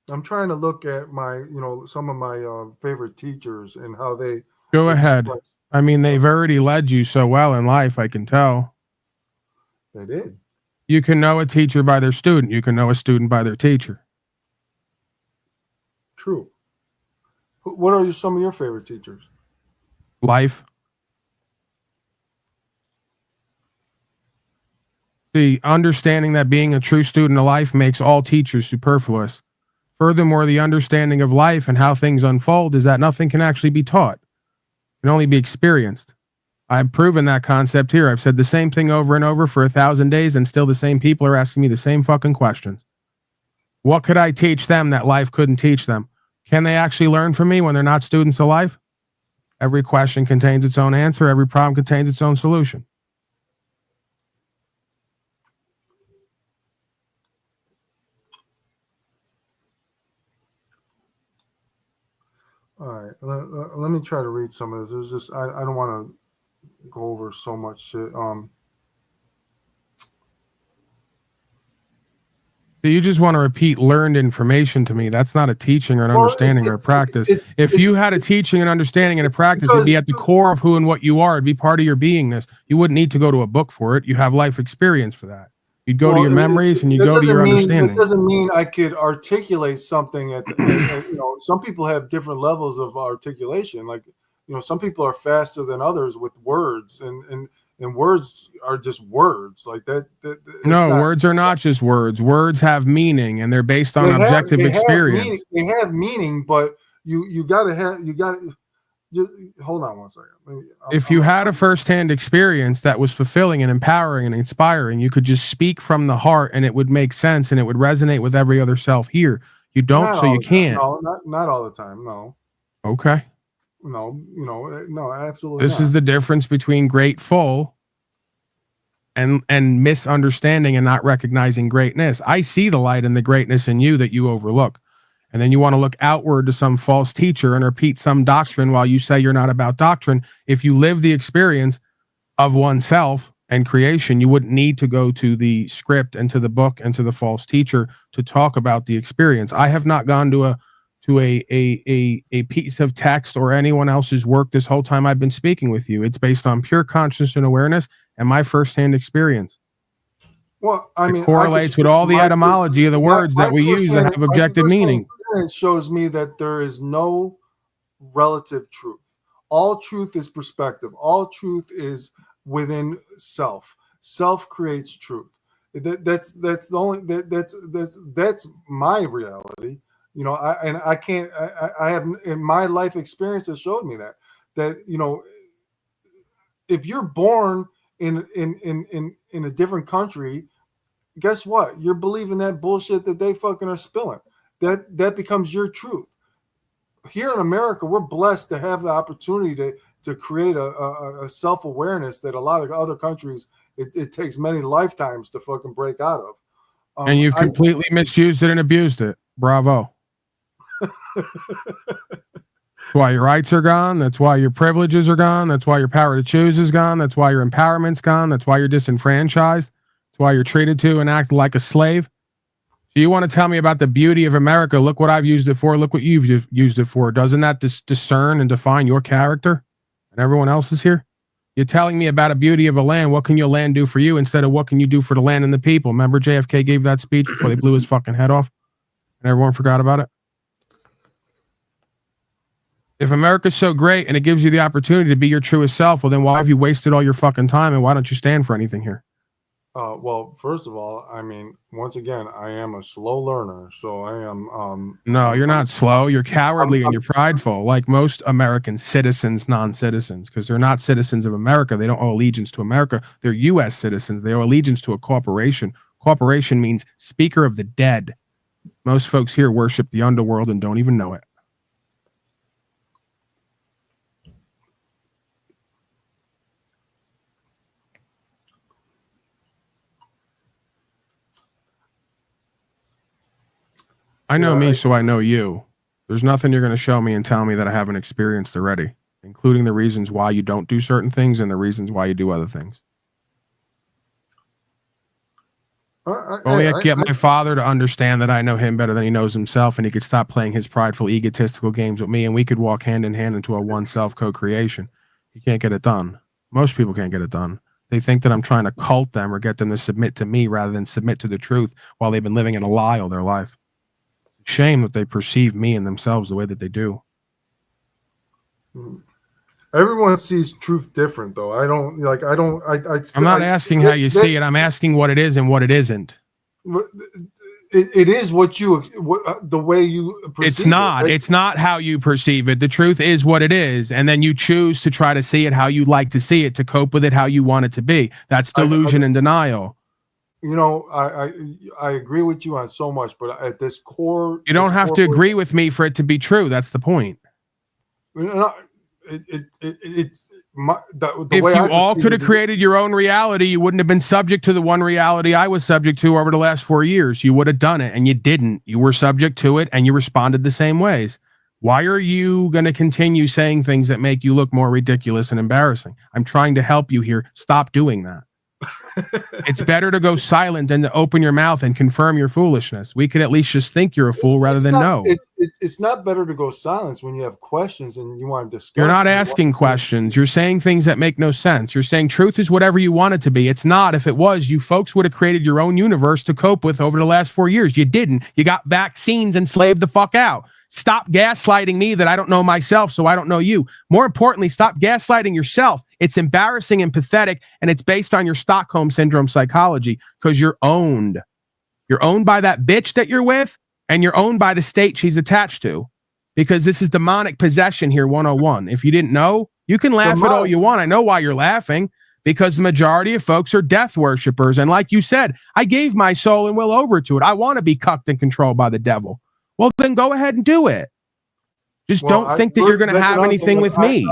I'm trying to look at my, some of my favorite teachers and how they go ahead. I mean, they've already led you so well in life, I can tell. They did. You can know a teacher by their student. You can know a student by their teacher. True. What are some of your favorite teachers? Life. The understanding that being a true student of life makes all teachers superfluous. Furthermore, the understanding of life and how things unfold is that nothing can actually be taught. It can only be experienced. I've proven that concept here. I've said the same thing over and over for 1,000 days, and still the same people are asking me the same fucking questions. What could I teach them that life couldn't teach them? Can they actually learn from me when they're not students of life? Every question contains its own answer. Every problem contains its own solution. All right, let me try to read some of this. There's just I don't want to go over so much shit. So you just want to repeat learned information to me. That's not a teaching or an understanding or a practice. If you had a teaching and understanding and a practice, it'd be at the core of who and what you are. It'd be part of your beingness. You wouldn't need to go to a book for it. You have life experience for that. You'd go to your memories and you go to your understanding. It doesn't mean I could articulate something at some people have different levels of articulation. Like, some people are faster than others with words, and words are just words like that. Words are not just words. Words have meaning, and they're based on objective experience. They have meaning, but you gotta hold on one second. If you had a firsthand experience that was fulfilling and empowering and inspiring, you could just speak from the heart, and it would make sense, and it would resonate with every other self here. You don't, so you can't. No, not all the time. No. Okay. No, absolutely. This is the difference between grateful and misunderstanding and not recognizing greatness. I see the light and the greatness in you that you overlook. And then you want to look outward to some false teacher and repeat some doctrine while you say you're not about doctrine. If you live the experience of oneself and creation, you wouldn't need to go to the script and to the book and to the false teacher to talk about the experience. I have not gone to a piece of text or anyone else's work this whole time I've been speaking with you. It's based on pure consciousness and awareness and my firsthand experience. Well, it correlates with all the etymology of the words that we use that have objective meaning. It shows me that there is no relative truth. All truth is perspective. All truth is within self. Self creates truth. That's the only that's my reality. I have in my life experience has showed me that if you're born in a different country, guess what? You're believing that bullshit that they fucking are spilling. That becomes your truth. Here in America, we're blessed to have the opportunity to create a self-awareness that a lot of other countries it takes many lifetimes to fucking break out of. And you've completely misused it and abused it. Bravo. That's why your rights are gone. That's why your privileges are gone. That's why your power to choose is gone. That's why your empowerment's gone. That's why you're disenfranchised. That's why you're treated to and act like a slave. So you want to tell me about the beauty of America? Look what I've used it for. Look what you've used it for. Doesn't that discern and define your character and everyone else's here? You're telling me about a beauty of a land. What can your land do for you instead of what can you do for the land and the people? Remember JFK gave that speech before they blew his fucking head off and everyone forgot about it? If America's so great and it gives you the opportunity to be your truest self, well, then why have you wasted all your fucking time and why don't you stand for anything here? Well, first of all, I mean, once again, I am a slow learner, so I am. No, you're not slow. You're cowardly and you're prideful, like most American citizens, non-citizens, because they're not citizens of America. They don't owe allegiance to America. They're U.S. citizens. They owe allegiance to a corporation. Corporation means speaker of the dead. Most folks here worship the underworld and don't even know it. I know me, so I know you. There's nothing you're going to show me and tell me that I haven't experienced already, including the reasons why you don't do certain things and the reasons why you do other things. Only I get my father to understand that I know him better than he knows himself, and he could stop playing his prideful, egotistical games with me, and we could walk hand in hand into a one-self co-creation. You can't get it done. Most people can't get it done. They think that I'm trying to cult them or get them to submit to me rather than submit to the truth while they've been living in a lie all their life. Shame that they perceive me and themselves the way that they do. Everyone sees truth different, though. I'm not asking how you see it. I'm asking what it is and what it isn't. It is the way you perceive it's not. it. Right? It's not how you perceive it. The truth is what it is, and then you choose to try to see it how you like to see it, to cope with it how you want it to be. That's delusion and denial. I agree with you on so much, but at this core, you don't have to agree with me for it to be true. That's the point. It's the if way you all could have created your own reality, you wouldn't have been subject to the one reality I was subject to over the last 4 years. You would have done it, and you didn't. You were subject to it, and you responded the same ways. Why are you going to continue saying things that make you look more ridiculous and embarrassing? I'm trying to help you here. Stop doing that. It's better to go silent than to open your mouth and confirm your foolishness. We could at least just think you're a fool rather than know. It's not better to go silent when you have questions and you want to discuss. You're not asking questions. You're saying things that make no sense. You're saying truth is whatever you want it to be. It's not. If it was, you folks would have created your own universe to cope with over the last 4 years. You didn't. You got vaccines and slaved the fuck out. Stop gaslighting me that I don't know myself, so I don't know you. More importantly, stop gaslighting yourself. It's embarrassing and pathetic, and it's based on your Stockholm Syndrome psychology because you're owned. You're owned by that bitch that you're with, and you're owned by the state she's attached to because this is demonic possession here 101. If you didn't know, you can laugh at all you want. I know why you're laughing, because the majority of folks are death worshipers. And like you said, I gave my soul and will over to it. I want to be cucked and controlled by the devil. Well, then go ahead and do it. Just don't think that you're going to have anything with me.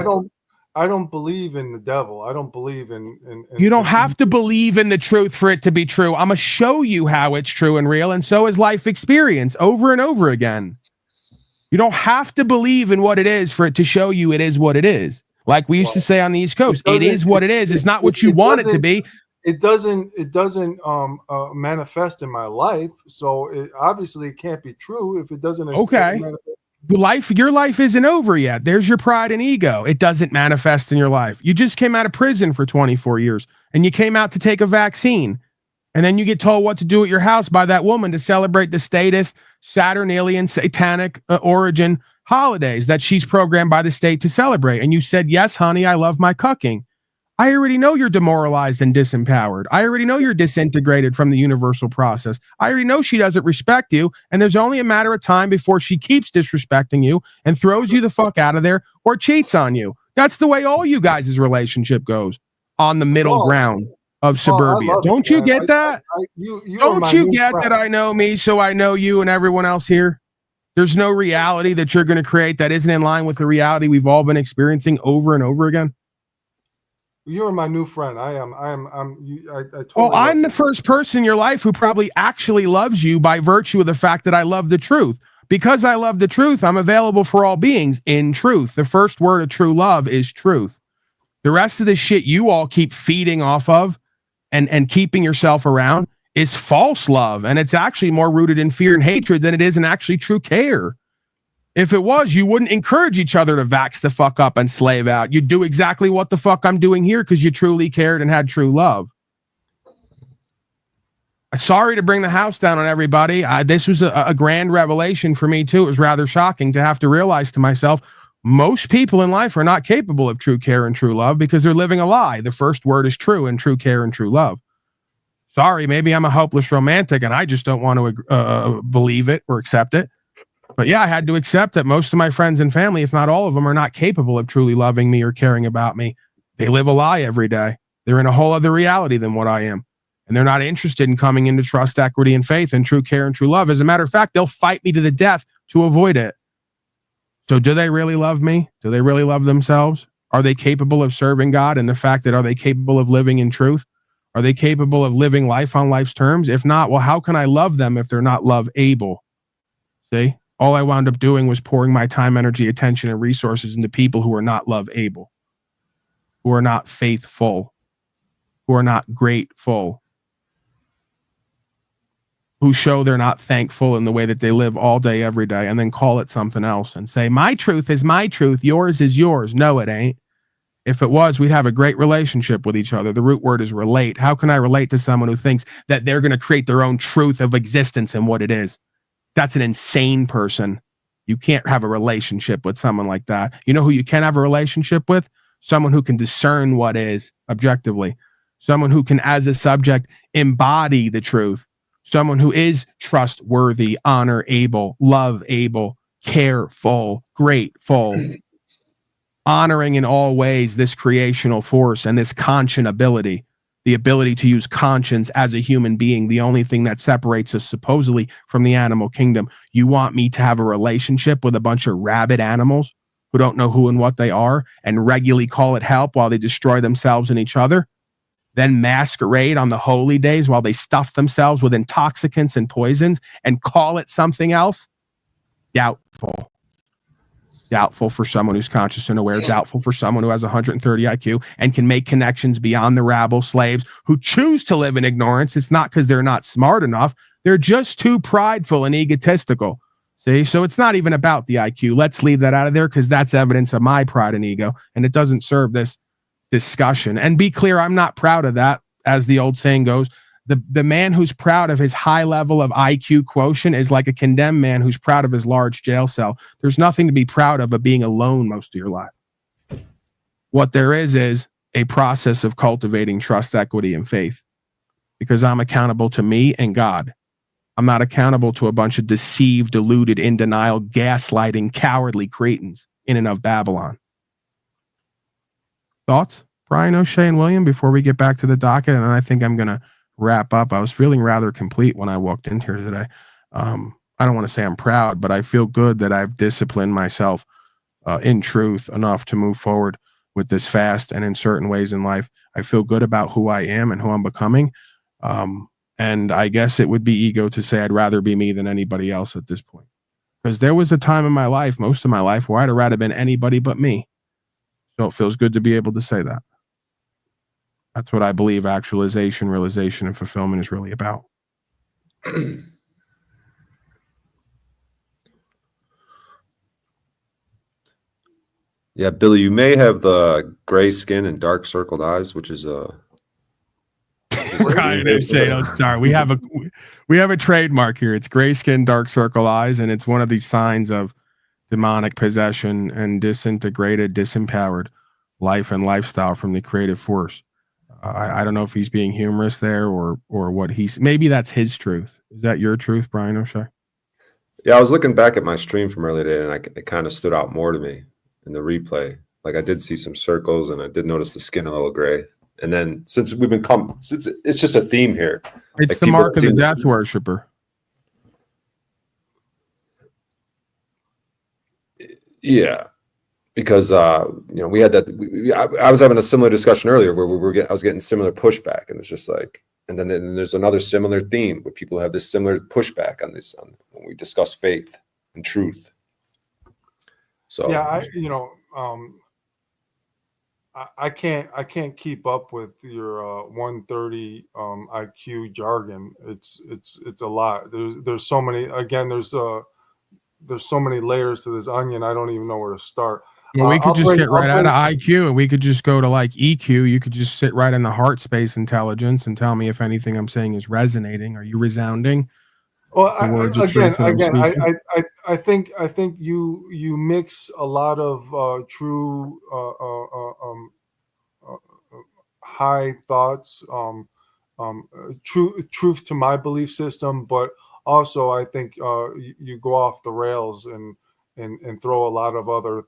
I don't believe in the devil. I don't believe in you don't have to believe in the truth for it to be true. I'm going to show you how it's true and real, and so is life experience over and over again. You don't have to believe in what it is for it to show you it is what it is. Like we used to say on the East Coast, it is what it is. It's not what you want it to be. It doesn't manifest in my life, so obviously it can't be true if it doesn't. Okay, your life isn't over yet. There's your pride and ego. It doesn't manifest in your life. You just came out of prison for 24 years, and you came out to take a vaccine, and then you get told what to do at your house by that woman to celebrate the statist, Saturnalian, satanic origin holidays that she's programmed by the state to celebrate. And you said, yes, honey, I love my cucking. I already know you're demoralized and disempowered. I already know you're disintegrated from the universal process. I already know she doesn't respect you, and there's only a matter of time before she keeps disrespecting you and throws you the fuck out of there or cheats on you. That's the way all you guys' relationship goes, on the middle ground of suburbia. Don't you get that? Don't you get that I know me, so I know you and everyone else here? There's no reality that you're going to create that isn't in line with the reality we've all been experiencing over and over again. You're my new friend. I'm I'm the first person in your life who probably actually loves you by virtue of the fact that I love the truth. Because I love the truth, I'm available for all beings in truth. The first word of true love is truth. The rest of the shit you all keep feeding off of and keeping yourself around is false love. And it's actually more rooted in fear and hatred than it is in actually true care. If it was, you wouldn't encourage each other to vax the fuck up and slave out. You'd do exactly what the fuck I'm doing here because you truly cared and had true love. Sorry to bring the house down on everybody. This was a grand revelation for me too. It was rather shocking to have to realize to myself, most people in life are not capable of true care and true love because they're living a lie. The first word is true and true care and true love. Sorry, maybe I'm a hopeless romantic and I just don't want to believe it or accept it. But yeah, I had to accept that most of my friends and family, if not all of them, are not capable of truly loving me or caring about me. They live a lie every day. They're in a whole other reality than what I am. And they're not interested in coming into trust, equity, and faith and true care and true love. As a matter of fact, they'll fight me to the death to avoid it. So do they really love me? Do they really love themselves? Are they capable of serving God? And the fact that, are they capable of living in truth? Are they capable of living life on life's terms? If not, well, how can I love them if they're not love able? See? All I wound up doing was pouring my time, energy, attention, and resources into people who are not love able, who are not faithful, who are not grateful, who show they're not thankful in the way that they live all day, every day, and then call it something else and say, my truth is my truth, yours is yours. No, it ain't. If it was, we'd have a great relationship with each other. The root word is relate. How can I relate to someone who thinks that they're going to create their own truth of existence and what it is? That's an insane person. You can't have a relationship with someone like that. You know who you can have a relationship with? Someone who can discern what is objectively. Someone who can, as a subject, embody the truth. Someone who is trustworthy, honor able, love able, careful, grateful, honoring in all ways this creational force and this conscionability. The ability to use conscience as a human being, the only thing that separates us supposedly from the animal kingdom. You want me to have a relationship with a bunch of rabid animals who don't know who and what they are and regularly call it help while they destroy themselves and each other? Then masquerade on the holy days while they stuff themselves with intoxicants and poisons and call it something else? Doubtful. doubtful for someone who's conscious and aware, doubtful for someone who has 130 IQ and can make connections beyond the rabble slaves who choose to live in ignorance. It's not because they're not smart enough. They're just too prideful and egotistical. See, so it's not even about the IQ. Let's leave that out of there because that's evidence of my pride and ego, and it doesn't serve this discussion. And be clear, I'm not proud of that. As the old saying goes, the man who's proud of his high level of IQ quotient is like a condemned man who's proud of his large jail cell. There's nothing to be proud of being alone most of your life. What there is a process of cultivating trust, equity, and faith, because I'm accountable to me and God. I'm not accountable to a bunch of deceived, deluded, in denial, gaslighting, cowardly cretins in and of Babylon. Thoughts, Brian, O'Shea, and William, before we get back to the docket? And I think I'm going to wrap up. I was feeling rather complete when I walked in here today. I don't want to say I'm proud, but I feel good that I've disciplined myself in truth enough to move forward with this fast. And in certain ways in life, I feel good about who I am and who I'm becoming. And I guess it would be ego to say I'd rather be me than anybody else at this point. Because there was a time in my life, most of my life, where I'd have rather been anybody but me. So it feels good to be able to say that. That's what I believe actualization, realization, and fulfillment is really about. Yeah, Billy, you may have the gray skin and dark circled eyes, which is Ryan O'Shea, star. We have a trademark here. It's gray skin, dark circle eyes, and it's one of these signs of demonic possession and disintegrated, disempowered life and lifestyle from the creative force. I don't know if he's being humorous there or what maybe that's his truth. Is that your truth, Brian O'Shea? Yeah, I was looking back at my stream from earlier today, and it kind of stood out more to me in the replay. Like I did see some circles, and I did notice the skin a little gray. And then since it's just a theme here. It's like the mark of the death worshiper. Yeah, because we had that. I was having a similar discussion earlier where I was getting similar pushback, and it's just like, and then there's another similar theme where people have this similar pushback on when we discuss faith and truth. So yeah, I can't keep up with your 130 IQ jargon. It's a lot. There's so many. Again, there's so many layers to this onion. I don't even know where to start. Well, we could just get right out of IQ, and we could just go to like EQ. You could just sit right in the heart space intelligence and tell me if anything I'm saying is resonating. Are you resounding? Well, I think you mix a lot of true high thoughts, truth to my belief system, but also I think you go off the rails and throw a lot of other,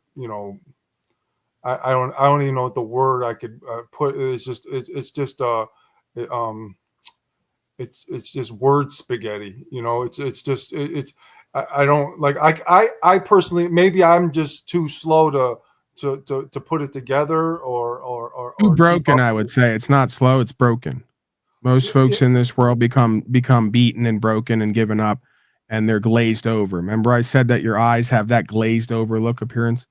I don't even know what the word I could put. It's just word spaghetti. I don't like, I personally, maybe I'm just too slow to put it together or too broken. I would say it's not slow, it's broken. Most folks in this world become beaten and broken and given up, and they're glazed over. Remember I said that your eyes have that glazed over look appearance?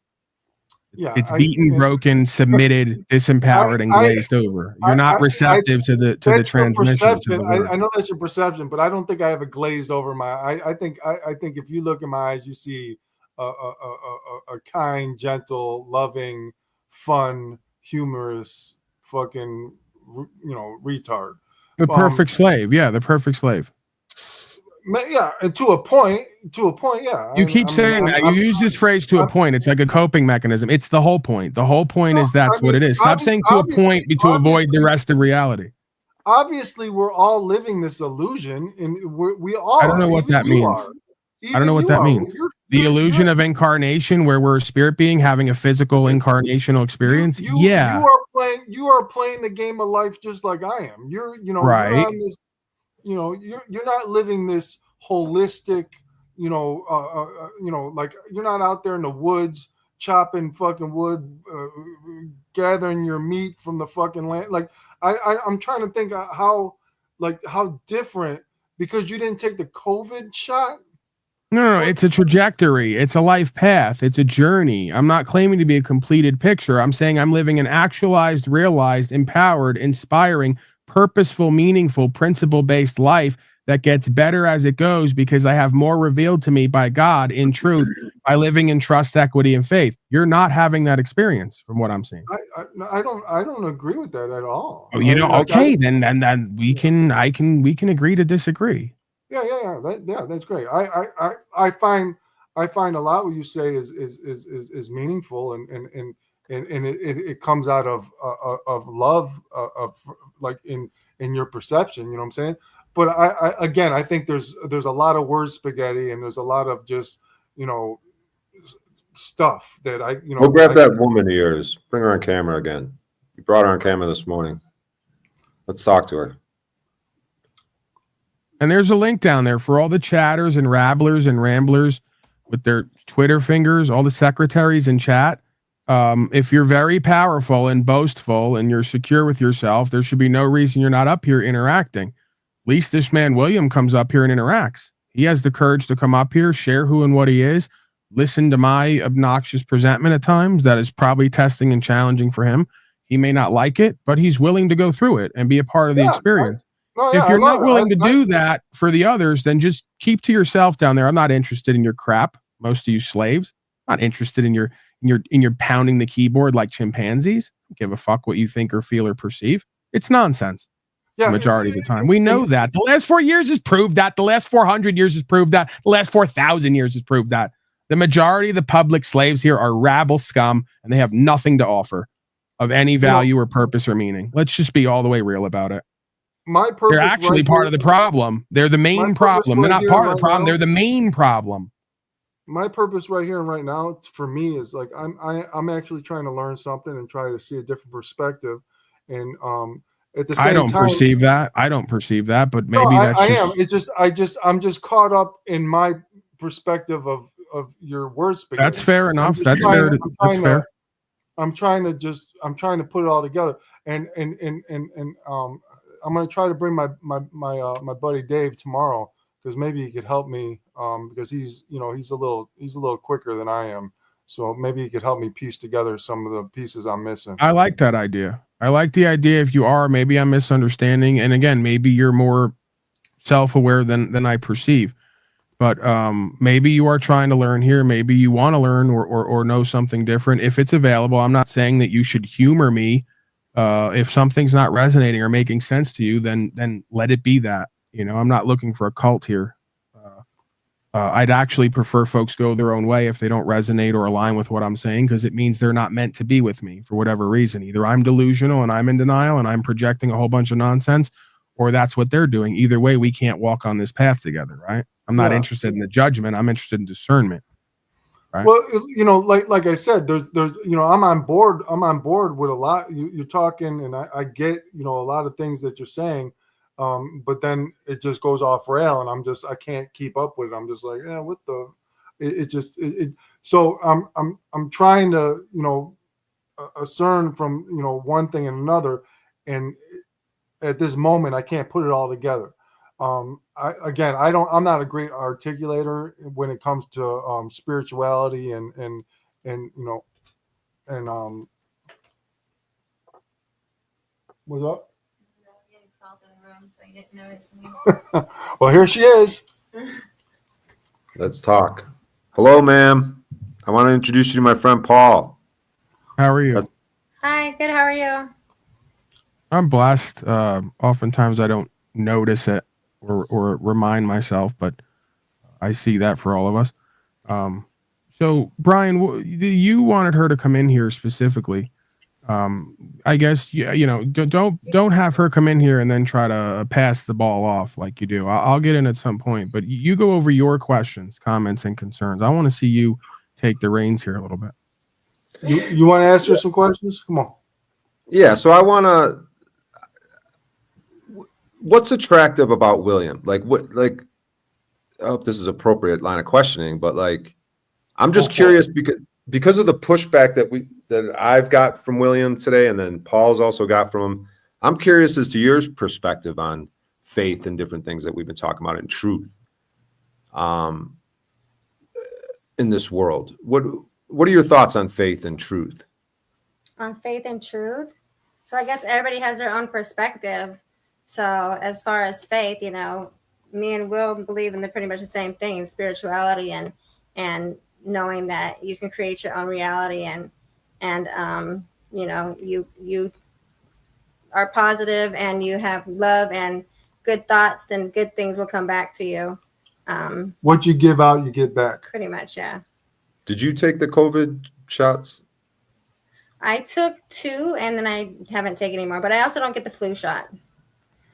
Yeah, it's beaten, broken, submitted, disempowered, and glazed over. You're not receptive to the transmission. I know that's your perception, but I don't think I have a glazed over my eye. I think if you look in my eyes, you see a kind, gentle, loving, fun, humorous, fucking retard. The perfect slave. Yeah, the perfect slave. Yeah, and to a point, yeah. You keep saying that. You use this phrase to a point. It's like a coping mechanism. It's the whole point. The whole point is that's what it is. Stop saying to a point to avoid the rest of reality. Obviously, we're all living this illusion, and we all. I don't know what that means. I don't know what that means. The illusion of incarnation, where we're a spirit being having a physical incarnational experience. Yeah. You are playing the game of life just like I am. You're right. You're on this, you're not living this holistic, like you're not out there in the woods chopping fucking wood, gathering your meat from the fucking land. Like I'm trying to think how different, because you didn't take the COVID shot. No, it's a trajectory. It's a life path. It's a journey. I'm not claiming to be a completed picture. I'm saying I'm living an actualized, realized, empowered, inspiring, purposeful, meaningful, principle-based life that gets better as it goes because I have more revealed to me by God in truth by living in trust, equity, and faith. You're not having that experience from what I'm seeing. I don't agree with that at all. Oh, you know, okay, then we can agree to disagree. Yeah, that's great. I find a lot what you say is meaningful and it comes out of love of like in your perception. You know what I'm saying? But I think there's a lot of word spaghetti and there's a lot of just stuff that We'll grab that woman of yours. Bring her on camera again. You brought her on camera this morning. Let's talk to her. And there's a link down there for all the chatters and rabblers and ramblers with their Twitter fingers, all the secretaries in chat. If you're very powerful and boastful and you're secure with yourself, there should be no reason you're not up here interacting. At least this man, William, comes up here and interacts. He has the courage to come up here, share who and what he is, listen to my obnoxious presentment at times that is probably testing and challenging for him. He may not like it, but he's willing to go through it and be a part of the experience. If you're not willing to do that for the others, then just keep to yourself down there. I'm not interested in your crap. Most of you slaves, not interested in your pounding the keyboard like chimpanzees. Don't give a fuck what you think or feel or perceive. It's nonsense. The majority of the time. We know that. The last 4 years has proved that. The last 400 years has proved that. The last 4,000 years has proved that. The majority of the public slaves here are rabble scum, and they have nothing to offer of any value or purpose or meaning. Let's just be all the way real about it. My purpose. They're actually part of the problem. They're the main problem. They're not part of the problem. They're the main problem. My purpose right here and right now for me is like I'm actually trying to learn something and try to see a different perspective. And at the same time, I don't perceive that, but maybe that's am. It's just I'm just caught up in my perspective of your word spaghetti. That's fair enough. That's fair. That's fair. I'm trying to put it all together, and I'm going to try to bring my buddy Dave tomorrow because maybe he could help me because he's a little quicker than I am, so maybe he could help me piece together some of the pieces I'm missing. I like that idea. I like the idea. If you are, maybe I'm misunderstanding, and again, maybe you're more self-aware than I perceive. But maybe you are trying to learn here. Maybe you want to learn or know something different. If it's available, I'm not saying that you should humor me. If something's not resonating or making sense to you, then let it be that. I'm not looking for a cult here. I'd actually prefer folks go their own way if they don't resonate or align with what I'm saying, because it means they're not meant to be with me for whatever reason. Either I'm delusional and I'm in denial and I'm projecting a whole bunch of nonsense, or that's what they're doing. Either way, we can't walk on this path together, right? I'm not interested in the judgment. I'm interested in discernment. Right? Well, like I said, there's I'm on board. I'm on board with a lot. You're talking, and I get a lot of things that you're saying, but then it just goes off rail, and I can't keep up with it. I'm just like, yeah, what the? So I'm trying to discern from one thing and another, and at this moment I can't put it all together. I'm not a great articulator when it comes to spirituality and what's up? Well, here she is. Let's talk. Hello, ma'am. I want to introduce you to my friend Paul. How are you? Hi, good. How are you? I'm blessed. Oftentimes I don't notice it or remind myself, but I see that for all of us. So Brian, you wanted her to come in here specifically. I guess don't have her come in here and then try to pass the ball off like you do. I'll get in at some point, but you go over your questions, comments, and concerns. I want to see you take the reins here a little bit. You want to ask her some questions? Come on. Yeah. So I want to. What's attractive about William? I hope this is appropriate line of questioning, but I'm just curious because of the pushback that I've got from William today, and then Paul's also got from him. I'm curious as to your perspective on faith and different things that we've been talking about in truth. in this world. What are your thoughts on faith and truth? On faith and truth. So I guess everybody has their own perspective. So as far as faith, you know, me and Will believe in pretty much the same thing, spirituality and knowing that you can create your own reality and you know, you are positive and you have love and good thoughts, then good things will come back to you. What you give out, you get back. Pretty much, yeah. Did you take the COVID shots? I took 2 and then I haven't taken any more, but I also don't get the flu shot.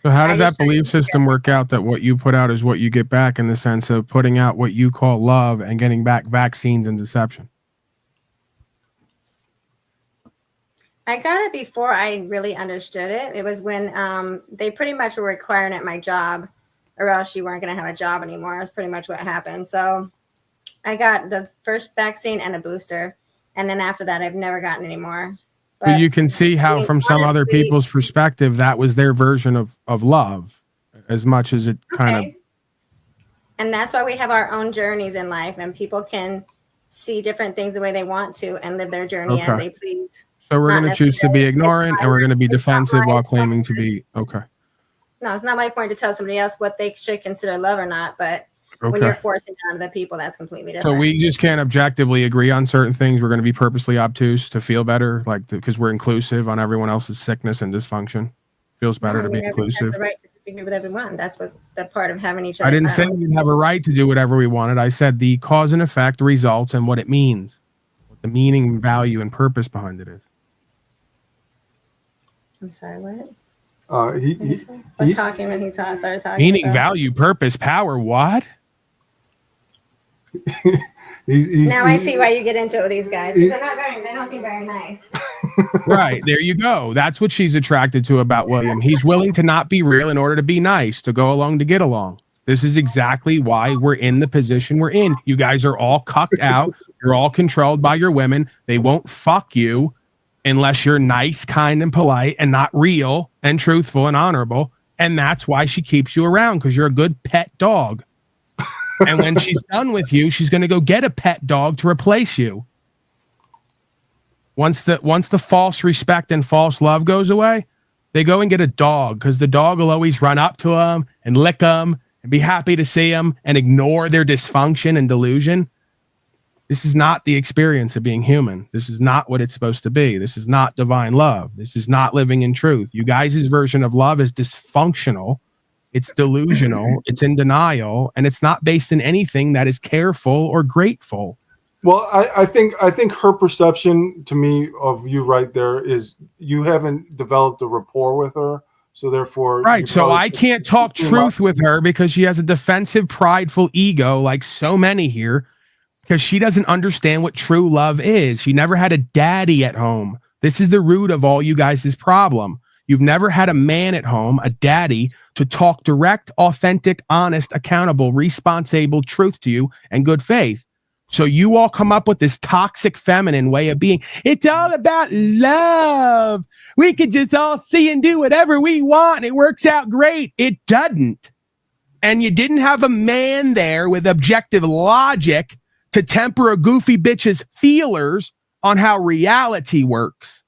So how did that belief system work out that what you put out is what you get back, in the sense of putting out what you call love and getting back vaccines and deception? I got it before I really understood it. It was when they pretty much were requiring it at my job, or else you weren't going to have a job anymore. That's pretty much what happened. So I got the first vaccine and a booster. And then after that, I've never gotten any more. But you can see how, from some other honestly, people's perspective, that was their version of love, as much as it kind of. And that's why we have our own journeys in life, and people can see different things the way they want to and live their journey as they please. So we're Not going to choose to be necessarily- ignorant, and we're going to be defensive while claiming to be okay. No, it's not my point to tell somebody else what they should consider love or not, but when Okay. you're forcing it on other people, that's completely So different. we just can't objectively agree on certain things. We're going to be purposely obtuse to feel better, like because we're inclusive on everyone else's sickness and dysfunction. Feels better to be Everybody inclusive. has the right to disagree with everyone. That's what the part of having each other. I didn't say we have a right to do whatever we wanted. I said the cause and effect, results, and what it means, what the meaning, value, and purpose behind it is. I'm sorry, what? He was talking when he started talking. Meaning, so- value, purpose, power. What? Now I see why you get into it with these guys. They don't seem very nice. Right. There you go. That's what she's attracted to about William. He's willing to not be real in order to be nice, to go along to get along. This is exactly why we're in the position we're in. You guys are all cucked out. You're all controlled by your women. They won't fuck you unless you're nice, kind, and polite, and not real and truthful and honorable. And that's why she keeps you around, because you're a good pet dog. And when she's done with you, she's going to go get a pet dog to replace you. Once the false respect and false love goes away, they go and get a dog, because the dog will always run up to them and lick them and be happy to see them and ignore their dysfunction and delusion. This is not the experience of being human. This is not what it's supposed to be. This is not divine love. This is not living in truth. You guys' version of love is dysfunctional. It's delusional. It's in denial, and it's not based in anything that is careful or grateful. Well, I think her perception to me of you right there is you haven't developed a rapport with her, so therefore Right. So I can't talk truth with her because she has a defensive, prideful ego, like so many here, because she doesn't understand what true love is. She never had a daddy at home. This is the root of all you guys' problem. You've never had a man at home, a daddy, to talk direct, authentic, honest, accountable, responsible truth to you and good faith. So you all come up with this toxic feminine way of being. It's all about love. We could just all see and do whatever we want, and it works out great. It doesn't. And you didn't have a man there with objective logic to temper a goofy bitch's feelers on how reality works.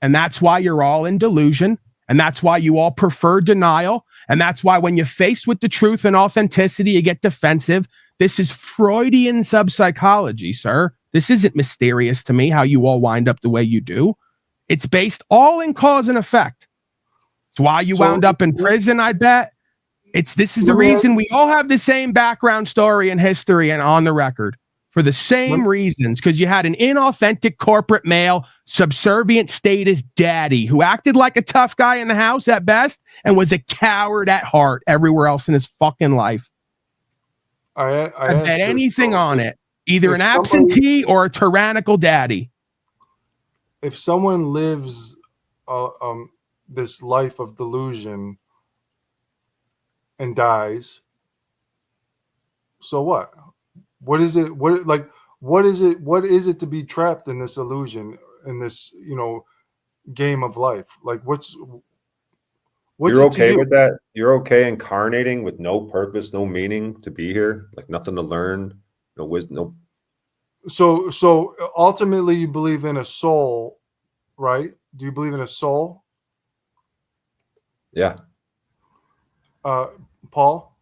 And that's why you're all in delusion. And that's why you all prefer denial. And that's why when you're faced with the truth and authenticity, you get defensive. This is Freudian subpsychology, sir. This isn't mysterious to me how you all wind up the way you do. It's based all in cause and effect. It's why you wound up in prison, I bet. This is the reason we all have the same background story and history and on the record. For the same reasons, because you had an inauthentic corporate male, subservient status daddy who acted like a tough guy in the house at best and was a coward at heart everywhere else in his fucking life. I bet anything on it. Either an absentee or a tyrannical daddy. If someone lives this life of delusion and dies, so what? What is it? What is it to be trapped in this illusion, in this, game of life? Like, what's You're okay with that? You're okay incarnating with no purpose, no meaning to be here, like nothing to learn, no wisdom, So ultimately, you believe in a soul, right? Do you believe in a soul, Yeah. Paul?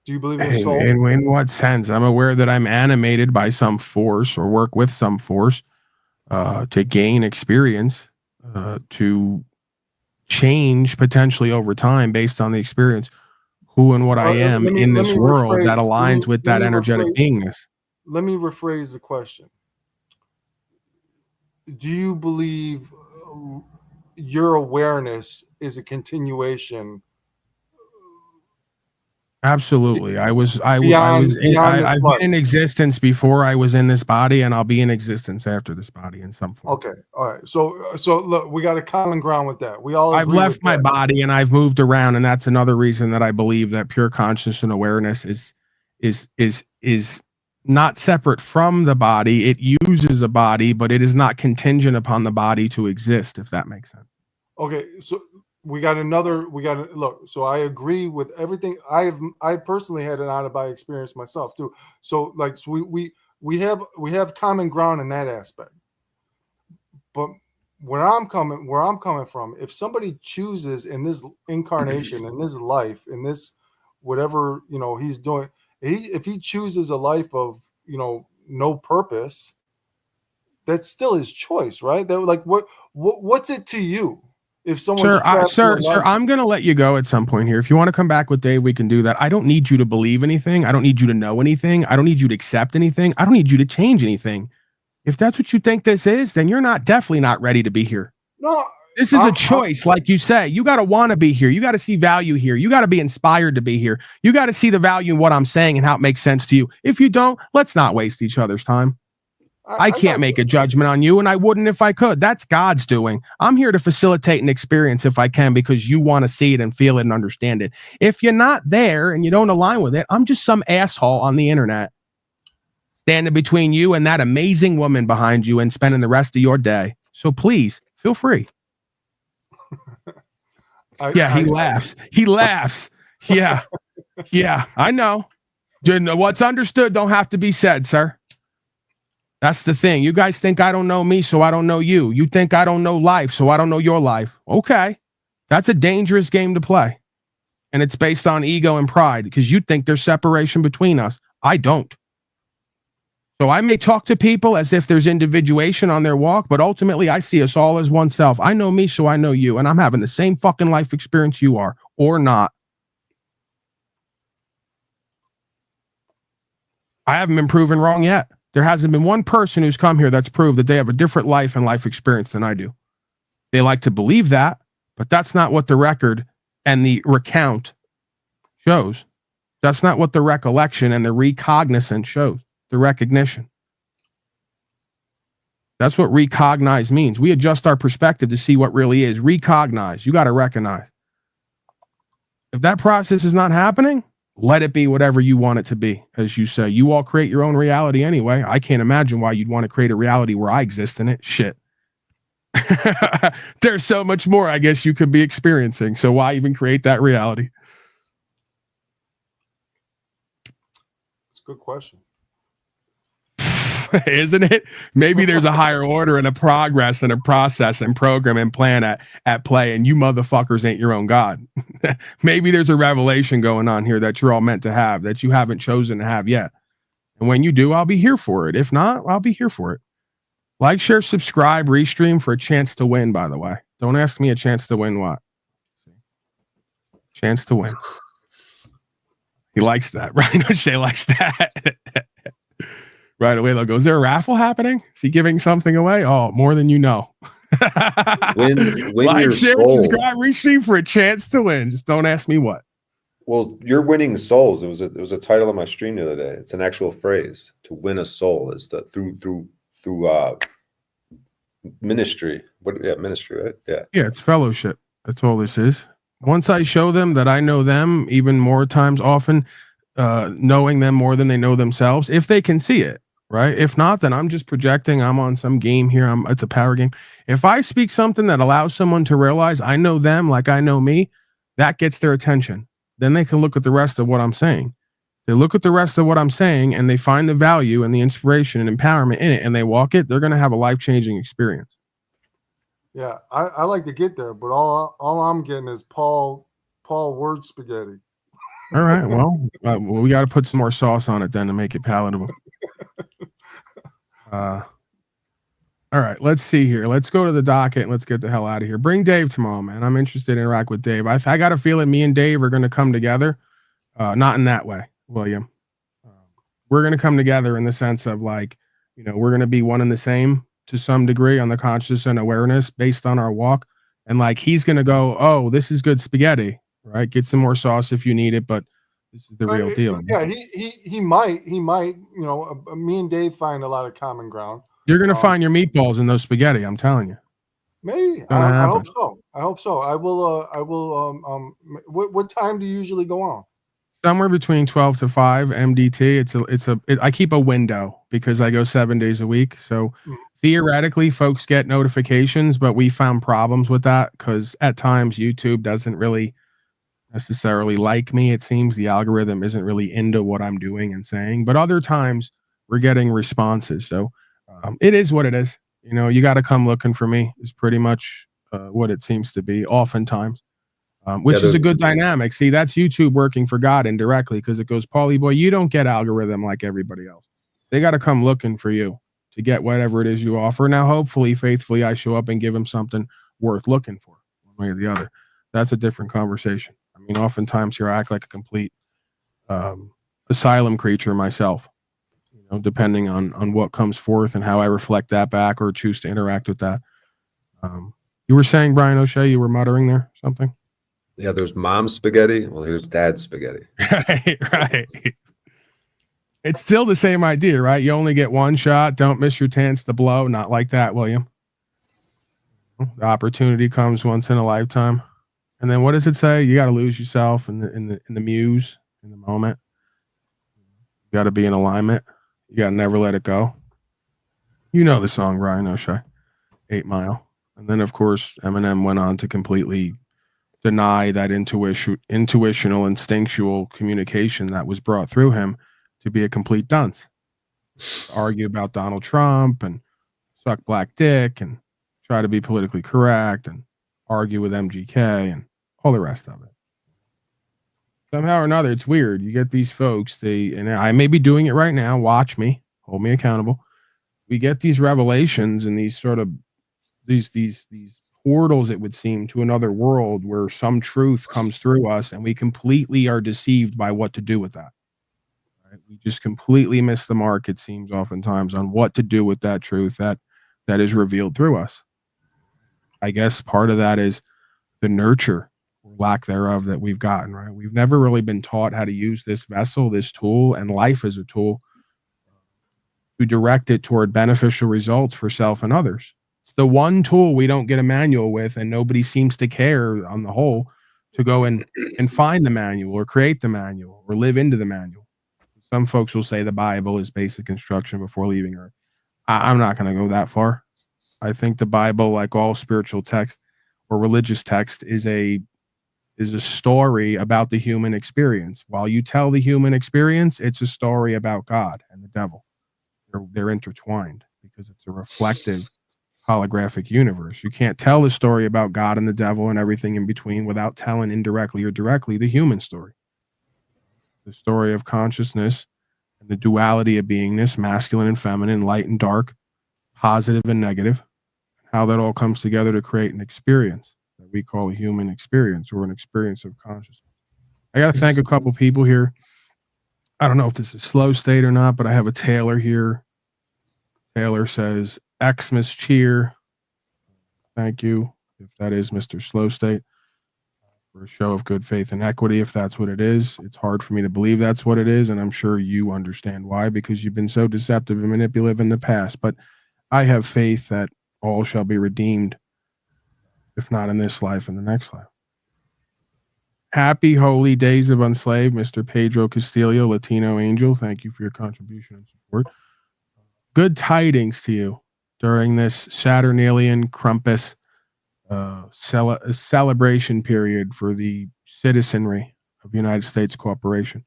Do you believe in a soul? In what sense? I'm aware that I'm animated by some force or work with some force to gain experience, to change potentially over time based on the experience, who and what I am in this world that aligns with that energetic beingness. Let me rephrase the question. Do you believe your awareness is a continuation? Absolutely. I've Beyond this life. been in existence before I was in this body, and I'll be in existence after this body in some form. Okay. All right. So look, we got a common ground with that. We all I've agree left with my that. body and I've moved around, and that's another reason that I believe that pure consciousness and awareness is not separate from the body. It uses a body, but it is not contingent upon the body to exist, if that makes sense. Okay, so look. So I agree with everything. I personally had an out of body experience myself too. So like, so we have common ground in that aspect. But where I'm coming from, if somebody chooses in this incarnation, in this life, in this whatever he's doing, if he chooses a life of no purpose, that's still his choice, right? That like what's it to you? If someone's Sir, I'm going to let you go at some point here. If you want to come back with Dave, we can do that. I don't need you to believe anything. I don't need you to know anything. I don't need you to accept anything. I don't need you to change anything. If that's what you think this is, then you're definitely not ready to be here. No, this is a choice. Like you say, you got to want to be here. You got to see value here. You got to be inspired to be here. You got to see the value in what I'm saying and how it makes sense to you. If you don't, let's not waste each other's time. I can't make a judgment on you, and I wouldn't if I could. That's God's doing. I'm here to facilitate an experience if I can, because you want to see it and feel it and understand it. If you're not there and you don't align with it, I'm just some asshole on the internet standing between you and that amazing woman behind you and spending the rest of your day. So please feel free. He laughs. He laughs. Yeah. Yeah, I know. What's understood don't have to be said, sir. That's the thing. You guys think I don't know me, so I don't know you. You think I don't know life, so I don't know your life. Okay. That's a dangerous game to play. And it's based on ego and pride, because you think there's separation between us. I don't. So I may talk to people as if there's individuation on their walk, but ultimately I see us all as oneself. I know me, so I know you. And I'm having the same fucking life experience you are, or not. I haven't been proven wrong yet. There hasn't been one person who's come here that's proved that they have a different life and life experience than I do. They like to believe that, but that's not what the record and the recount shows. That's not what the recollection and the recognizance shows, the recognition. That's what recognize means. We adjust our perspective to see what really is. Recognize. You got to recognize. If that process is not happening, let it be whatever you want it to be. As you say, you all create your own reality anyway. I can't imagine why you'd want to create a reality where I exist in it. Shit. There's so much more I guess you could be experiencing. So why even create that reality? It's a good question. Isn't it? Maybe there's a higher order and a progress and a process and program and plan at play, and you motherfuckers ain't your own God. Maybe there's a revelation going on here that you're all meant to have that you haven't chosen to have yet. And when you do, I'll be here for it. If not, I'll be here for it. Like, share, subscribe, restream for a chance to win, by the way. Don't ask me a chance to win what? Chance to win. He likes that, right? Shay likes that. Right away, they'll go, is there a raffle happening? Is he giving something away? Oh, more than you know. Win like, your share, soul. subscribe, restream for a chance to win. Just don't ask me what. Well, you're winning souls. It was a title of my stream the other day. It's an actual phrase. To win a soul is through ministry. Ministry, right? Yeah, it's fellowship. That's all this is. Once I show them that I know them, even more times often, knowing them more than they know themselves, if they can see it, right? If not, then I'm just projecting. I'm on some game here. It's a power game. If I speak something that allows someone to realize I know them like I know me, that gets their attention. Then they can look at the rest of what I'm saying. they look at the rest of what I'm saying and they find the value and the inspiration and empowerment in it and they walk it, they're going to have a life-changing experience. Yeah, I like to get there, but all I'm getting is Paul word spaghetti. All right, well, we got to put some more sauce on it then to make it palatable. All right, let's see here. Let's go to the docket and let's get the hell out of here. Bring Dave tomorrow, man. I'm interested in interact with Dave. I got a feeling me and Dave are going to come together. Not in that way, William. We're going to come together in the sense of like, you know, we're going to be one and the same to some degree on the conscious and awareness based on our walk. And like, he's going to go, oh, this is good spaghetti, right? Get some more sauce if you need it, but this is the real deal. Yeah, he might, you know, me and Dave find a lot of common ground. You're going to find your meatballs in those spaghetti. I'm telling you. Maybe. I hope so. I will. What time do you usually go on? Somewhere between 12 to 5 MDT. I keep a window because I go 7 days a week. So theoretically folks get notifications, but we found problems with that because at times YouTube doesn't really necessarily like me. It seems the algorithm isn't really into what I'm doing and saying, but other times we're getting responses. So it is what it is. You know, you got to come looking for me is pretty much what it seems to be oftentimes, which is a good dynamic. See, that's YouTube working for God indirectly because it goes, Paulie boy, you don't get algorithm like everybody else. They got to come looking for you to get whatever it is you offer. Now, hopefully, faithfully, I show up and give them something worth looking for one way or the other. That's a different conversation. I mean, oftentimes here I act like a complete asylum creature myself. Depending on what comes forth and how I reflect that back or choose to interact with that. You were saying, Brian O'Shea, you were muttering there something? Yeah, there's mom's spaghetti. Well, here's dad's spaghetti. Right. It's still the same idea, right? You only get one shot. Don't miss your chance to blow. Not like that, William. The opportunity comes once in a lifetime. And then what does it say? You got to lose yourself in the muse, in the moment. You got to be in alignment. You got to never let it go. You know the song, Brian O'Shea, 8 Mile. And then, of course, Eminem went on to completely deny that intuitional, instinctual communication that was brought through him to be a complete dunce. Argue about Donald Trump and suck black dick and try to be politically correct and argue with MGK and all the rest of it. Somehow or another, it's weird. You get these folks, and I may be doing it right now. Watch me, hold me accountable. We get these revelations and these sort of these portals, it would seem, to another world where some truth comes through us, and we completely are deceived by what to do with that. Right? We just completely miss the mark, it seems, oftentimes on what to do with that truth that is revealed through us. I guess part of that is the nurture, lack thereof, that we've gotten, right? We've never really been taught how to use this vessel, this tool, and life as a tool to direct it toward beneficial results for self and others. It's the one tool we don't get a manual with, and nobody seems to care on the whole to go and find the manual or create the manual or live into the manual. Some folks will say the Bible is basic instruction before leaving Earth. I'm not going to go that far. I think the Bible, like all spiritual text or religious text, is a story about the human experience. While you tell the human experience, it's a story about God and the devil. They're intertwined because it's a reflective holographic universe. You can't tell the story about God and the devil and everything in between without telling indirectly or directly the human story. The story of consciousness and the duality of beingness, masculine and feminine, light and dark, positive and negative, how that all comes together to create an experience that we call a human experience or an experience of consciousness. I got to thank a couple people here. I don't know if this is slow state or not, but I have a Taylor here. Taylor says, Xmas cheer. Thank you, if that is Mr. Slow State, for a show of good faith and equity, if that's what it is. It's hard for me to believe that's what it is, and I'm sure you understand why, because you've been so deceptive and manipulative in the past. But I have faith that all shall be redeemed, if not in this life, in the next life. Happy holy days of Unslaved, Mr. Pedro Castillo, Latino Angel. Thank you for your contribution and support. Good tidings to you during this Saturnalian Krampus celebration period for the citizenry of United States Corporation.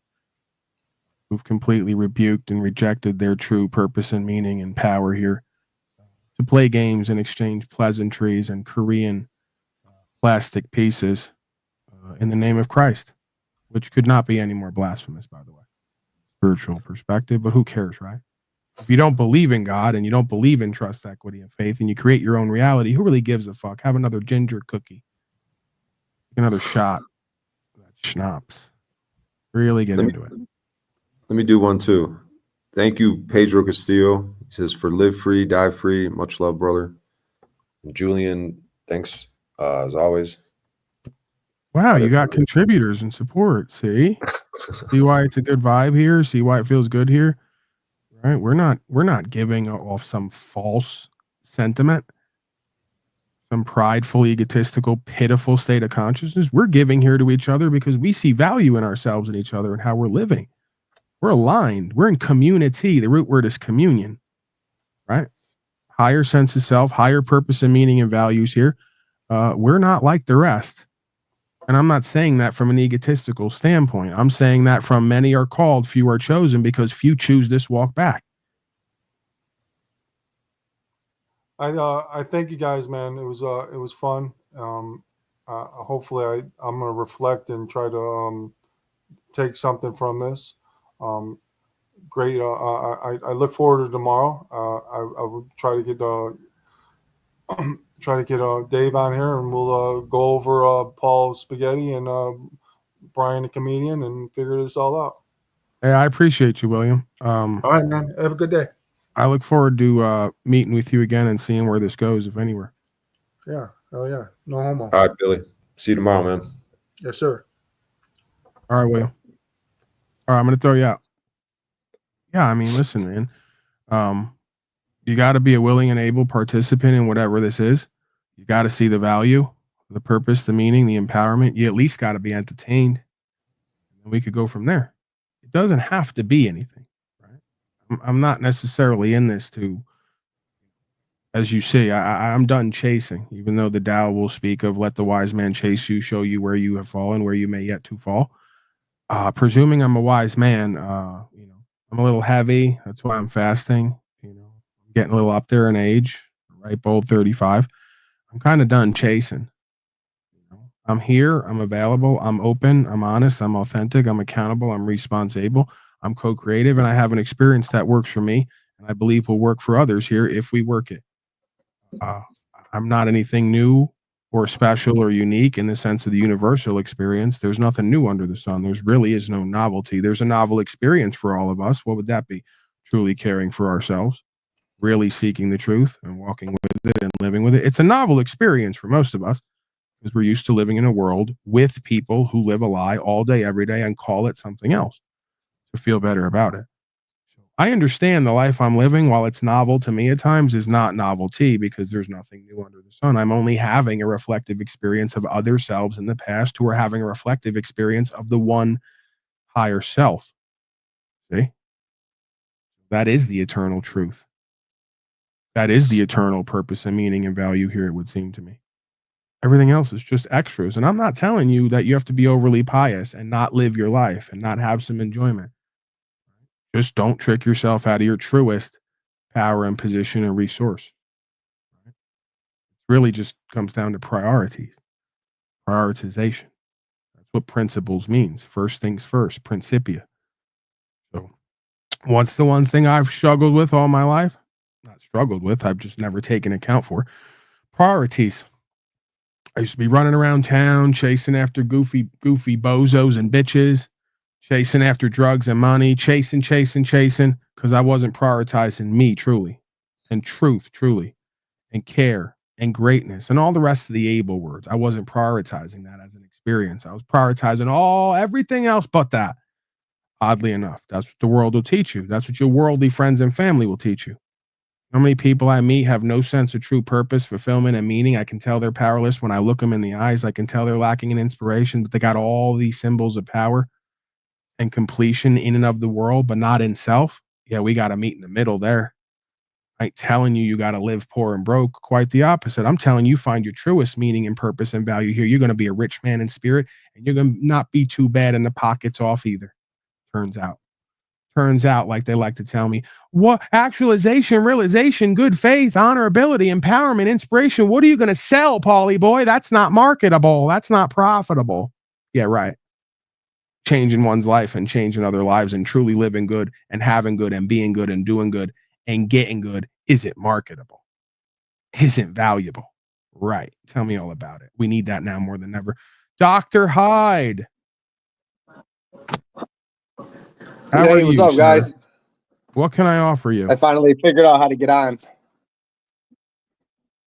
who've completely rebuked and rejected their true purpose and meaning and power here to play games and exchange pleasantries and Korean plastic pieces in the name of Christ, which could not be any more blasphemous, by the way. Spiritual perspective, but who cares, right? If you don't believe in God and you don't believe in trust, equity, and faith, and you create your own reality, who really gives a fuck? Have another ginger cookie. Another shot. That schnapps. Really get into it. Let me do one too. Thank you, Pedro Castillo. He says, for live free, die free. Much love, brother. And Julian, thanks as always. Wow, you got contributors and support. See why it's a good vibe here. See why it feels good here. Right? We're not giving off some false sentiment, some prideful, egotistical, pitiful state of consciousness. We're giving here to each other because we see value in ourselves and each other and how we're living. We're aligned. We're in community. The root word is communion, right? Higher sense of self, higher purpose and meaning and values here. We're not like the rest. And I'm not saying that from an egotistical standpoint. I'm saying that from many are called, few are chosen, because few choose this walk back. I thank you guys, man. It was fun. Hopefully I'm gonna reflect and try to take something from this. Great. I look forward to tomorrow. I will try to get Dave on here, and we'll go over Paul Spaghetti and Brian the comedian and figure this all out. Hey, I appreciate you, William. All right, man. Have a good day. I look forward to meeting with you again and seeing where this goes, if anywhere. Yeah. Oh yeah. No homo. All right, Billy. See you tomorrow, man. Yes, sir. All right, William. All right, I'm gonna throw you out. Yeah, I mean, listen, man. You got to be a willing and able participant in whatever this is. You got to see the value, the purpose, the meaning, the empowerment. You at least got to be entertained. And we could go from there. It doesn't have to be anything, right? I'm not necessarily in this to, as you see, I'm done chasing, even though the Tao will speak of let the wise man chase you, show you where you have fallen, where you may yet to fall. Presuming I'm a wise man, I'm a little heavy. That's why I'm fasting. Getting a little up there in age, ripe old 35. I'm kind of done chasing. I'm here. I'm available. I'm open. I'm honest. I'm authentic. I'm accountable. I'm responsible. I'm co-creative, and I have an experience that works for me, and I believe will work for others here if we work it. I'm not anything new or special or unique in the sense of the universal experience. There's nothing new under the sun. There's really is no novelty. There's a novel experience for all of us. What would that be? Truly caring for ourselves. Really seeking the truth and walking with it and living with it. It's a novel experience for most of us because we're used to living in a world with people who live a lie all day, every day, and call it something else to feel better about it. I understand the life I'm living, while it's novel to me at times, is not novelty because there's nothing new under the sun. I'm only having a reflective experience of other selves in the past who are having a reflective experience of the one higher self. See? That is the eternal truth. That is the eternal purpose and meaning and value here, it would seem to me. Everything else is just extras. And I'm not telling you that you have to be overly pious and not live your life and not have some enjoyment. Just don't trick yourself out of your truest power and position and resource. It really just comes down to priorities, prioritization. That's what principles means. First things first, principia. So what's the one thing I've struggled with all my life? Not struggled with, I've just never taken account for. Priorities. I used to be running around town chasing after goofy bozos and bitches, chasing after drugs and money, chasing because I wasn't prioritizing me truly, and truth truly, and care and greatness and all the rest of the able words. I wasn't prioritizing that as an experience. I was prioritizing everything else but that. Oddly enough, that's what the world will teach you. That's what your worldly friends and family will teach you. How many people I meet have no sense of true purpose, fulfillment, and meaning? I can tell they're powerless when I look them in the eyes. I can tell they're lacking in inspiration, but they got all these symbols of power and completion in and of the world, but not in self. Yeah, we got to meet in the middle there. I ain't telling you got to live poor and broke. Quite the opposite. I'm telling you, find your truest meaning and purpose and value here. You're going to be a rich man in spirit, and you're going to not be too bad in the pockets off either, turns out. Turns out, like they like to tell me, what actualization, realization, good faith, honorability, empowerment, inspiration. What are you going to sell, Pauly boy? That's not marketable. That's not profitable. Yeah, right. Changing one's life and changing other lives and truly living good and having good and being good and doing good and getting good isn't marketable, isn't valuable. Right. Tell me all about it. We need that now more than ever. Dr. Hyde. How are What's you, up, sir? guys? What can I offer you? I finally figured out how to get on.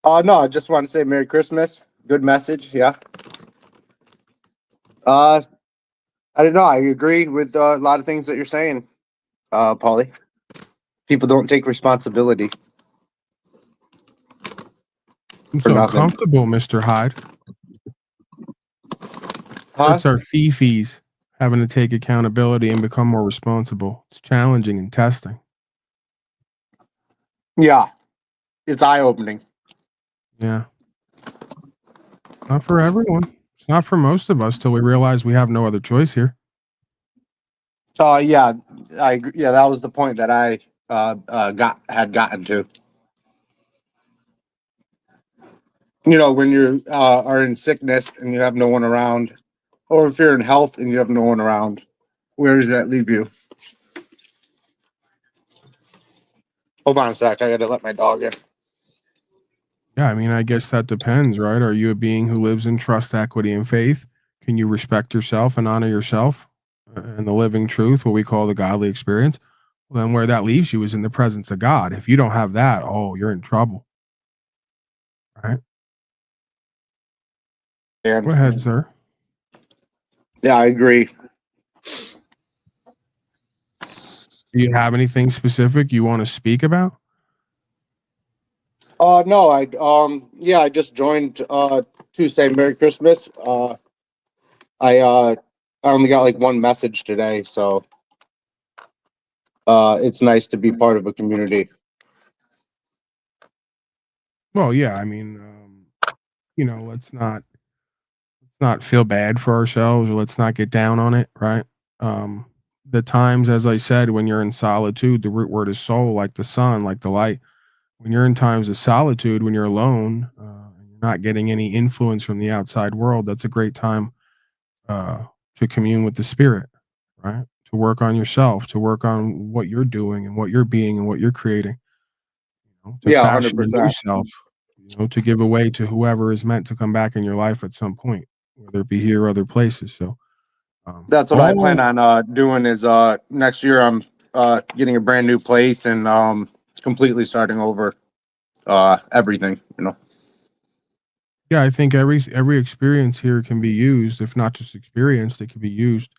No, I just want to say Merry Christmas. Good message, yeah. I don't know. I agree with a lot of things that you're saying, Pauly. People don't take responsibility. I'm for so nothing. uncomfortable, Mr. Hyde. Huh? It's our fifis having to take accountability and become more responsible. It's challenging and testing. Yeah. It's eye-opening. Yeah. Not for everyone. It's not for most of us till we realize we have no other choice here. Yeah, I agree. Yeah, that was the point that I had gotten to. You know, when you are in sickness and you have no one around, or if you're in health and you have no one around, where does that leave you? Hold on a sec. I gotta let my dog in. Yeah, I mean, I guess that depends, right? Are you a being who lives in trust, equity, and faith? Can you respect yourself and honor yourself and the living truth, what we call the godly experience? Well, then where that leaves you is in the presence of God. If you don't have that, oh, you're in trouble. Right? And Go ahead, sir. yeah, I agree. Do you have anything specific you want to speak about? No, I just joined to say Merry Christmas. I only got like one message today, so it's nice to be part of a community. Well, yeah, I mean, you know, let's not feel bad for ourselves, or let's not get down on it, right? The times, as I said, when you're in solitude, the root word is soul, like the sun, like the light. When you're in times of solitude, when you're alone, you're not getting any influence from the outside world, that's a great time to commune with the spirit, right? To work on yourself, to work on what you're doing and what you're being and what you're creating. You know, to Yeah, fashion a new 100%. self, you know, to give away to whoever is meant to come back in your life at some point, whether it be here or other places. So That's what I plan on doing. Is next year I'm getting a brand new place and completely starting over everything. You know. yeah, I think every experience here can be used, if not just experienced, it can be used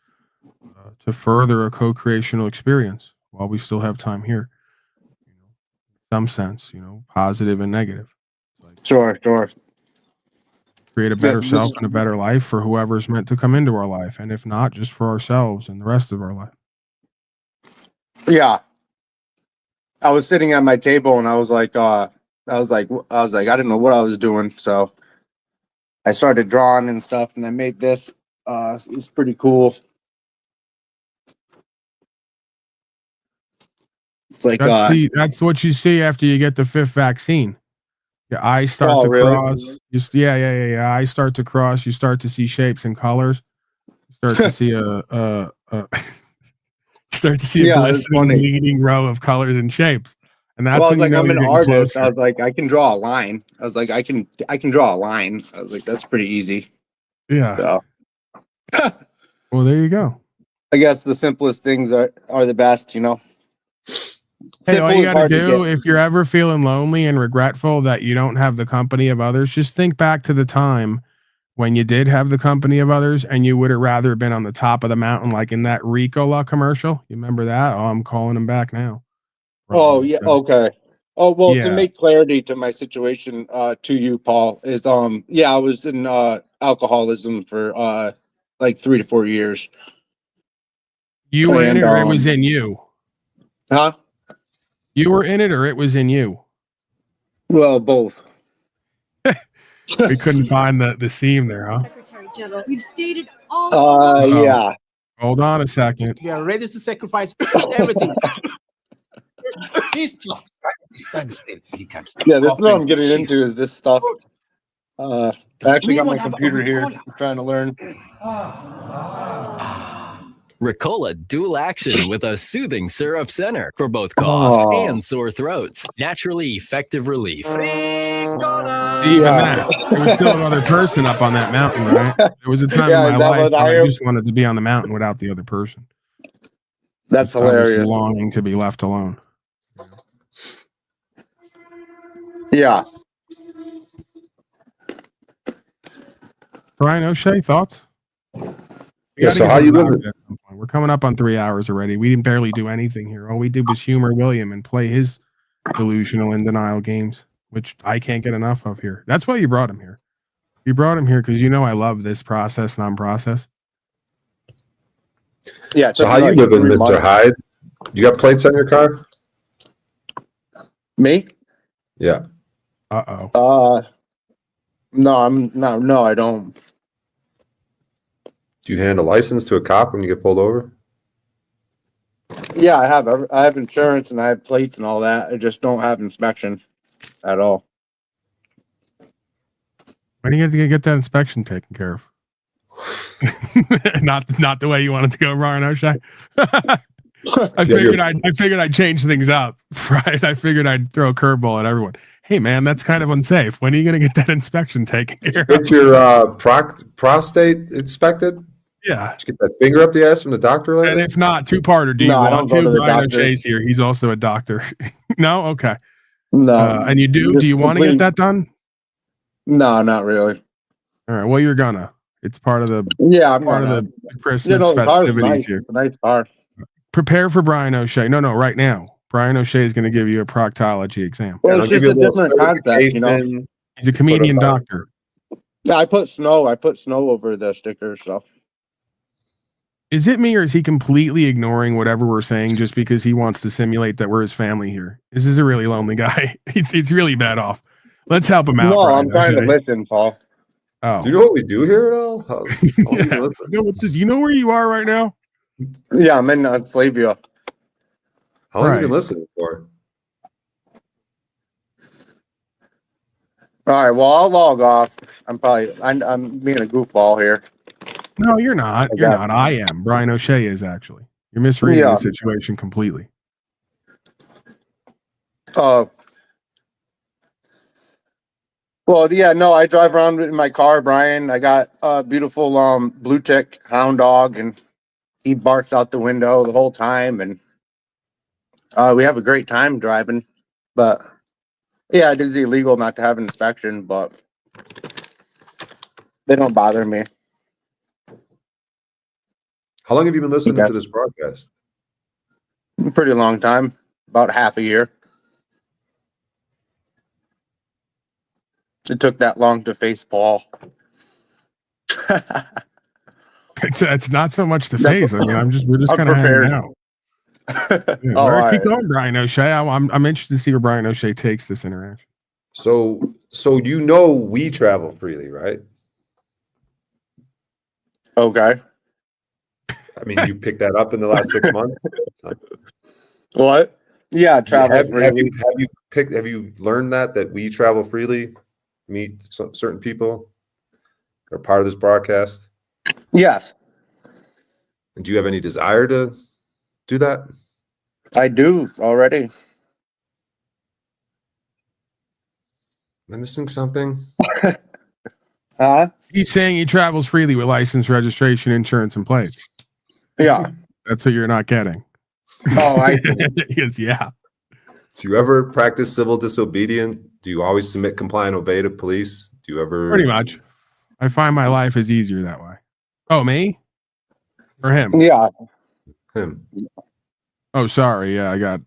to further a co-creational experience while we still have time here. You know, in some sense, you know, positive and negative. It's like Sure. create a better self and a better life for whoever's meant to come into our life, and if not, just for ourselves and the rest of our life. Yeah. I was sitting at my table and I was like, I didn't know what I was doing, so I started drawing and stuff, and I made this. It's pretty cool. It's like That's what you see after you get the 5th vaccine. Your eyes start to really? cross. Yeah. Eyes start to cross. You start to see shapes and colors. You start to see a Yeah, that's glistening funny. leading row of colors and shapes. And that's Well, I when was you like, know I'm you're an getting artist. I closer. was like, I can draw a line. I was like, I can draw a line. I was like, that's pretty easy. Yeah. So Well, there you go. I guess the simplest things are the best, you know. Hey, all Simple you is got to hard to do, get. if you're ever feeling lonely and regretful that you don't have the company of others, just think back to the time when you did have the company of others and you would have rather been on the top of the mountain, like in that Ricola commercial. You remember that? Oh, I'm calling him back now. Oh yeah, okay. Oh well, to Yeah. make clarity to my situation, to you, Paul, is yeah, I was in alcoholism for like 3 to 4 years. You were in And it or it was in you? Huh? You were in it or it was in you? Well, both. We couldn't find the seam there, huh? Secretary General, you've stated all Yeah. Hold on a second. We are ready to sacrifice everything. Please talk. Stand still. You can't stop Yeah, this is what coughing. I'm getting Shit. into is this stuff. I Does actually got my anyone have a computer here. Ricola? I'm trying to learn. Ricola Dual Action with a soothing syrup center for both coughs and sore throats. Naturally effective relief. Even that, there was still another person up on that mountain, right? There was a time in my is that life what when I I am? just wanted to be on the mountain without the other person. That's I was hilarious. longing to be left alone. Yeah. Brian O'Shea, thoughts? We Yeah, gotta so get how him you out living? at some point. We're coming up on 3 hours already. We didn't barely do anything here. All we did was humor William and play his delusional and denial games, which I can't get enough of here. That's why you brought him here. You brought him here because you know I love this process, non-process. Yeah. it So took how me you like living, 3 Mr. months. Hyde? You got plates on your car? Me? Yeah. No, no, I don't. Do you hand a license to a cop when you get pulled over? Yeah, I have insurance and I have plates and all that. I just don't have inspection at all. Why do you have to get that inspection taken care of? not the way you wanted to go, Brian O'Shea. I figured I'd change things up, right? I figured I'd throw a curveball at everyone. Hey man, that's kind of unsafe. When are you going to get that inspection taken care of? Get your prostate inspected? Yeah. Did you get that finger up the ass from the doctor And lately? if not, two-parter, do you No, I want don't go to? to the Brian doctor. O'Shea's here. He's also a doctor. No? Okay. No. And you do? Do you want to get that done? No, not really. All right. Well, you're gonna. It's part of the I'm part of gonna. the Christmas the car's festivities nice. here. It's a nice car. Prepare for Brian O'Shea. No, right now. Brian O'Shea is going to give you a proctology exam. Well, I'll it's give just you a a little different concept, you know. certification. He's a comedian doctor. Yeah, I put snow over the sticker, so. Is it me or is he completely ignoring whatever we're saying just because he wants to simulate that we're his family here? This is a really lonely guy. He's really bad off. Let's help him out. No, Brian I'm trying to O'Shea. listen, Paul. Oh. Do you know what we do here at all? Yeah. Do you know where you are right now? Yeah, I'm in Unslaved. How long have you been listening for? All right, well, I'll log off. I'm being a goofball here. No, you're not. You're not. I am. Brian O'Shea is actually. You're misreading the situation completely. Well, yeah, no, I drive around in my car, Brian. I got a beautiful blue tick hound dog, and he barks out the window the whole time, and we have a great time driving. But yeah, it is illegal not to have an inspection, but they don't bother me. How long have you been listening to this broadcast? A pretty long time, about half a year. It took that long to face Paul. It's not so much the face. I mean, we're just kind of hanging out. Yeah, All right. Keep going, Brian O'Shea. I'm interested to see where Brian O'Shea takes this interaction. So you know we travel freely, right? Okay. I mean, you picked that up in the last 6 months. What? Yeah, travel Have freely. you learned that we travel freely, meet certain people, are part of this broadcast? Yes, And do you have any desire to do that? I do already. Am I missing something? Huh? He's saying he travels freely with license, registration, insurance, and plates. Yeah. That's what you're not getting. Oh, I Yes, yeah. Do you ever practice civil disobedience? Do you always submit, comply, and obey to police? Do you ever? Pretty much. I find my life is easier that way. Oh, me? Or him? Yeah. Him. Oh, sorry. Yeah, I got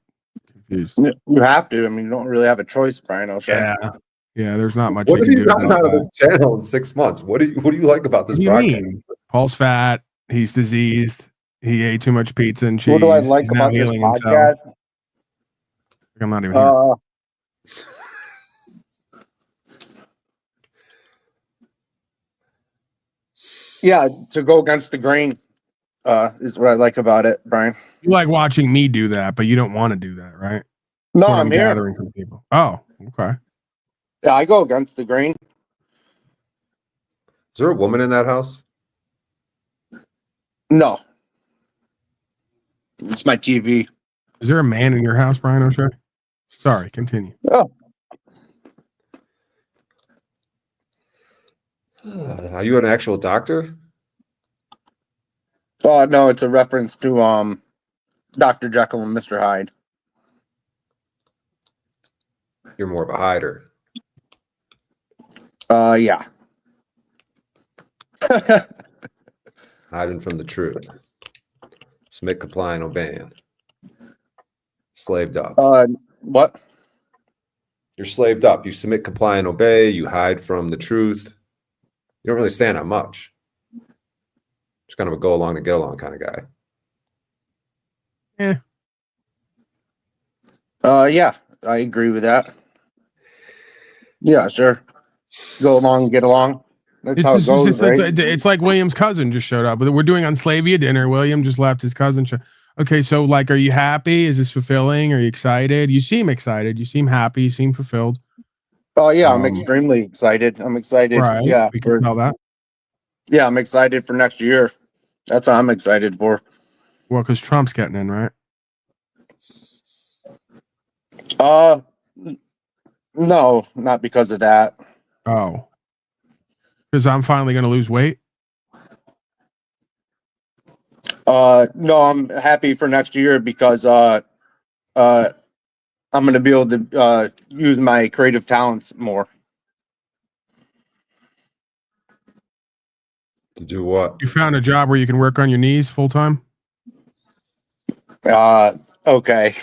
confused. You have to. I mean, you don't really have a choice, Brian O'Shea. Yeah. Yeah, there's not much What you have can you do gotten about out of that. this channel in 6 months? What do you like about this What do you broadcast? mean? Paul's fat. He's diseased. He ate too much pizza and cheese. What do I like He's now about this healing himself. podcast? I'm not even here. Yeah, to go against the grain. is what I like about it, Brian. You like watching me do that, but you don't want to do that, right? No, What I'm here. gathering from people. Oh, okay. Yeah, I go against the grain. Is there a woman in that house? No. It's my TV. Is there a man in your house, Brian O'Shea? Sorry, continue. Oh. Are you an actual doctor? Oh no, it's a reference to Dr. Jekyll and Mr. Hyde. You're more of a hider. Yeah. Hiding from the truth. Submit, comply, and obeying. Slaved up. What? You're slaved up. You submit, comply, and obey. You hide from the truth. You don't really stand on much. Just kind of a go along to get along kind of guy. Yeah, I agree with that. Yeah, sure. Go along, get along. That's how it goes, right? It's like William's cousin just showed up. We're doing Unslaved dinner. William just left his cousin. Okay, so like, are you happy? Is this fulfilling? Are you excited? You seem excited. You seem happy. You seem fulfilled. Oh yeah, I'm extremely excited. I'm excited. Right, Yeah, we can tell that. Yeah, I'm excited for next year. That's what I'm excited for. Well, because Trump's getting in, right? No, not because of that. Oh, because I'm finally going to lose weight. No, I'm happy for next year because I'm going to be able to use my creative talents more. To do what? You found a job where you can work on your knees full time? Okay.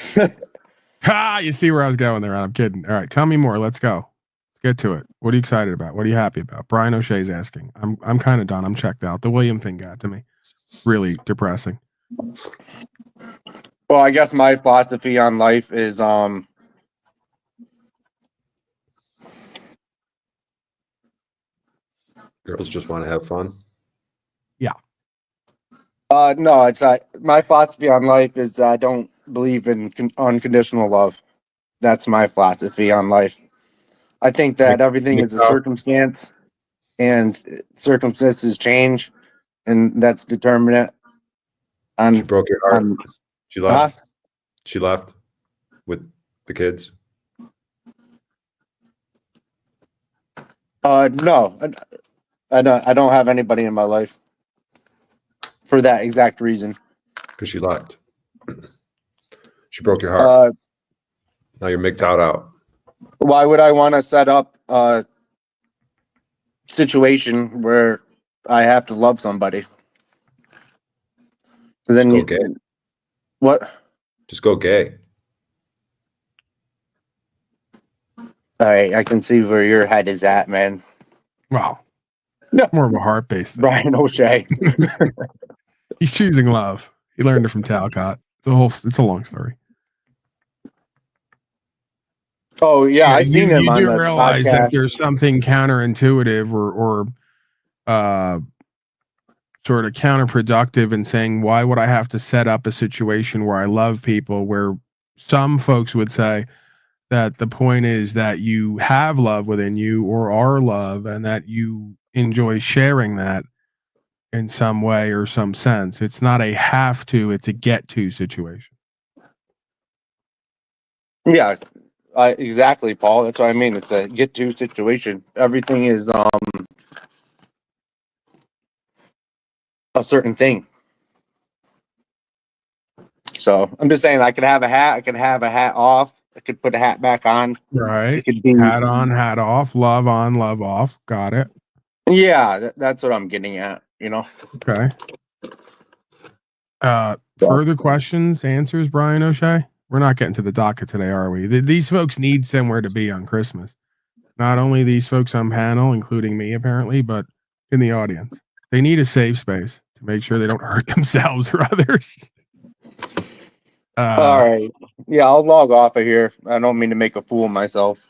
Ha! You see where I was going there. I'm kidding. All right, tell me more. Let's go. Let's get to it. What are you excited about? What are you happy about? Brian O'Shea's asking. I'm kind of done. I'm checked out. The William thing got to me. Really depressing. Well, I guess my philosophy on life is girls just want to have fun. Yeah. No, it's my philosophy on life is I don't believe in unconditional love. That's my philosophy on life. I think that everything is a circumstance, and circumstances change, and that's determinate. She broke your heart. She left. She left with the kids. No, I don't have anybody in my life for that exact reason. Because she left. She broke your heart. Now you're MGTOW'd out. Why would I want to set up a situation where I have to love somebody? Then go gay. What? Just go gay. All right, I can see where your head is at, man. Wow. No. More of a heart-based thing. Brian O'Shea. He's choosing love. He learned it from Talcott. It's a long story. Oh yeah, I seen him you on do the realize podcast. that there's something counterintuitive or sort of counterproductive in saying, why would I have to set up a situation where I love people, where some folks would say that the point is that you have love within you or are love, and that you enjoy sharing that in some way or some sense. It's not a have to, it's a get to situation. Yeah, exactly, Paul. That's what I mean. It's a get to situation. Everything is a certain thing. So I'm just saying, I could have a hat. I could have a hat off. I could put a hat back on. Right. It could be Hat on, hat off, love on, love off. Got it. Yeah, that's what I'm getting at. You know. Okay. Further questions, answers, Brian O'Shea? We're not getting to the docket today, are we? These folks need somewhere to be on Christmas. Not only these folks on panel, including me apparently, but in the audience. They need a safe space to make sure they don't hurt themselves or others. All right. Yeah, I'll log off of here. I don't mean to make a fool of myself.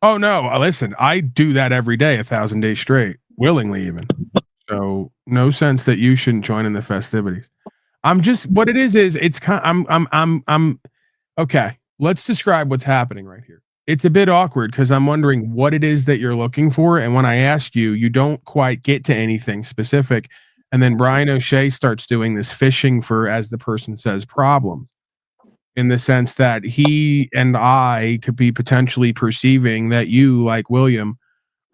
Oh no! Listen, I do that every day, 1,000 days straight, willingly even. So no sense that you shouldn't join in the festivities. I'm just what it is it's kind I'm okay. Let's describe what's happening right here. It's a bit awkward because I'm wondering what it is that you're looking for, and when I ask you, you don't quite get to anything specific. And then Brian O'Shea starts doing this fishing for, as the person says, problems, in the sense that he and I could be potentially perceiving that you, like William,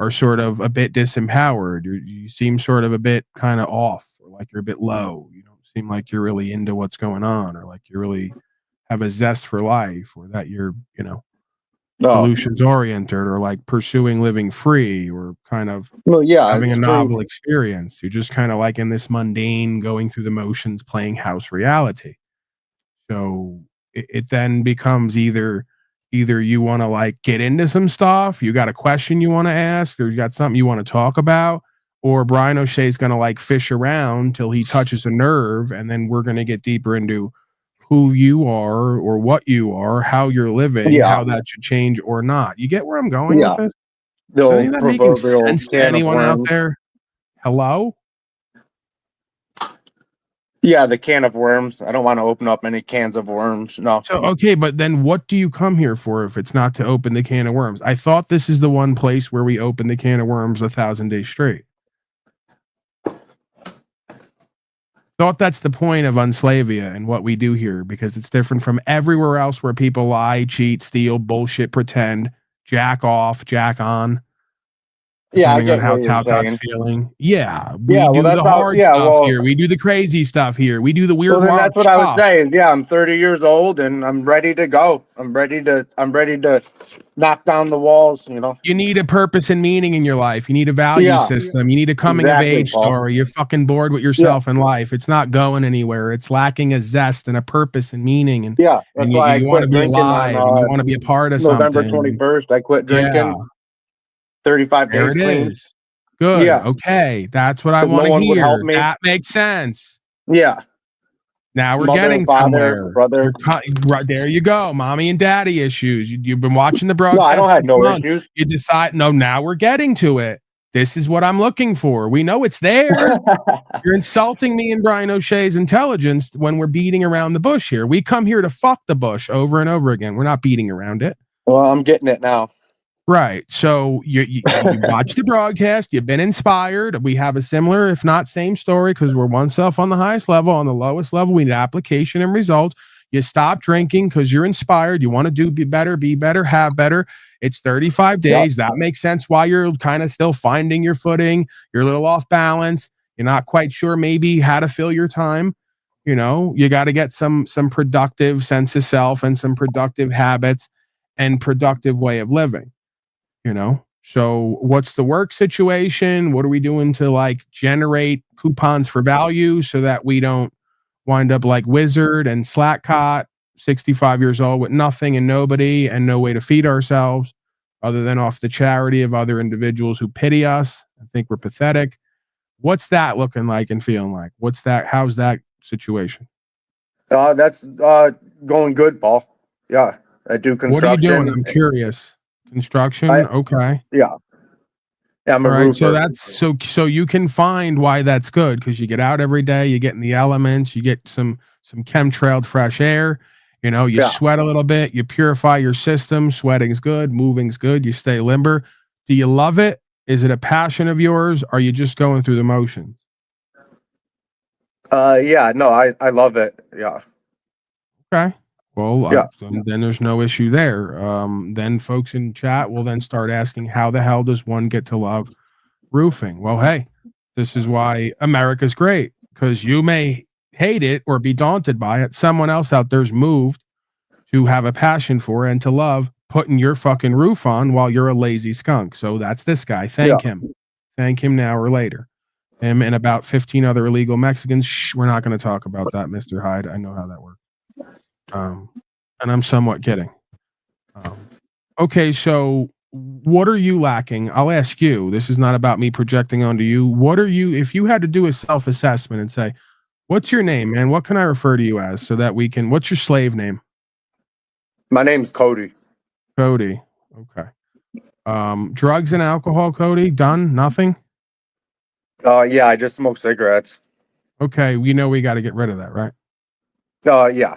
are sort of a bit disempowered. You seem sort of a bit kind of off, or like you're a bit low. You don't seem like you're really into what's going on, or like you really have a zest for life, or that you're, solutions oriented, or like pursuing living free, or kind of having a it's novel true. experience. You're just kind of like in this mundane, going through the motions, playing house reality. So it then becomes either you want to like get into some stuff, you got a question you want to ask, or you got something you want to talk about, or Brian O'Shea's going to like fish around till he touches a nerve, and then we're going to get deeper into who you are, or what you are, how you're living, Yeah. how that should change or not. You get where I'm going with Yeah. this? The Is any old of that making proverbial sense to can of anyone out worms. there? Hello? Yeah, the can of worms. I don't want to open up any cans of worms. No. So, okay, but then what do you come here for if it's not to open the can of worms? I thought this is the one place where we open the can of worms 1,000 days straight. Thought that's the point of Unslavia and what we do here, because it's different from everywhere else where people lie, cheat, steal, bullshit, pretend, jack off, jack on, Yeah, I depending on get how what you're Talcott's saying. feeling. Yeah, Yeah, we well, do the that's how. hard Yeah, stuff well, here. We do the crazy stuff here. We do the weird, well, then wild that's what I was stuff. saying. Yeah, I'm 30 years old and I'm ready to go. I'm ready to knock down the walls. You need a purpose and meaning in your life. You need a value Yeah, system. You need a coming of exactly, age Paul. story. You're fucking bored with Yeah, yourself in life. It's not going anywhere. It's lacking a zest and a purpose and meaning. And yeah. and That's why I you want to quit be drinking on alive, and you want to be a part of November something. 21st. I quit Yeah, drinking. 35 there days it clean. is. Good. Yeah, Okay. That's what I because no want to one would help hear. me. That makes sense. Yeah, Now we're mother and getting father, somewhere. brother. Right there you go. Mommy and daddy issues. You've been watching the No, I don't broadcast have 6 no months. issues. You decide, no, now we're getting to it. This is what I'm looking for. We know it's there. You're insulting me and Brian O'Shea's intelligence when we're beating around the bush here. We come here to fuck the bush over and over again. We're not beating around it. Well, I'm getting it now. Right. So you watch the broadcast. You've been inspired. We have a similar, if not same story, because we're one self on the highest level. On the lowest level, we need application and results. You stop drinking because you're inspired. You want to be better, have better. It's 35 days. That makes sense why you're kind of still finding your footing. You're a little off balance. You're not quite sure maybe how to fill your time. You got to get some productive sense of self and some productive habits and productive way of living. So what's the work situation? What are we doing to like generate coupons for value so that we don't wind up like Wizard and Slackcott, 65 years old with nothing and nobody and no way to feed ourselves other than off the charity of other individuals who pity us and think we're pathetic? What's that looking like and feeling like? How's that situation? That's going good, Paul. Yeah, I do construction. What are you doing? I'm curious. Construction. Okay. Yeah, I'm a All right, roofer. so that's so you can find why that's good, because you get out every day, you get in the elements, you get some chemtrailed fresh air, you sweat a little bit, you purify your system. Sweating's good, moving's good, you stay limber. Do you love it? Is it a passion of yours? Are you just going through the motions? Yeah, no, I love it. Yeah. Okay. Well, then there's no issue there. Then folks in chat will then start asking, how the hell does one get to love roofing? Well, hey, this is why America's great, because you may hate it or be daunted by it. Someone else out there's moved to have a passion for and to love putting your fucking roof on while you're a lazy skunk. So that's this guy. Thank him. Thank him now or later. Him and about 15 other illegal Mexicans. Shh, we're not going to talk about that, Mr. Hyde. I know how that works. And I'm somewhat kidding. Okay, so what are you lacking? I'll ask you. This is not about me projecting onto you. What are you, if you had to do a self-assessment and say, what's your name, man? What can I refer to you as so that we can, what's your slave name? My name's Cody. Cody. Okay. Drugs and alcohol, Cody? Done? Nothing? Yeah, I just smoke cigarettes. Okay, we know we got to get rid of that, right? Yeah.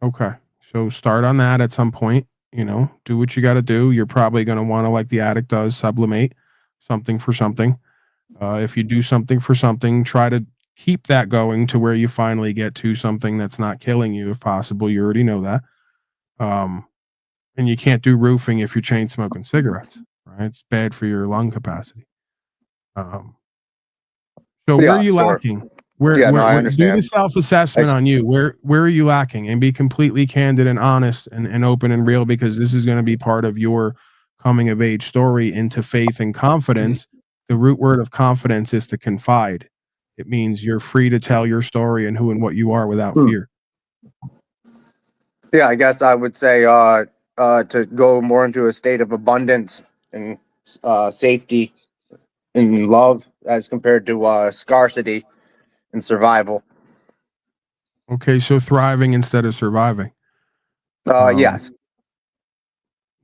Okay. So start on that at some point, do what you got to do. You're probably going to want to, like the addict does, sublimate something for something. If you do something for something, try to keep that going to where you finally get to something that's not killing you, if possible. You already know that. And you can't do roofing if you're chain smoking cigarettes, right? It's bad for your lung capacity. So where are Yeah, you sure. lacking? Where, Yeah, no, where, I where do the understand. self-assessment on you. Where are you lacking? And be completely candid and honest and open and real, because this is going to be part of your coming of age story into faith and confidence. The root word of confidence is to confide. It means you're free to tell your story and who and what you are without fear. Yeah, I guess I would say to go more into a state of abundance and safety and love as compared to scarcity and survival. Okay, so thriving instead of surviving. Yes.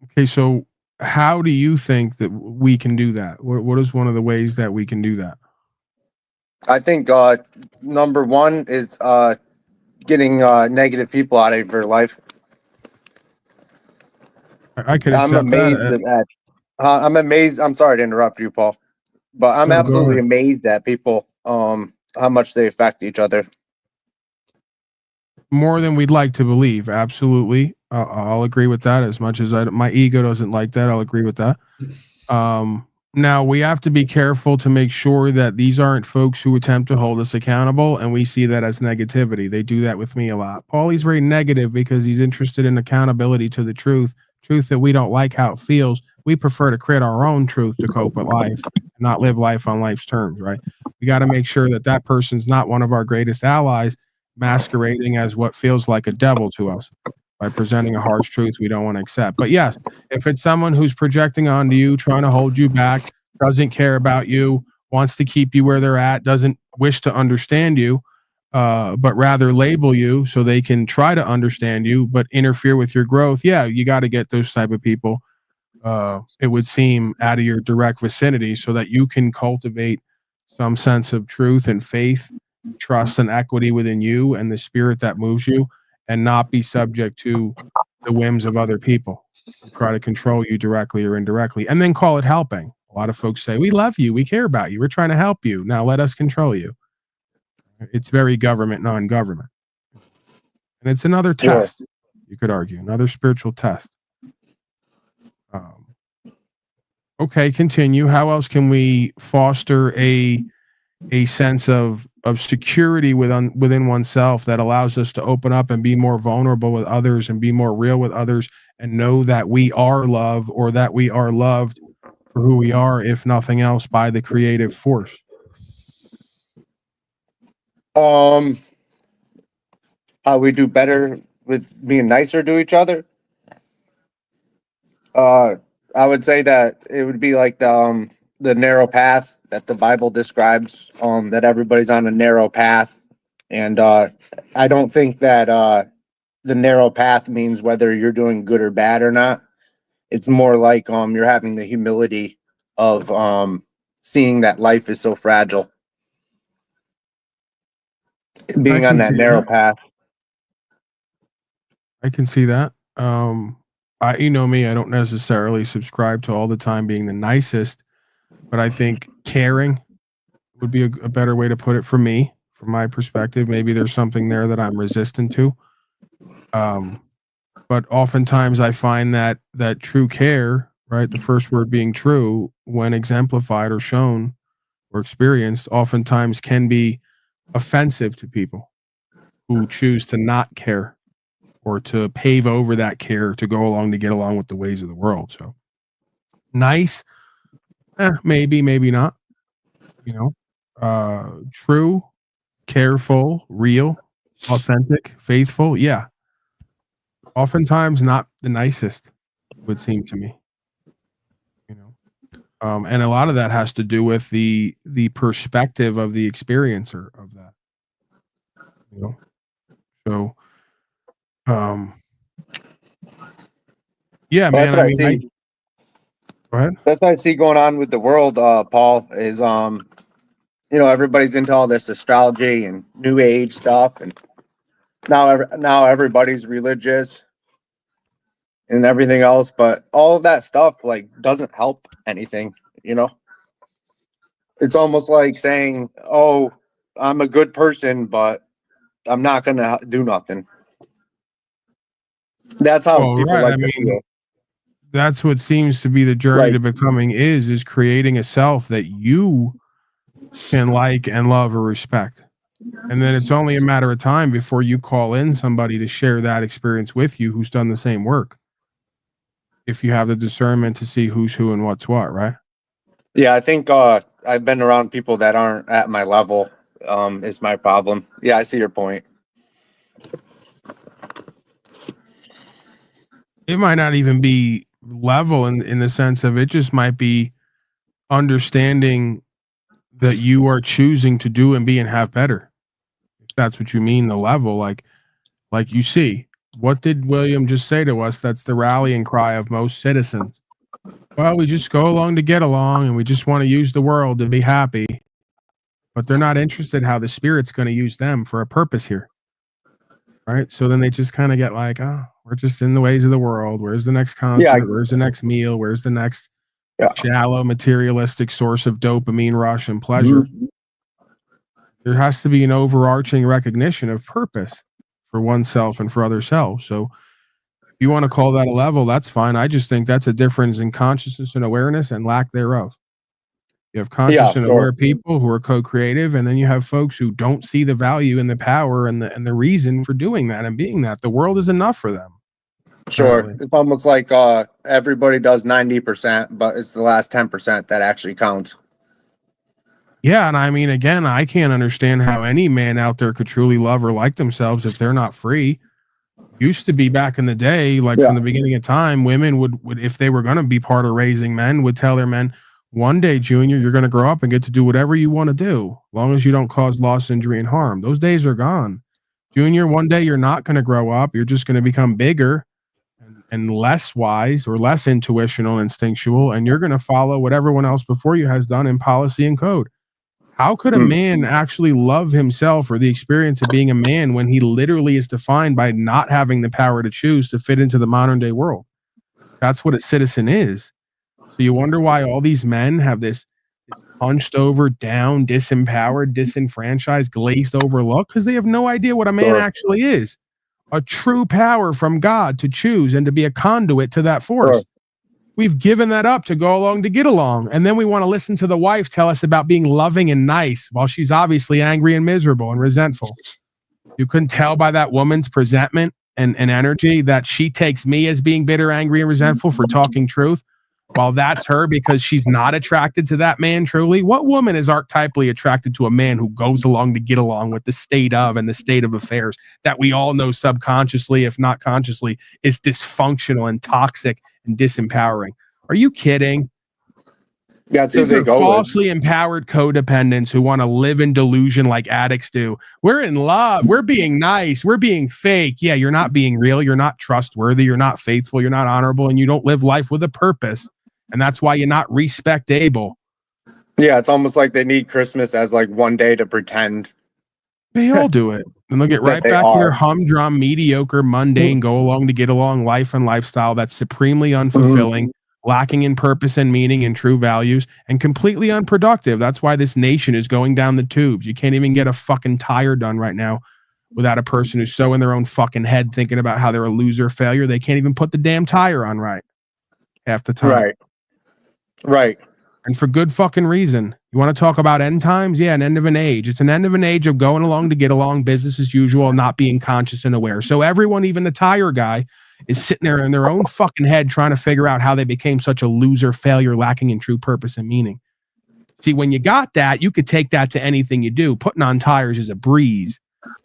Okay, so how do you think that we can do that? What is one of the ways that we can do that? I think number one is getting negative people out of your life. I could I'm accept amazed that. at I'm amazed. I'm sorry to interrupt you, Paul, but I'm No, go absolutely ahead. amazed at people how much they affect each other. More than we'd like to believe. Absolutely. I'll agree with that. As much as my ego doesn't like that, I'll agree with that. Now we have to be careful to make sure that these aren't folks who attempt to hold us accountable, and we see that as negativity. They do that with me a lot. Paulie's very negative because he's interested in accountability to the truth that we don't like how it feels. We prefer to create our own truth to cope with life and not live life on life's terms, right? We got to make sure that that person's not one of our greatest allies, masquerading as what feels like a devil to us by presenting a harsh truth we don't want to accept. But yes, if it's someone who's projecting onto you, trying to hold you back, doesn't care about you, wants to keep you where they're at, doesn't wish to understand you, but rather label you so they can try to understand you, but interfere with your growth, yeah, you got to get those type of people, it would seem, out of your direct vicinity so that you can cultivate some sense of truth and faith, trust and equity within you and the spirit that moves you, and not be subject to the whims of other people who try to control you directly or indirectly, and then call it helping. A lot of folks say, we love you, we care about you, we're trying to help you, now let us control you. It's very government, non-government. And it's another test, you could argue, another spiritual test. Okay, continue. How else can we foster a sense of security within oneself that allows us to open up and be more vulnerable with others and be more real with others and know that we are love, or that we are loved for who we are, if nothing else, by the creative force? How we do better with being nicer to each other. I would say that it would be like the narrow path that the Bible describes. That everybody's on a narrow path, and I don't think that the narrow path means whether you're doing good or bad or not. It's more like you're having the humility of seeing that life is so fragile. Being on that narrow path. I can see that. You know me, I don't necessarily subscribe to all the time being the nicest, but I think caring would be a better way to put it for me, from my perspective. Maybe there's something there that I'm resistant to. But oftentimes I find that true care, right, the first word being true, when exemplified or shown or experienced, oftentimes can be offensive to people who choose to not care or to pave over that care to go along to get along with the ways of the world. So nice, maybe, maybe not. True, careful, real, authentic, faithful. Yeah. Oftentimes not the nicest, it would seem to me. And a lot of that has to do with the perspective of the experiencer of that. So, yeah, Well, man. that's I what I mean, see. go ahead. That's what I see going on with the world, Paul. Is you know, everybody's into all this astrology and new age stuff, and now everybody's religious and everything else, but all of that stuff like doesn't help anything, you know. It's almost like saying, "Oh, I'm a good person, but I'm not gonna do nothing." That's how Well, people right. like I to mean, feel. that's what seems to be the journey Like, to becoming is creating a self that you can like and love or respect. And then it's only a matter of time before you call in somebody to share that experience with you who's done the same work. If you have the discernment to see who's who and what's what, right? yeah, I think I've been around people that aren't at my level. Is my problem. Yeah, I see your point. It might not even be level in the sense of it just might be understanding that you are choosing to do and be and have better. If that's what you mean, the level, like you see, what did William just say to us? That's the rallying cry of most citizens. Well, we just go along to get along and we just want to use the world to be happy. But they're not interested how the spirit's going to use them for a purpose here. Right. So then they just kind of get like, oh, we're just in the ways of the world. Where's the next concert? Where's the next meal? Where's the next shallow materialistic source of dopamine rush and pleasure? There has to be an overarching recognition of purpose for oneself and for other selves. So if you want to call that a level, that's fine. I just think that's a difference in consciousness and awareness and lack thereof. You have conscious and aware people who are co-creative, and then you have folks who don't see the value and the power and the reason for doing that and being that. The world is enough for them. Sure. Apparently. It's almost like everybody does 90%, but it's the last 10% that actually counts. Yeah, and I mean, again, I can't understand how any man out there could truly love or like themselves if they're not free. Used to be back in the day, like from the beginning of time, women would if they were going to be part of raising men, would tell their men, one day, Junior, you're going to grow up and get to do whatever you want to do, as long as you don't cause loss, injury, and harm. Those days are gone. Junior, one day you're not going to grow up. You're just going to become bigger and less wise or less intuitional, instinctual, and you're going to follow what everyone else before you has done in policy and code. How could a man actually love himself or the experience of being a man when he literally is defined by not having the power to choose to fit into the modern day world? That's what a citizen is. So you wonder why all these men have this hunched over, down, disempowered, disenfranchised, glazed over look, because they have no idea what a man actually is. A true power from God to choose and to be a conduit to that force. We've given that up to go along to get along. And then we want to listen to the wife tell us about being loving and nice while she's obviously angry and miserable and resentful. You couldn't tell by that woman's presentment and energy that she takes me as being bitter, angry, and resentful for talking truth, while that's her because she's not attracted to that man truly. What woman is archetypally attracted to a man who goes along to get along with the state of and the state of affairs that we all know subconsciously, if not consciously, is dysfunctional and toxic and disempowering? Are you kidding? These are falsely empowered codependents who want to live in delusion like addicts do. We're in love. We're being nice. We're being fake. Yeah, you're not being real. You're not trustworthy. You're not faithful. You're not honorable. And you don't live life with a purpose. And that's why you're not respectable. Yeah, it's almost like they need Christmas as like one day to pretend. They all do it. And they'll get right back to their humdrum, mediocre, mundane, go along to get along life and lifestyle that's supremely unfulfilling, lacking in purpose and meaning and true values, and completely unproductive. That's why this nation is going down the tubes. You can't even get a fucking tire done right now without a person who's so in their own fucking head thinking about how they're a loser, failure. They can't even put the damn tire on right half the time. Right. And for good fucking reason. You want to talk about end times? Yeah, an end of an age. It's an end of an age of going along to get along, business as usual, not being conscious and aware. So everyone, even the tire guy, is sitting there in their own fucking head trying to figure out how they became such a loser, failure, lacking in true purpose and meaning. See, when you got that, you could take that to anything you do. Putting on tires is a breeze.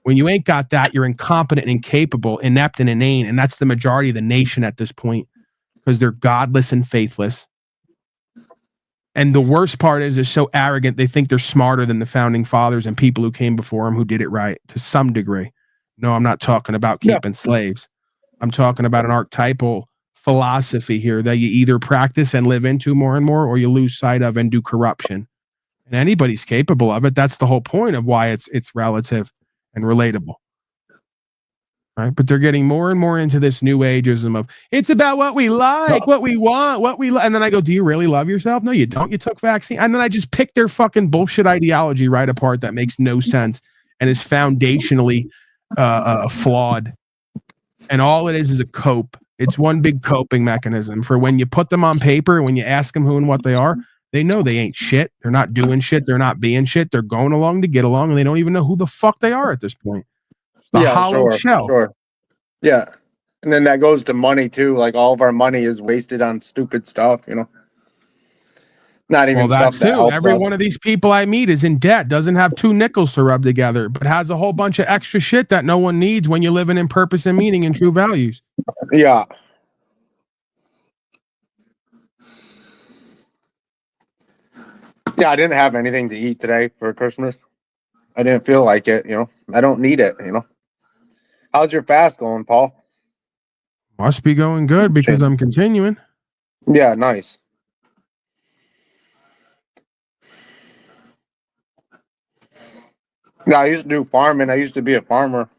When you ain't got that, you're incompetent and incapable, inept and inane. And that's the majority of the nation at this point because they're godless and faithless. And the worst part is they're so arrogant, they think they're smarter than the founding fathers and people who came before them who did it right to some degree. No, I'm not talking about keeping slaves. I'm talking about an archetypal philosophy here that you either practice and live into more and more, or you lose sight of and do corruption. and anybody's capable of it. That's the whole point of why it's relative and relatable. Right? But they're getting more and more into this new ageism of it's about what we like, what we want, what we and then I go, do you really love yourself? No, you don't. You took vaccine. And then I just pick their fucking bullshit ideology right apart that makes no sense and is foundationally flawed. And all it is a cope. It's one big coping mechanism for when you put them on paper, when you ask them who and what they are, they know they ain't shit. They're not doing shit. They're not being shit. They're going along to get along, and they don't even know who the fuck they are at this point. The hollow shell. Sure. Yeah. And then that goes to money too. Like all of our money is wasted on stupid stuff, you know. Not even stuff that helps Every us. one of these people I meet is in debt, doesn't have 2 nickels to rub together, but has a whole bunch of extra shit that no one needs when you're living in purpose and meaning and true values. Yeah. Yeah, I didn't have anything to eat today for Christmas. I didn't feel like it, you know. I don't need it, you know. How's your fast going, Paul? Must be going good because I'm continuing. Yeah, nice. Yeah, I used to do farming. I used to be a farmer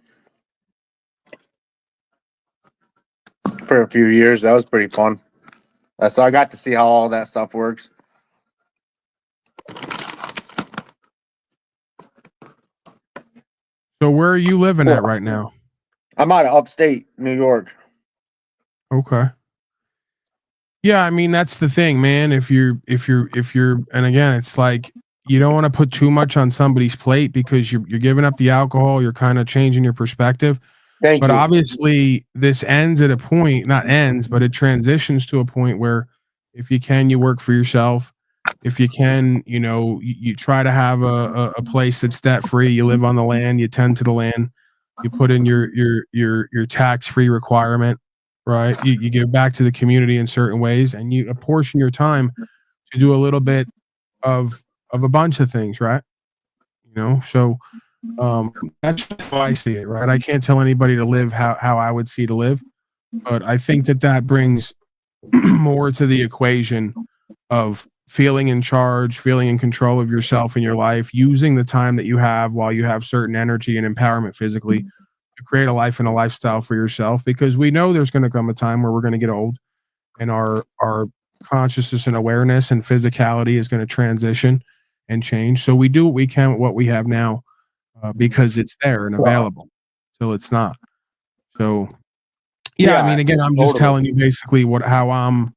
for a few years. That was pretty fun. So I got to see how all that stuff works. So where are you living at right now? I'm out of upstate New York. Okay. Yeah, I mean that's the thing, man. If you're and again, it's like you don't want to put too much on somebody's plate because you're giving up the alcohol, you're kind of changing your perspective. Thank but you. obviously this ends at a point, not ends, but it transitions to a point where if you can, you work for yourself. If you can, you know, you try to have a place that's debt free, you live on the land, you tend to the land, you put in your tax-free requirement, right? You give back to the community in certain ways, and you apportion your time to do a little bit of a bunch of things, right? You know, so that's how I see it, right? I can't tell anybody to live how I would see to live, but I think that brings more to the equation of feeling in charge, feeling in control of yourself and your life, using the time that you have while you have certain energy and empowerment physically to create a life and a lifestyle for yourself, because we know there's going to come a time where we're going to get old and our consciousness and awareness and physicality is going to transition and change. So we do what we can with what we have now because it's there and available till it's not. So yeah, I mean, again, I'm just telling you basically how I'm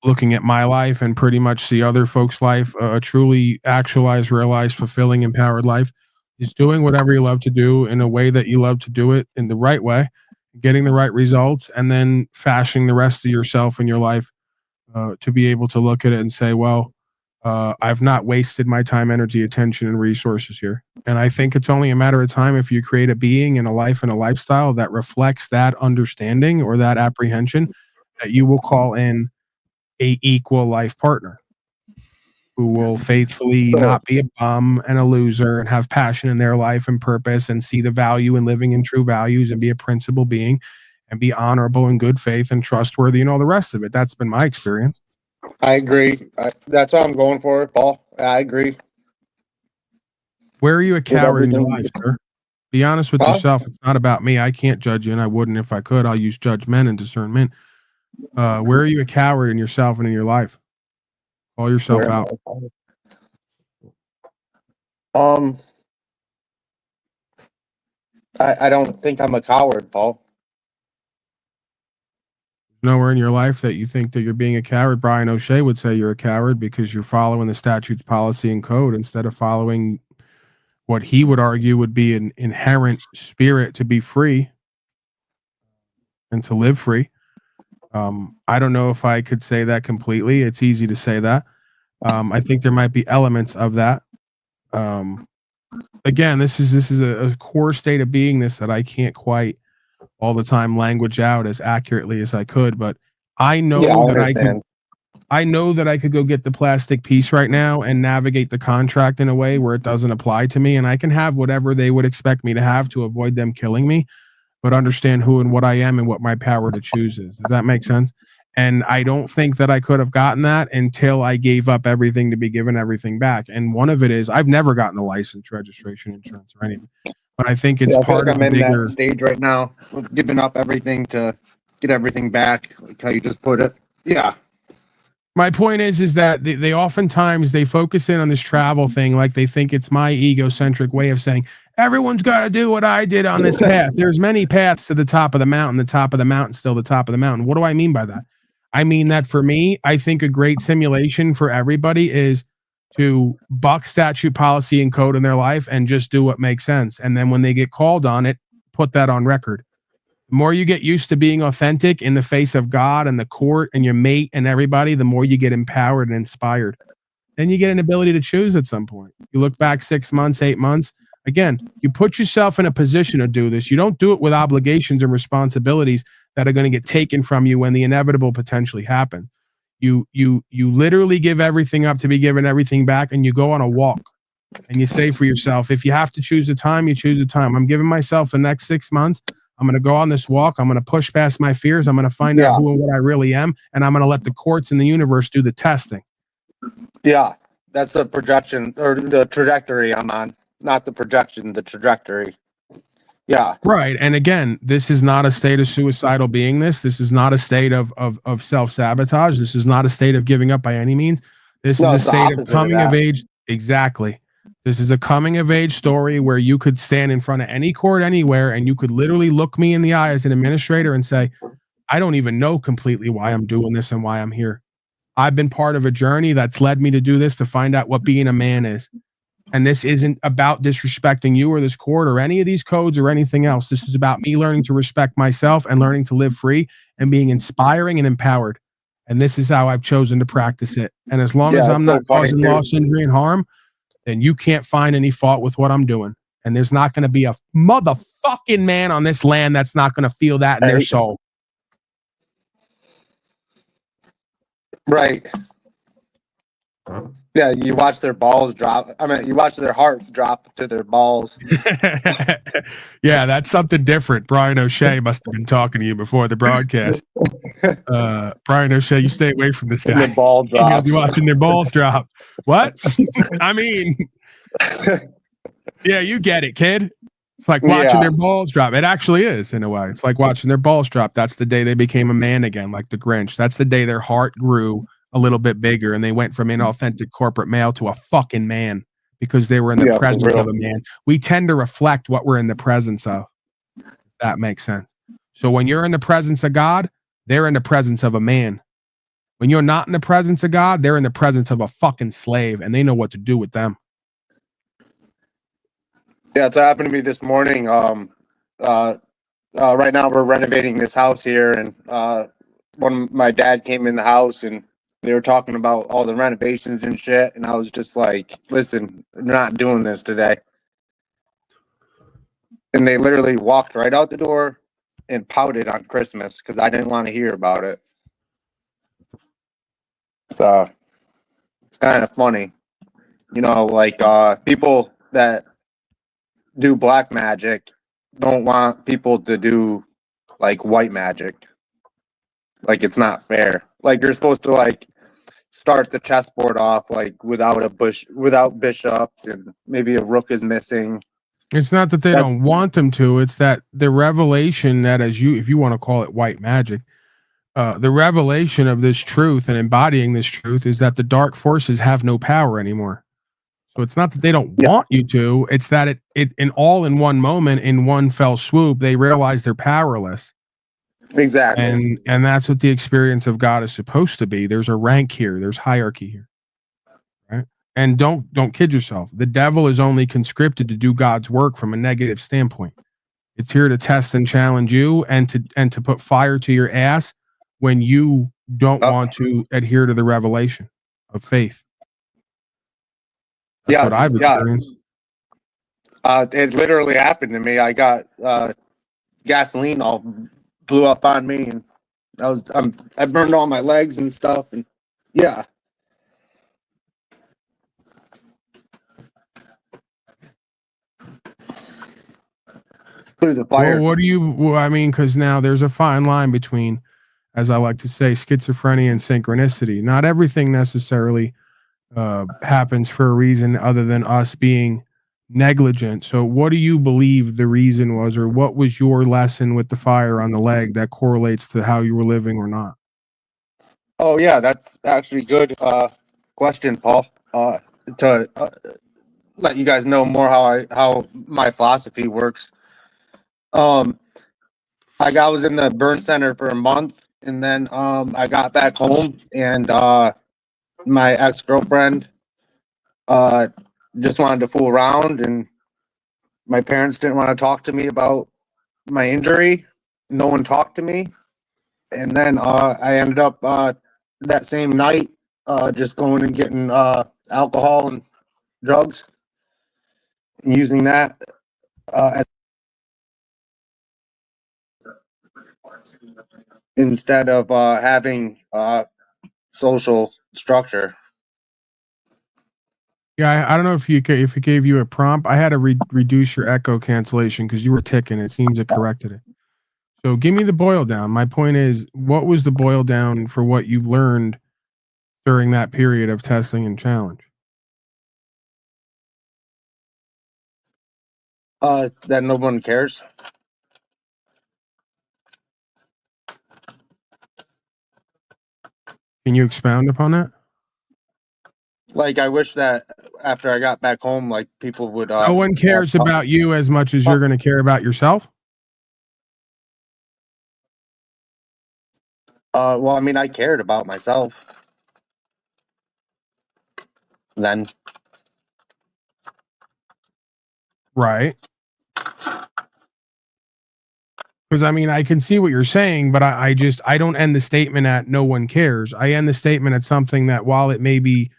looking at my life and pretty much the other folks' life. A truly actualized, realized, fulfilling, empowered life is doing whatever you love to do in a way that you love to do it in the right way, getting the right results, and then fashioning the rest of yourself in your life to be able to look at it and say, well, I've not wasted my time, energy, attention, and resources here. And I think it's only a matter of time if you create a being and a life and a lifestyle that reflects that understanding or that apprehension that you will call in a equal life partner who will faithfully not be a bum and a loser and have passion in their life and purpose and see the value in living in true values and be a principled being and be honorable and good faith and trustworthy and all the rest of it. That's been my experience. I agree. That's what I'm going for, Paul. I agree. Where are you a coward in your life, sir? Be honest with yourself. It's not about me. I can't judge you, and I wouldn't if I could. I'll use judgment and discernment. Where are you a coward in yourself and in your life? Call yourself out. I don't think I'm a coward, Paul. Nowhere in your life that you think that you're being a coward. Brian O'Shea would say you're a coward because you're following the statutes, policy, and code instead of following what he would argue would be an inherent spirit to be free and to live free. I don't know if I could say that completely. It's easy to say that. I think there might be elements of that. Again, this is a core state of beingness that I can't quite all the time language out as accurately as I could, but I know I know that I could go get the plastic piece right now and navigate the contract in a way where it doesn't apply to me, and I can have whatever they would expect me to have to avoid them killing me, but understand who and what I am and what my power to choose is. Does that make sense? And I don't think that I could have gotten that until I gave up everything to be given everything back. And one of it is I've never gotten the license, registration, insurance, or anything. But I think it's I feel part like of I'm the in bigger. that stage right now of giving up everything to get everything back, like how you just put it. Yeah. My point is that they oftentimes they focus in on this travel thing like they think it's my egocentric way of saying everyone's got to do what I did on this path. There's many paths to the top of the mountain. The top of the mountain still the top of the mountain. What do I mean by that? I mean that for me, I think a great simulation for everybody is to buck statute, policy, and code in their life and just do what makes sense. And then when they get called on it, put that on record. The more you get used to being authentic in the face of God and the court and your mate and everybody, the more you get empowered and inspired. Then you get an ability to choose at some point. You look back 6 months, 8 months. Again, you put yourself in a position to do this. You don't do it with obligations and responsibilities that are going to get taken from you when the inevitable potentially happens. You literally give everything up to be given everything back, and you go on a walk. And you say for yourself, if you have to choose a time, you choose a time. I'm giving myself the next 6 months. I'm going to go on this walk. I'm going to push past my fears. I'm going to find out who and what I really am. And I'm going to let the courts and the universe do the testing. Yeah. That's the projection or the trajectory I'm on. Not the projection, the trajectory. Yeah. Right. And again, this is not a state of suicidal beingness. This is not a state of self-sabotage. This is not a state of giving up by any means. This is a state of coming of age. Exactly. This is a coming of age story where you could stand in front of any court anywhere and you could literally look me in the eye as an administrator and say, I don't even know completely why I'm doing this and why I'm here. I've been part of a journey that's led me to do this to find out what being a man is. And this isn't about disrespecting you or this court or any of these codes or anything else. This is about me learning to respect myself and learning to live free and being inspiring and empowered. And this is how I've chosen to practice it. And as long as I'm not causing loss, injury, and harm, then you can't find any fault with what I'm doing. And there's not going to be a motherfucking man on this land that's not going to feel that in their soul. Right. Yeah, you watch their balls drop. I mean, you watch their heart drop to their balls. Yeah, that's something different. Brian O'Shea must have been talking to you before the broadcast. Brian O'Shea, you stay away from this guy. Their ball drops. You're watching their balls drop. What? I mean, yeah, you get it, kid. It's like watching their balls drop. It actually is, in a way. It's like watching their balls drop. That's the day they became a man again, like the Grinch. That's the day their heart grew a little bit bigger and they went from inauthentic corporate male to a fucking man because they were in the presence of a man. We tend to reflect what we're in the presence of. That makes sense. So when you're in the presence of God, they're in the presence of a man. When you're not in the presence of God, they're in the presence of a fucking slave and they know what to do with them. Yeah, it's happened to me this morning. Right now we're renovating this house here, and my dad came in the house and they were talking about all the renovations and shit, and I was just like, listen, we're not doing this today. And they literally walked right out the door and pouted on Christmas because I didn't want to hear about it. So it's kind of funny. You know, like people that do black magic don't want people to do like white magic. Like it's not fair. Like you're supposed to like start the chessboard off like without bishops, and maybe a rook is missing. It's not that they don't want them to, it's that the revelation that if you want to call it white magic, the revelation of this truth and embodying this truth is that the dark forces have no power anymore. So it's not that they don't want you to, it's that it in one moment, in one fell swoop, they realize they're powerless. Exactly. And that's what the experience of God is supposed to be. There's a rank here, there's hierarchy here. Right? And don't kid yourself. The devil is only conscripted to do God's work from a negative standpoint. It's here to test and challenge you and to put fire to your ass when you don't want to adhere to the revelation of faith. That's what I've experienced. It literally happened to me. I got gasoline all blew up on me, and I burned all my legs and stuff, and yeah. There's a fire. Well, what do you? Well, I mean, because now there's a fine line between as I like to say, schizophrenia and synchronicity. Not everything necessarily happens for a reason other than us being negligent. So, what do you believe the reason was, or what was your lesson with the fire on the leg that correlates to how you were living or not? Oh yeah, that's actually good question, Paul. To let you guys know more how my philosophy works. I was in the burn center for a month, and then I got back home, and my ex girlfriend just wanted to fool around, and my parents didn't want to talk to me about my injury. No one talked to me, and then I ended up that same night just going and getting alcohol and drugs and using that instead of having social structure. Yeah, I don't know if if it gave you a prompt. I had to reduce your echo cancellation because you were ticking. It seems it corrected it. So give me the boil down. My point is, what was the boil down for what you learned during that period of testing and challenge? That no one cares. Can you expound upon that? Like, I wish that after I got back home, like, people would No one cares about you as much as you're going to care about yourself. well, I mean, I cared about myself then. Right. Because I mean, I can see what you're saying, but I don't end the statement at no one cares. I end the statement at something that, while it may be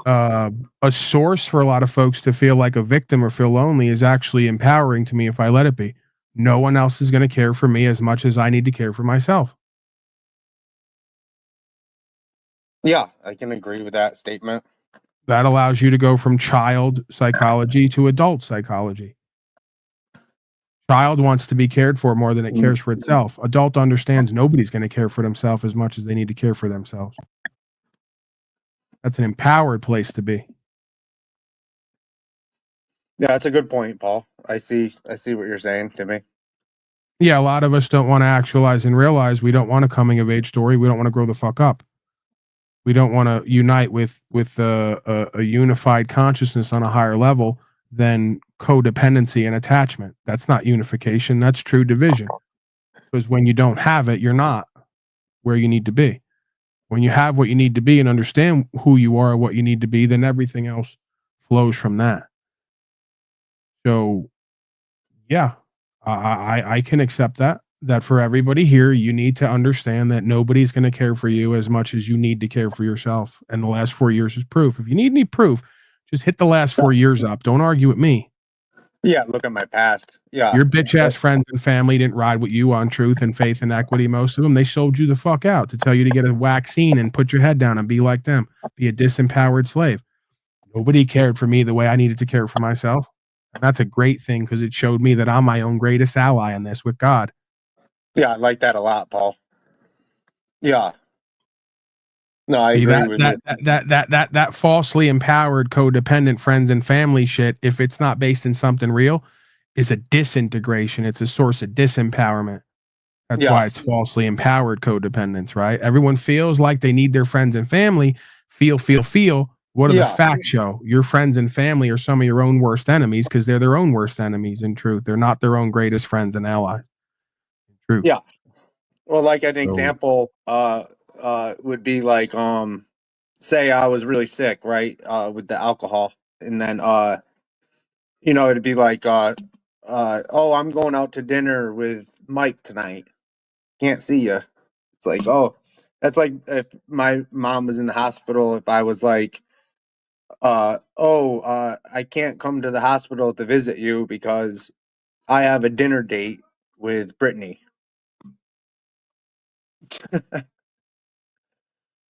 a source for a lot of folks to feel like a victim or feel lonely, is actually empowering to me if I let it be. No one else is going to care for me as much as I need to care for myself. Yeah, I can agree with that statement. That allows you to go from child psychology to adult psychology. Child wants to be cared for more than it cares for itself. Adult understands nobody's going to care for themselves as much as they need to care for themselves. That's an empowered place to be. Yeah, that's a good point, Paul. I see what you're saying to me. Yeah, a lot of us don't want to actualize and realize we don't want a coming of age story. We don't want to grow the fuck up. We don't want to unite with a unified consciousness on a higher level than codependency and attachment. That's not unification. That's true division. Because when you don't have it, you're not where you need to be. When you have what you need to be and understand who you are, what you need to be, then everything else flows from that. So, yeah, I can accept that for everybody here, you need to understand that nobody's going to care for you as much as you need to care for yourself. And the last 4 years is proof. If you need any proof, just hit the last 4 years up. Don't argue with me. Yeah, look at my past. Yeah. Your bitch ass friends and family didn't ride with you on truth and faith and equity. Most of them, they sold you the fuck out to tell you to get a vaccine and put your head down and be like them, be a disempowered slave. Nobody cared for me the way I needed to care for myself. And that's a great thing because it showed me that I'm my own greatest ally in this with God. Yeah, I like that a lot, Paul. Yeah. No, I See, agree with you. that falsely empowered codependent friends and family shit, if it's not based in something real, is a disintegration. It's a source of disempowerment. That's why it's falsely empowered codependence, right? Everyone feels like they need their friends and family. Feel. What do the facts show? Your friends and family are some of your own worst enemies because they're their own worst enemies. In truth, they're not their own greatest friends and allies. In truth. Yeah. Well, like an example would be like say I was really sick, right? With the alcohol, and then it'd be like oh, I'm going out to dinner with Mike tonight. Can't see you. It's like, oh, that's like if my mom was in the hospital, if I was like I can't come to the hospital to visit you because I have a dinner date with Brittany.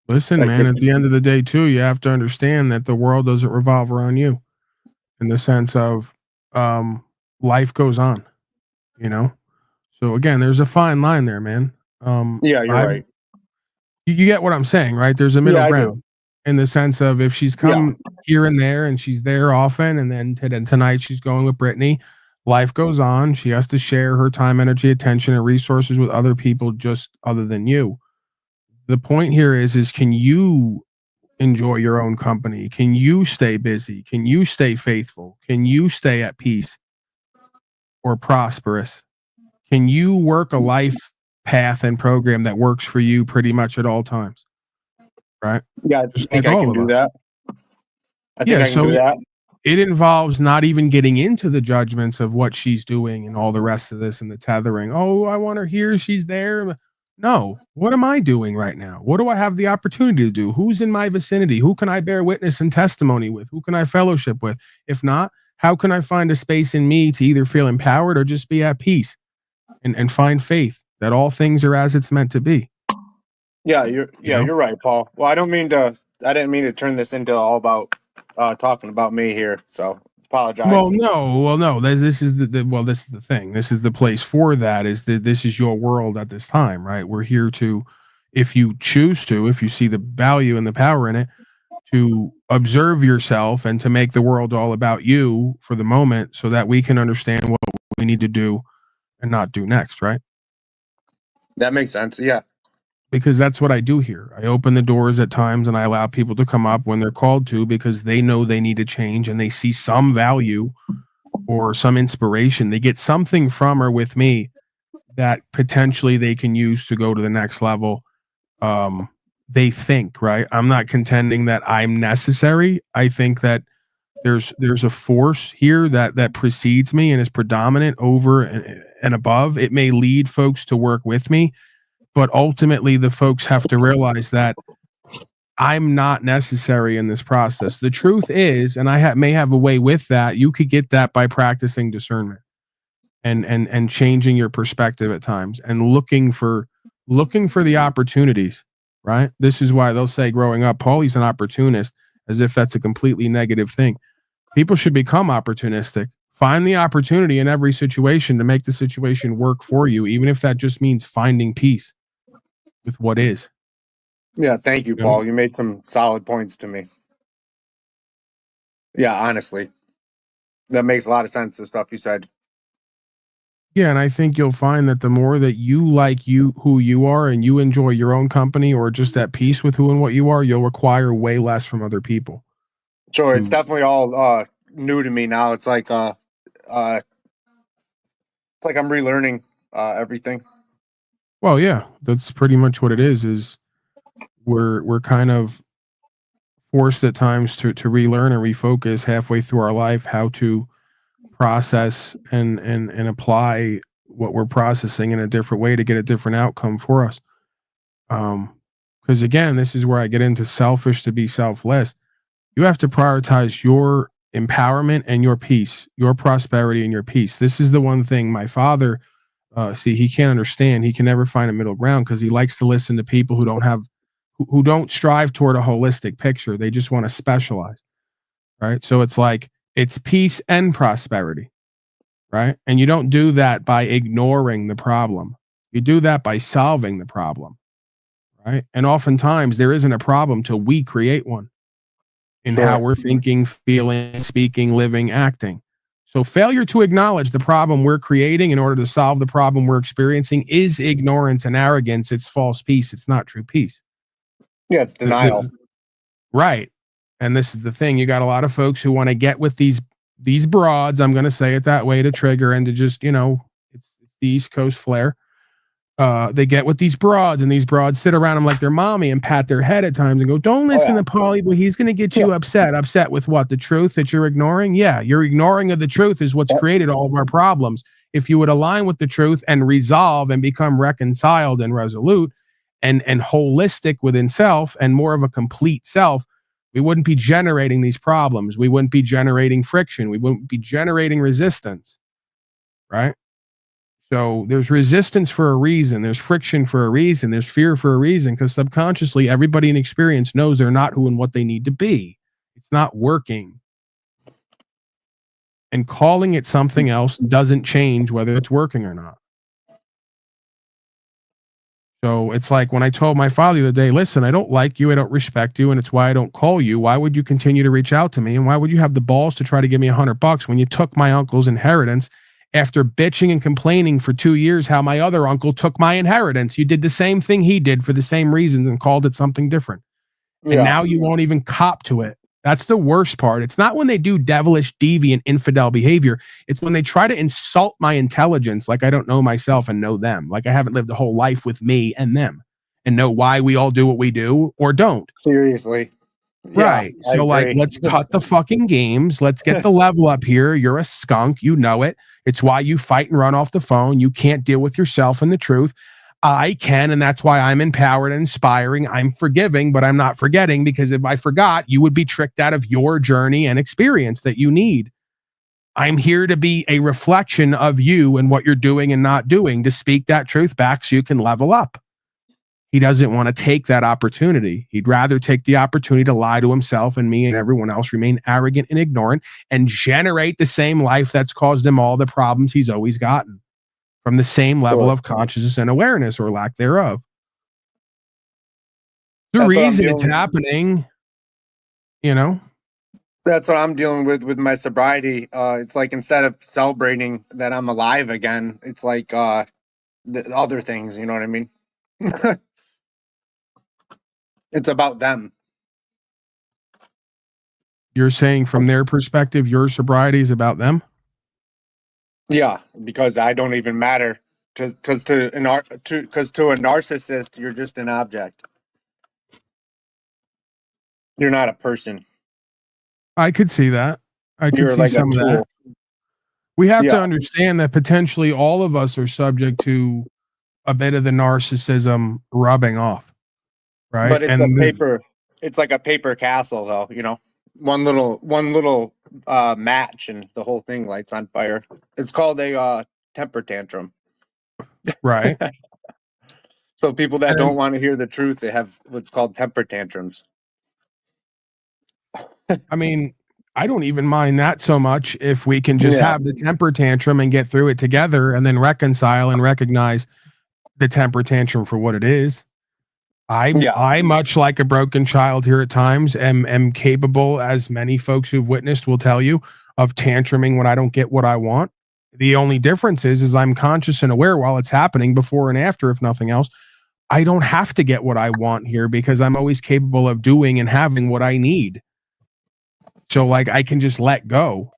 Listen, Like man, at the end of the day, too, you have to understand that the world doesn't revolve around you in the sense of life goes on, you know? So again, there's a fine line there, man. Yeah, you're right. You get what I'm saying, right? There's a middle Yeah, I do. ground in the sense of if she's come here and there and she's there often, and then tonight she's going with Brittany. Life goes on. She has to share her time, energy, attention, and resources with other people just other than you. The point here is can you enjoy your own company? Can you stay busy? Can you stay faithful? Can you stay at peace or prosperous? Can you work a life path and program that works for you pretty much at all times? Right? Yeah, I Just think like I all can of do us. that. I think Yeah, I can so do that. it involves not even getting into the judgments of what she's doing and all the rest of this and the tethering. Oh, I want her here. She's there. No. What am I doing right now? What do I have the opportunity to do? Who's in my vicinity? Who can I bear witness and testimony with? Who can I fellowship with? If not, how can I find a space in me to either feel empowered or just be at peace and find faith that all things are as it's meant to be? Yeah, You know? you're right, Paul. Well, I didn't mean to turn this into all about talking about me here. So apologize. Well, no. This is this is the thing. This is the place for that. Is that this is your world at this time, right? We're here to, if you choose to, if you see the value and the power in it, to observe yourself and to make the world all about you for the moment, so that we can understand what we need to do and not do next, right? That makes sense. Yeah. Because that's what I do here. I open the doors at times and I allow people to come up when they're called to, because they know they need to change and they see some value or some inspiration. They get something from or with me that potentially they can use to go to the next level. They think, right? I'm not contending that I'm necessary. I think that there's a force here that precedes me and is predominant over and above. It may lead folks to work with me, but ultimately the folks have to realize that I'm not necessary in this process. The truth is, and I may have a way with that. You could get that by practicing discernment and changing your perspective at times and looking for the opportunities. Right. This is why they'll say growing up, Paulie's an opportunist, as if that's a completely negative thing. People should become opportunistic. Find the opportunity in every situation to make the situation work for you, even if that just means finding peace with what is. Yeah, thank you, You know? Paul. You made some solid points to me. Yeah, honestly. That makes a lot of sense, the stuff you said. Yeah, and I think you'll find that the more that you like who you are and you enjoy your own company or just at peace with who and what you are, you'll require way less from other people. Sure, it's definitely all new to me now. It's like I'm relearning everything. Well, yeah, that's pretty much what it is we're kind of forced at times to relearn and refocus halfway through our life how to process and apply what we're processing in a different way to get a different outcome for us. Because again, this is where I get into selfish to be selfless. You have to prioritize your empowerment and your peace, your prosperity and your peace. This is the one thing my father, he can't understand. He can never find a middle ground because he likes to listen to people who don't strive toward a holistic picture. They just want to specialize. Right. So it's peace and prosperity. Right. And you don't do that by ignoring the problem. You do that by solving the problem. Right. And oftentimes there isn't a problem till we create one in how we're thinking, feeling, speaking, living, acting. So failure to acknowledge the problem we're creating in order to solve the problem we're experiencing is ignorance and arrogance. It's false peace. It's not true peace. Yeah, it's denial. Right. And this is the thing. You got a lot of folks who want to get with these broads. I'm going to say it that way to trigger and to just, it's the East Coast flair. They get with these broads and these broads sit around them like their mommy and pat their head at times and go, don't listen to Paulie, but he's going to get you upset. Upset with what? The truth that you're ignoring? Yeah, your ignoring of the truth is what's created all of our problems. If you would align with the truth and resolve and become reconciled and resolute and holistic within self and more of a complete self, we wouldn't be generating these problems. We wouldn't be generating friction. We wouldn't be generating resistance, right? So there's resistance for a reason. There's friction for a reason. There's fear for a reason, because subconsciously everybody in experience knows they're not who and what they need to be. It's not working. And calling it something else doesn't change whether it's working or not. So it's like when I told my father the other day, listen, I don't like you, I don't respect you, and it's why I don't call you. Why would you continue to reach out to me? And why would you have the balls to try to give me $100 when you took my uncle's inheritance after bitching and complaining for 2 years how my other uncle took my inheritance? You did the same thing he did for the same reasons and called it something different. And now you won't even cop to it. That's the worst part. It's not when they do devilish, deviant, infidel behavior. It's when they try to insult my intelligence like I don't know myself and know them. Like I haven't lived a whole life with me and them and know why we all do what we do or don't. Seriously. Right. Yeah, I So like, agree. let's cut the fucking games. Let's get the level up here. You're a skunk. You know it. It's why you fight and run off the phone. You can't deal with yourself and the truth. I can, and that's why I'm empowered and inspiring. I'm forgiving, but I'm not forgetting, because if I forgot, you would be tricked out of your journey and experience that you need. I'm here to be a reflection of you and what you're doing and not doing, to speak that truth back so you can level up. He doesn't want to take that opportunity. He'd rather take the opportunity to lie to himself and me and everyone else, remain arrogant and ignorant, and generate the same life that's caused him all the problems he's always gotten, from the same level of consciousness and awareness, or lack thereof. The That's what I'm reason it's dealing- happening, you know? That's what I'm dealing with my sobriety. It's like instead of celebrating that I'm alive again, it's like the other things, you know what I mean? It's about them. You're saying from their perspective, your sobriety is about them? Yeah, because I don't even matter. Because to a narcissist, you're just an object. You're not a person. I could see that. I could You're see like a some of that. tool. We have to Yeah. understand that potentially all of us are subject to a bit of the narcissism rubbing off, right? But it's And it's like a paper castle, though. You know, one little match and the whole thing lights on fire. It's called a temper tantrum. right. So people that And- don't want to hear the truth, they have what's called temper tantrums. I mean, I don't even mind that so much if we can just Yeah. have the temper tantrum and get through it together and then reconcile and recognize the temper tantrum for what it is. I much like a broken child here at times am capable, as many folks who've witnessed will tell you, of tantruming when I don't get what I want. The only difference is I'm conscious and aware while it's happening, before and after, if nothing else. I don't have to get what I want here because I'm always capable of doing and having what I need. So like I can just let go,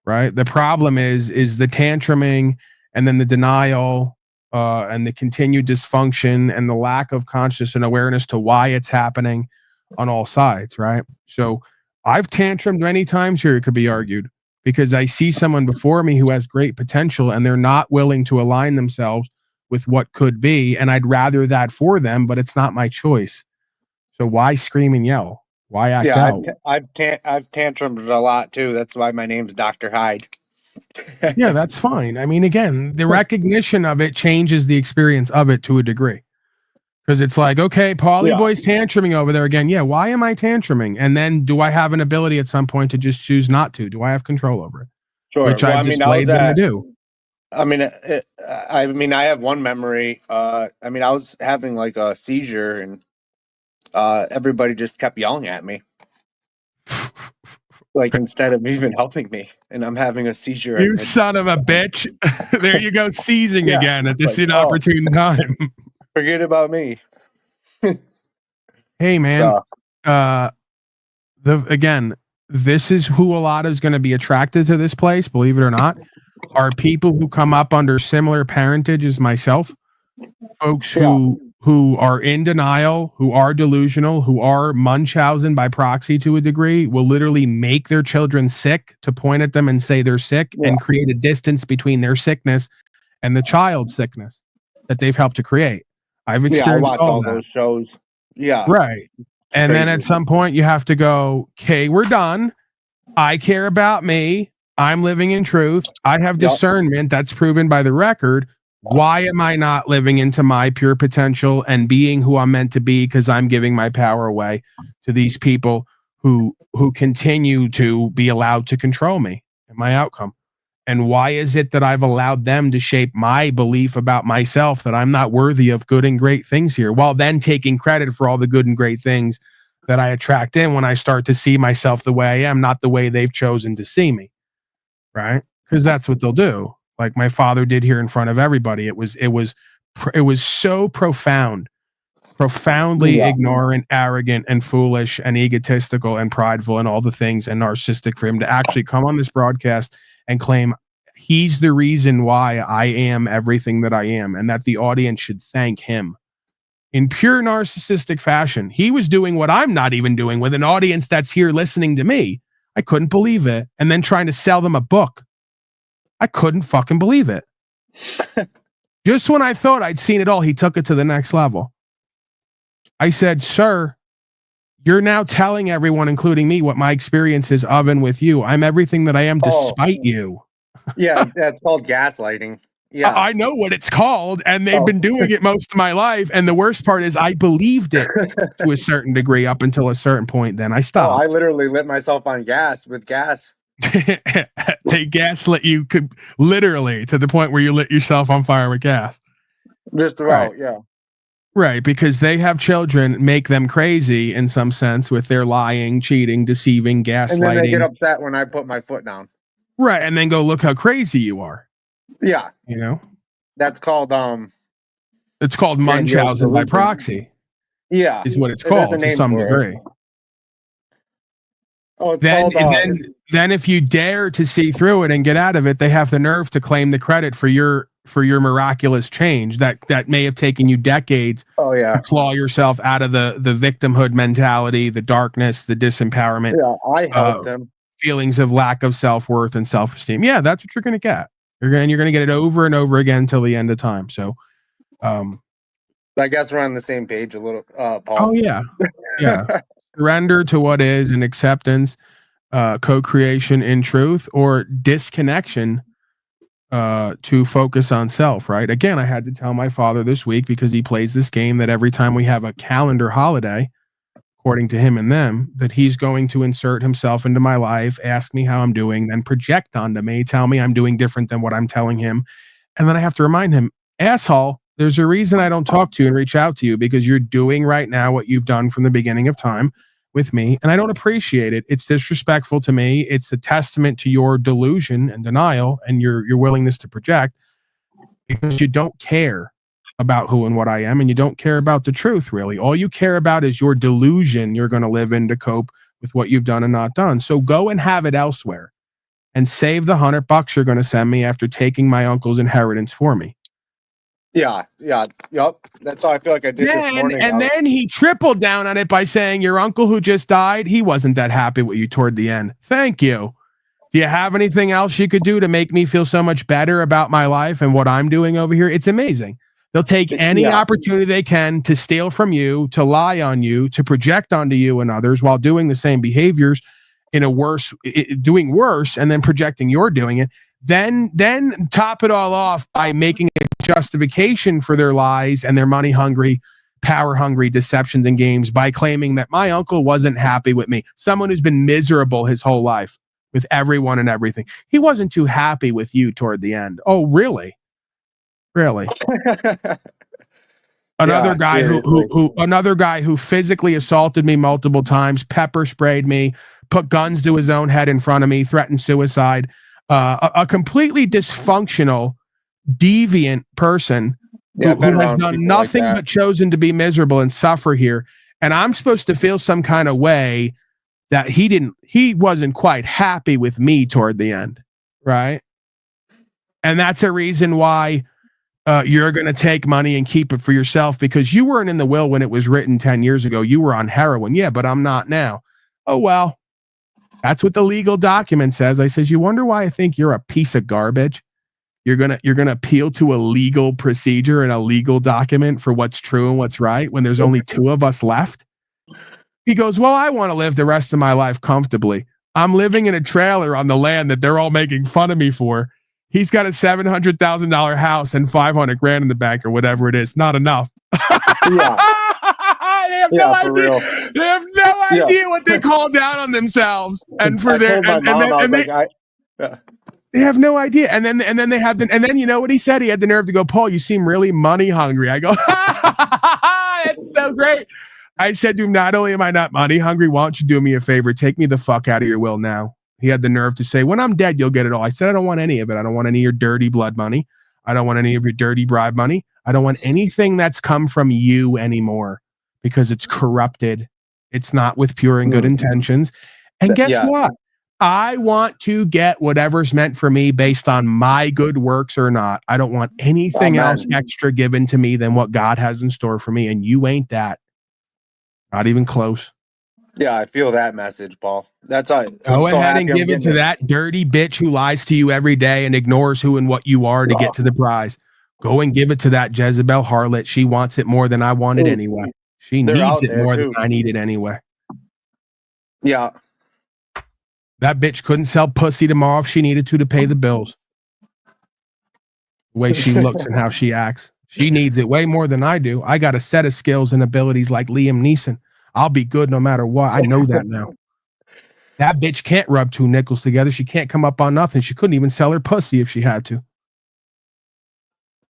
right? The problem is the tantruming and then the denial and the continued dysfunction and the lack of conscious and awareness to why it's happening on all sides, right? So I've tantrumed many times here, it could be argued, because I see someone before me who has great potential and they're not willing to align themselves with what could be, and I'd rather that for them, but it's not my choice. So why scream and yell? Why act out? I've tantrumed a lot too. That's why my name's Dr. Hyde. Yeah, that's fine. I mean, again, the recognition of it changes the experience of it to a degree. Because it's like, okay, Pauly boy's tantruming over there again. Yeah, why am I tantruming? And then do I have an ability at some point to just choose not to? Do I have control over it? Sure. Which Well, I've displayed them to do. I mean, I have one memory. I was having like a seizure, and everybody just kept yelling at me, like instead of even helping me. And I'm having a seizure. You son of a bitch! There you go, seizing Yeah, again at this like, inopportune time. Forget about me. Hey man, So- again, this is who a lot is going to be attracted to this place, believe it or not, are people who come up under similar parentage as myself, folks who are in denial, who are delusional, who are Munchausen by proxy to a degree, will literally make their children sick to point at them and say they're sick and create a distance between their sickness and the child's sickness that they've helped to create. I've I experienced watch all all that. those shows. Yeah. Right. It's And then crazy. at some point you have to go, okay, we're done. I care about me. I'm living in truth. I have discernment that's proven by the record. Why am I not living into my pure potential and being who I'm meant to be? Because I'm giving my power away to these people who continue to be allowed to control me and my outcome. And why is it that I've allowed them to shape my belief about myself that I'm not worthy of good and great things here, while then taking credit for all the good and great things that I attract in when I start to see myself the way I am, not the way they've chosen to see me, right? Because that's what they'll do. Like my father did here in front of everybody. It was so profoundly ignorant, arrogant, and foolish, and egotistical, and prideful, and all the things, and narcissistic for him to actually come on this broadcast and claim he's the reason why I am everything that I am, and that the audience should thank him. In pure narcissistic fashion, he was doing what I'm not even doing with an audience that's here listening to me. I couldn't believe it. And then trying to sell them a book. I couldn't fucking believe it. Just when I thought I'd seen it all, he took it to the next level. I said, sir, you're now telling everyone, including me, what my experience is of and with you. I'm everything that I am despite you. Yeah, that's called gaslighting. Yeah. I know what it's called, and they've been doing it most of my life. And the worst part is I believed it to a certain degree up until a certain point. Then I stopped. I literally lit myself on gas with gas. They gaslit you literally to the point where you lit yourself on fire with gas. Just about, yeah. Right, because they have children, make them crazy in some sense with their lying, cheating, deceiving, gaslighting. And then they get upset when I put my foot down. Right, and then go, look how crazy you are. Yeah. You know? That's called it's called Munchausen by proxy. Yeah. Is what it's called to some degree. Oh, it's then if you dare to see through it and get out of it, they have the nerve to claim the credit for your miraculous change that may have taken you decades to claw yourself out of the victimhood mentality, the darkness, the disempowerment. Yeah, I helped them. Feelings of lack of self-worth and self-esteem. Yeah, that's what you're going to get. You're going to get it over and over again till the end of time. So, I guess we're on the same page a little, Paul. Oh yeah, yeah. Surrender to what is and acceptance, co-creation in truth, or disconnection to focus on self. Right. Again, I had to tell my father this week because he plays this game that every time we have a calendar holiday, according to him and them, that he's going to insert himself into my life, ask me how I'm doing, then project onto me, tell me I'm doing different than what I'm telling him. And then I have to remind him, asshole, there's a reason I don't talk to you and reach out to you, because you're doing right now what you've done from the beginning of time with me. And I don't appreciate it. It's disrespectful to me. It's a testament to your delusion and denial and your willingness to project, because you don't care about who and what I am, and you don't care about the truth, really. All you care about is your delusion you're going to live in to cope with what you've done and not done. So go and have it elsewhere and save the $100 you're going to send me after taking my uncle's inheritance for me. Yeah. Yep. That's how I feel like I did this morning. And then he tripled down on it by saying, your uncle who just died, he wasn't that happy with you toward the end. Thank you. Do you have anything else you could do to make me feel so much better about my life and what I'm doing over here? It's amazing. They'll take any opportunity they can to steal from you, to lie on you, to project onto you and others while doing the same behaviors in a doing worse, and then projecting you're doing it. Then top it all off by making a justification for their lies and their money-hungry, power-hungry deceptions and games by claiming that my uncle wasn't happy with me. Someone who's been miserable his whole life with everyone and everything. He wasn't too happy with you toward the end. Oh, really? Really? Another guy who physically assaulted me multiple times, pepper sprayed me, put guns to his own head in front of me, threatened suicide. A completely dysfunctional, deviant person who has done nothing but chosen to be miserable and suffer here. And I'm supposed to feel some kind of way that he wasn't quite happy with me toward the end. Right. And that's a reason why you're going to take money and keep it for yourself, because you weren't in the will when it was written 10 years ago. You were on heroin. Yeah, but I'm not now. Oh, well, that's what the legal document says. I says, you wonder why I think you're a piece of garbage? You're going to appeal to a legal procedure and a legal document for what's true and what's right when there's only two of us left? He goes, well, I want to live the rest of my life comfortably. I'm living in a trailer on the land that they're all making fun of me for. He's got a $700,000 house and $500,000 in the bank or whatever it is. Not enough. Yeah. They have no idea. They have no idea what they call down on themselves. And for their They have no idea. And then they have and then you know what he said? He had the nerve to go, Paul, you seem really money hungry. I go, that's so great. I said to him, not only am I not money hungry, why don't you do me a favor? Take me the fuck out of your will now. He had the nerve to say, when I'm dead, you'll get it all. I said, I don't want any of it. I don't want any of your dirty blood money. I don't want any of your dirty bribe money. I don't want anything that's come from you anymore because it's corrupted. It's not with pure and good intentions. And guess what? I want to get whatever's meant for me based on my good works or not. I don't want anything else extra given to me than what God has in store for me. And you ain't that. Not even close. Yeah, I feel that message, Paul. That's all. Go ahead and give it to that dirty bitch who lies to you every day and ignores who and what you are to get to the prize. Go and give it to that Jezebel harlot. She wants it more than I want it anyway. She needs it more than I need it anyway. Yeah. That bitch couldn't sell pussy tomorrow if she needed to pay the bills. The way she looks and how she acts. She needs it way more than I do. I got a set of skills and abilities like Liam Neeson. I'll be good no matter what. I know that now. That bitch can't rub two nickels together. She can't come up on nothing. She couldn't even sell her pussy if she had to.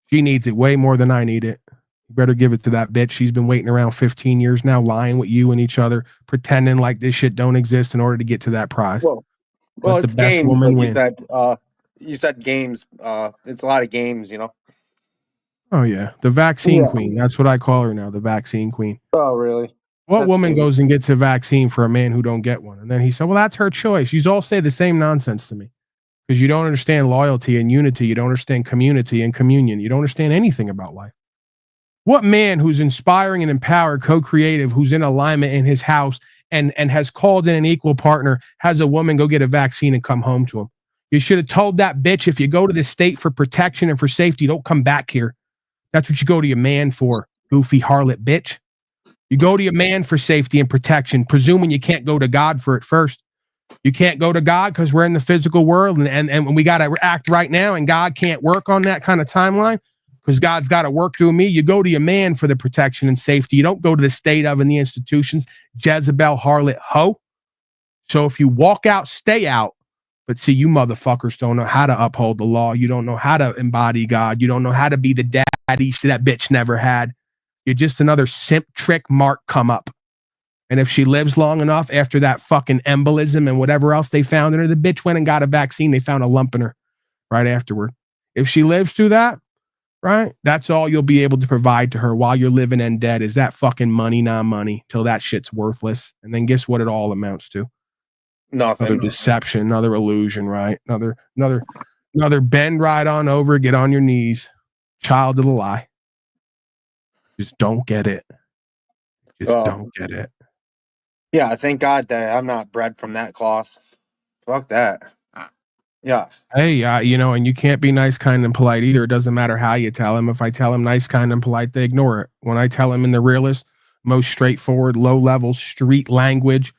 She needs it way more than I need it. You better give it to that bitch. She's been waiting around 15 years now, lying with you and each other, pretending like this shit don't exist in order to get to that prize. Well, Let it's the best games, woman like win. you said games. It's a lot of games, you know. Oh yeah, the vaccine queen. That's what I call her now, the vaccine queen. Oh, really? What That's woman cool. goes and gets a vaccine for a man who don't get one? And then he said, well, that's her choice. You all say the same nonsense to me because you don't understand loyalty and unity. You don't understand community and communion. You don't understand anything about life. What man who's inspiring and empowered, co-creative, who's in alignment in his house and has called in an equal partner, has a woman go get a vaccine and come home to him? You should have told that bitch, if you go to the state for protection and for safety, don't come back here. That's what you go to your man for, goofy harlot bitch. You go to your man for safety and protection, presuming you can't go to God for it first. You can't go to God because we're in the physical world and we got to act right now, and God can't work on that kind of timeline because God's got to work through me. You go to your man for the protection and safety. You don't go to the state of and the institutions, Jezebel, harlot, hoe. So if you walk out, stay out. But see, you motherfuckers don't know how to uphold the law. You don't know how to embody God. You don't know how to be the daddy that bitch never had. You're just another simp trick mark come up. And if she lives long enough after that fucking embolism and whatever else they found in her, the bitch went and got a vaccine. They found a lump in her right afterward. If she lives through that, right, that's all you'll be able to provide to her while you're living and dead is that fucking money, non-money, till that shit's worthless. And then guess what it all amounts to? Nothing. Another deception, another illusion, right? Another bend right on over, get on your knees. Child of the lie. Just don't get it. Don't get it. Yeah, thank God that I'm not bred from that cloth. Fuck that. Yeah. Hey, and you can't be nice, kind, and polite either. It doesn't matter how you tell them. If I tell them nice, kind, and polite, they ignore it. When I tell them in the realest, most straightforward, low-level, street language,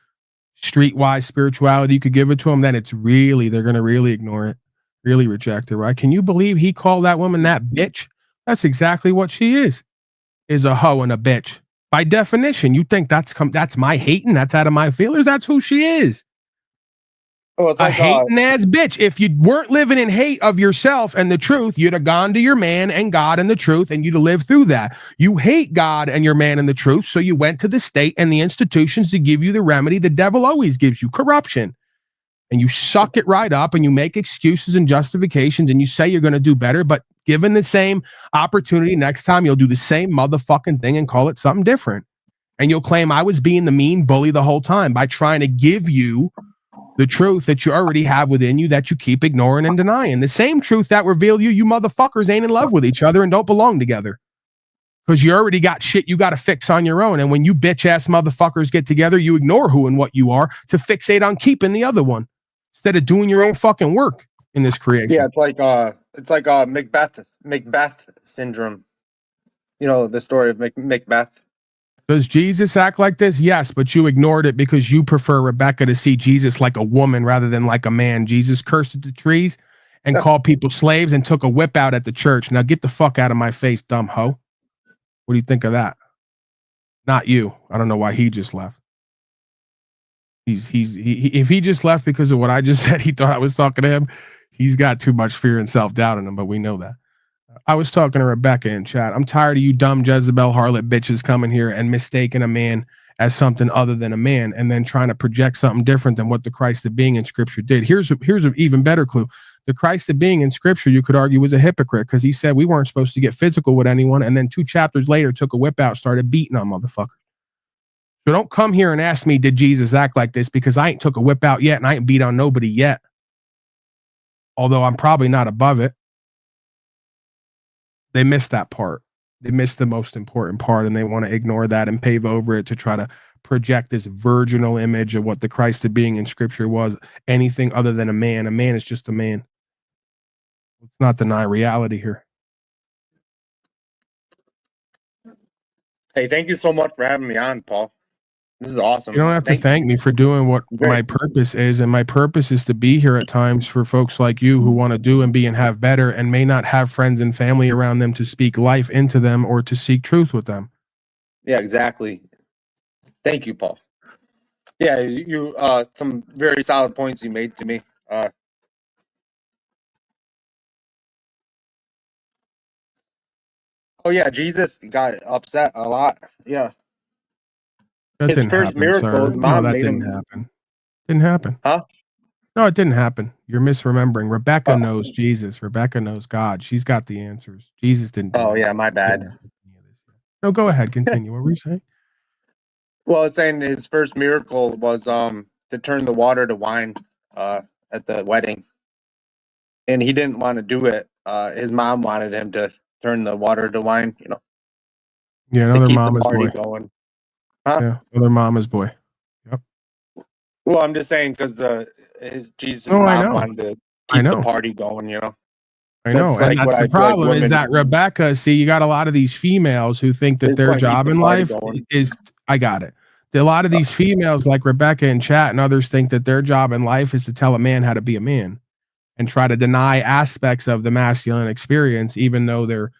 streetwise spirituality, you could give it to them, then they're going to really ignore it, really reject it, right? Can you believe he called that woman that bitch? That's exactly what she is a hoe and a bitch. By definition, you think that's my hating? That's out of my feelers? That's who she is. Oh, it's a like hating ass bitch. If you weren't living in hate of yourself and the truth, you'd have gone to your man and God and the truth, and you'd have lived through that. You hate God and your man and the truth, so you went to the state and the institutions to give you the remedy the devil always gives you, corruption. And you suck it right up and you make excuses and justifications and you say you're going to do better, but given the same opportunity next time, you'll do the same motherfucking thing and call it something different. And you'll claim I was being the mean bully the whole time by trying to give you the truth that you already have within you that you keep ignoring and denying. The same truth that revealed you motherfuckers ain't in love with each other and don't belong together. Because you already got shit you got to fix on your own. And when you bitch ass motherfuckers get together, you ignore who and what you are to fixate on keeping the other one instead of doing your own fucking work in this creation. Yeah, it's like Macbeth syndrome. You know the story of Macbeth. Does Jesus act like this? Yes, but you ignored it because you prefer Rebecca to see Jesus like a woman rather than like a man. Jesus cursed at the trees and called people slaves and took a whip out at the church. Now get the fuck out of my face, dumb hoe. What do you think of that? Not you. I don't know why he just left. If he just left because of what I just said, he thought I was talking to him. He's got too much fear and self-doubt in him, but we know that. I was talking to Rebecca in chat. I'm tired of you dumb Jezebel harlot bitches coming here and mistaking a man as something other than a man and then trying to project something different than what the Christ of being in scripture did. Here's an even better clue. The Christ of being in scripture, you could argue, was a hypocrite because he said we weren't supposed to get physical with anyone, and then 2 chapters later took a whip out, started beating on motherfuckers. So don't come here and ask me, did Jesus act like this? Because I ain't took a whip out yet and I ain't beat on nobody yet. Although I'm probably not above it. They missed that part. They missed the most important part, and they want to ignore that and pave over it to try to project this virginal image of what the Christ of being in scripture was. Anything other than a man. A man is just a man. Let's not deny reality here. Hey, thank you so much for having me on, Paul. This is awesome. You don't have to thank me for doing what my purpose is, and my purpose is to be here at times for folks like you who want to do and be and have better and may not have friends and family around them to speak life into them or to seek truth with them. Yeah, exactly. Thank you, Paul. Yeah, you some very solid points you made to me. Oh yeah, Jesus got upset a lot. Yeah. That His didn't first happen, miracle, sir. his No, mom that made didn't him. happen. Didn't happen. Huh? No, it didn't happen. You're misremembering. Rebecca knows Jesus. Rebecca knows God. She's got the answers. Jesus didn't. Oh yeah, my bad. No, go ahead. Continue. What were you saying? Well, I was saying his first miracle was to turn the water to wine at the wedding, and he didn't want to do it. His mom wanted him to turn the water to wine. You know, Yeah, to another keep the mama's party boy. going. Huh? Yeah, another mama's boy. Yep. Well, I'm just saying because Jesus' No, I mom know. wanted to I keep the know. party going. You know, I know. that's And like what that's I the feel like problem is women. that Rebecca, see, you got a lot of these females who think that It's their trying to keep job the in party life going. is, I got it. A lot of these females like Rebecca in chat and others think that their job in life is to tell a man how to be a man and try to deny aspects of the masculine experience, even though they're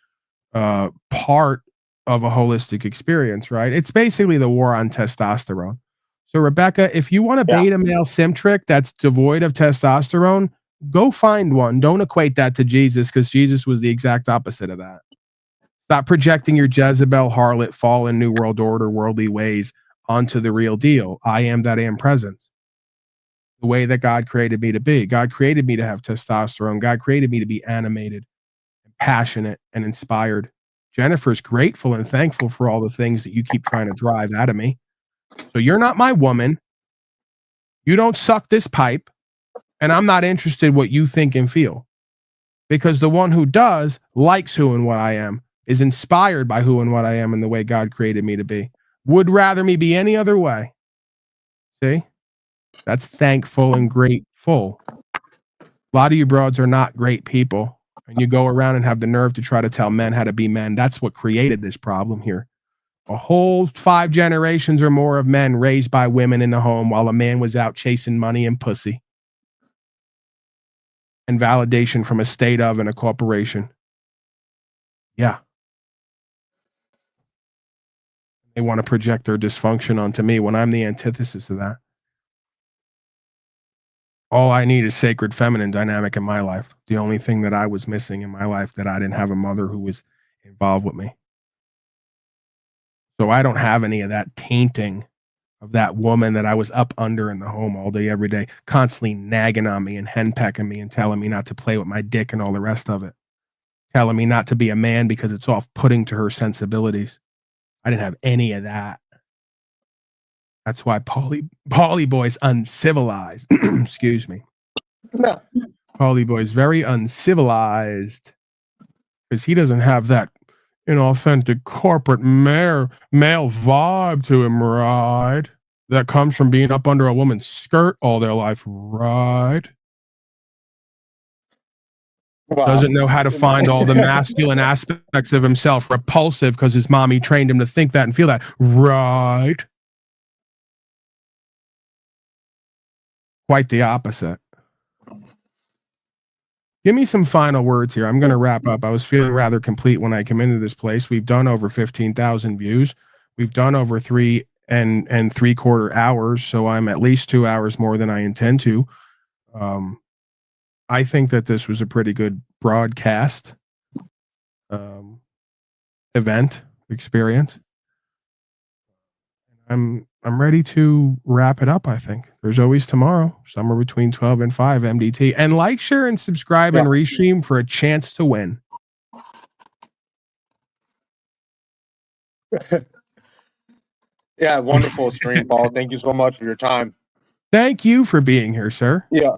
part of a holistic experience, right? It's basically the war on testosterone. So, Rebecca, if you want a beta male centric that's devoid of testosterone, go find one. Don't equate that to Jesus because Jesus was the exact opposite of that. Stop projecting your Jezebel, harlot, fallen, New World Order, worldly ways onto the real deal. I am that I am presence. The way that God created me to be. God created me to have testosterone. God created me to be animated, passionate, and inspired. Jennifer's grateful and thankful for all the things that you keep trying to drive out of me. So you're not my woman. You don't suck this pipe, and I'm not interested what you think and feel. Because the one who does likes who and what I am, is inspired by who and what I am and the way God created me to be. Would rather me be any other way. See? That's thankful and grateful. A lot of you broads are not great people. And you go around and have the nerve to try to tell men how to be men. That's what created this problem here. A whole 5 generations or more of men raised by women in the home while a man was out chasing money and pussy. And validation from a state of and a corporation. Yeah. They want to project their dysfunction onto me when I'm the antithesis of that. All I need is sacred feminine dynamic in my life. The only thing that I was missing in my life that I didn't have a mother who was involved with me. So I don't have any of that tainting of that woman that I was up under in the home all day, every day, constantly nagging on me and henpecking me and telling me not to play with my dick and all the rest of it. Telling me not to be a man because it's off-putting to her sensibilities. I didn't have any of that. That's why Pauly boy's uncivilized. Excuse me. No. Pauly boy's very uncivilized because he doesn't have that inauthentic corporate male vibe to him, right? That comes from being up under a woman's skirt all their life, right? Wow. Doesn't know how to find all the masculine aspects of himself repulsive because his mommy trained him to think that and feel that, right? Quite the opposite. Give me some final words here. I'm going to wrap up. I was feeling rather complete when I came into this place. We've done over 15,000 views. We've done over 3 3/4 hours. So I'm at least 2 hours more than I intend to. I think that this was a pretty good broadcast event experience. I'm ready to wrap it up. I think there's always tomorrow, somewhere between 12 and 5 MDT. And like, share, and subscribe and restream for a chance to win. Yeah, wonderful stream, Paul. Thank you so much for your time. Thank you for being here, sir. Yeah,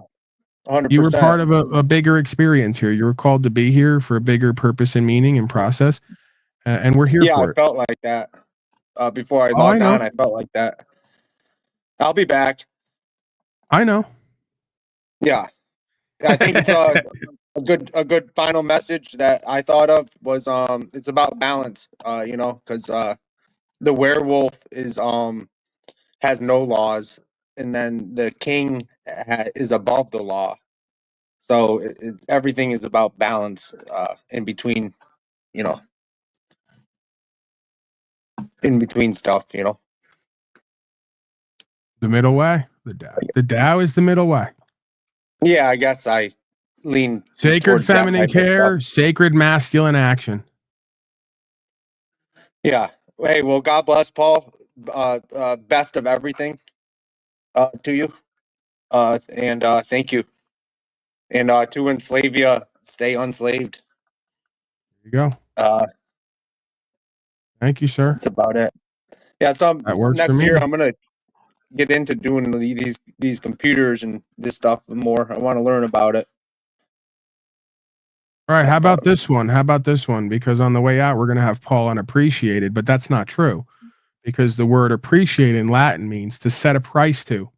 100%. You were part of a bigger experience here. You were called to be here for a bigger purpose and meaning and process. And we're here for it. I felt like that. Before I Oh, logged I know. on, I felt like that. I'll be back. I know. Yeah. I think it's a good final message that I thought of was it's about balance, because the werewolf is has no laws, and then the king is above the law. So everything is about balance in between, in between stuff, The middle way. The Tao is the middle way. Yeah, I guess I lean Sacred towards that feminine type of care, stuff. sacred masculine action. Yeah. Hey, well, God bless, Paul. Best of everything to you. And thank you. And to Enslavia, stay unslaved. There you go. Thank you, sir. That's about it. Yeah, so That works next for me. year I'm gonna get into doing these computers and this stuff more. I want to learn about it. All right. How about this one? How about this one? Because on the way out, we're going to have Paul unappreciated, but that's not true because the word appreciate in Latin means to set a price to.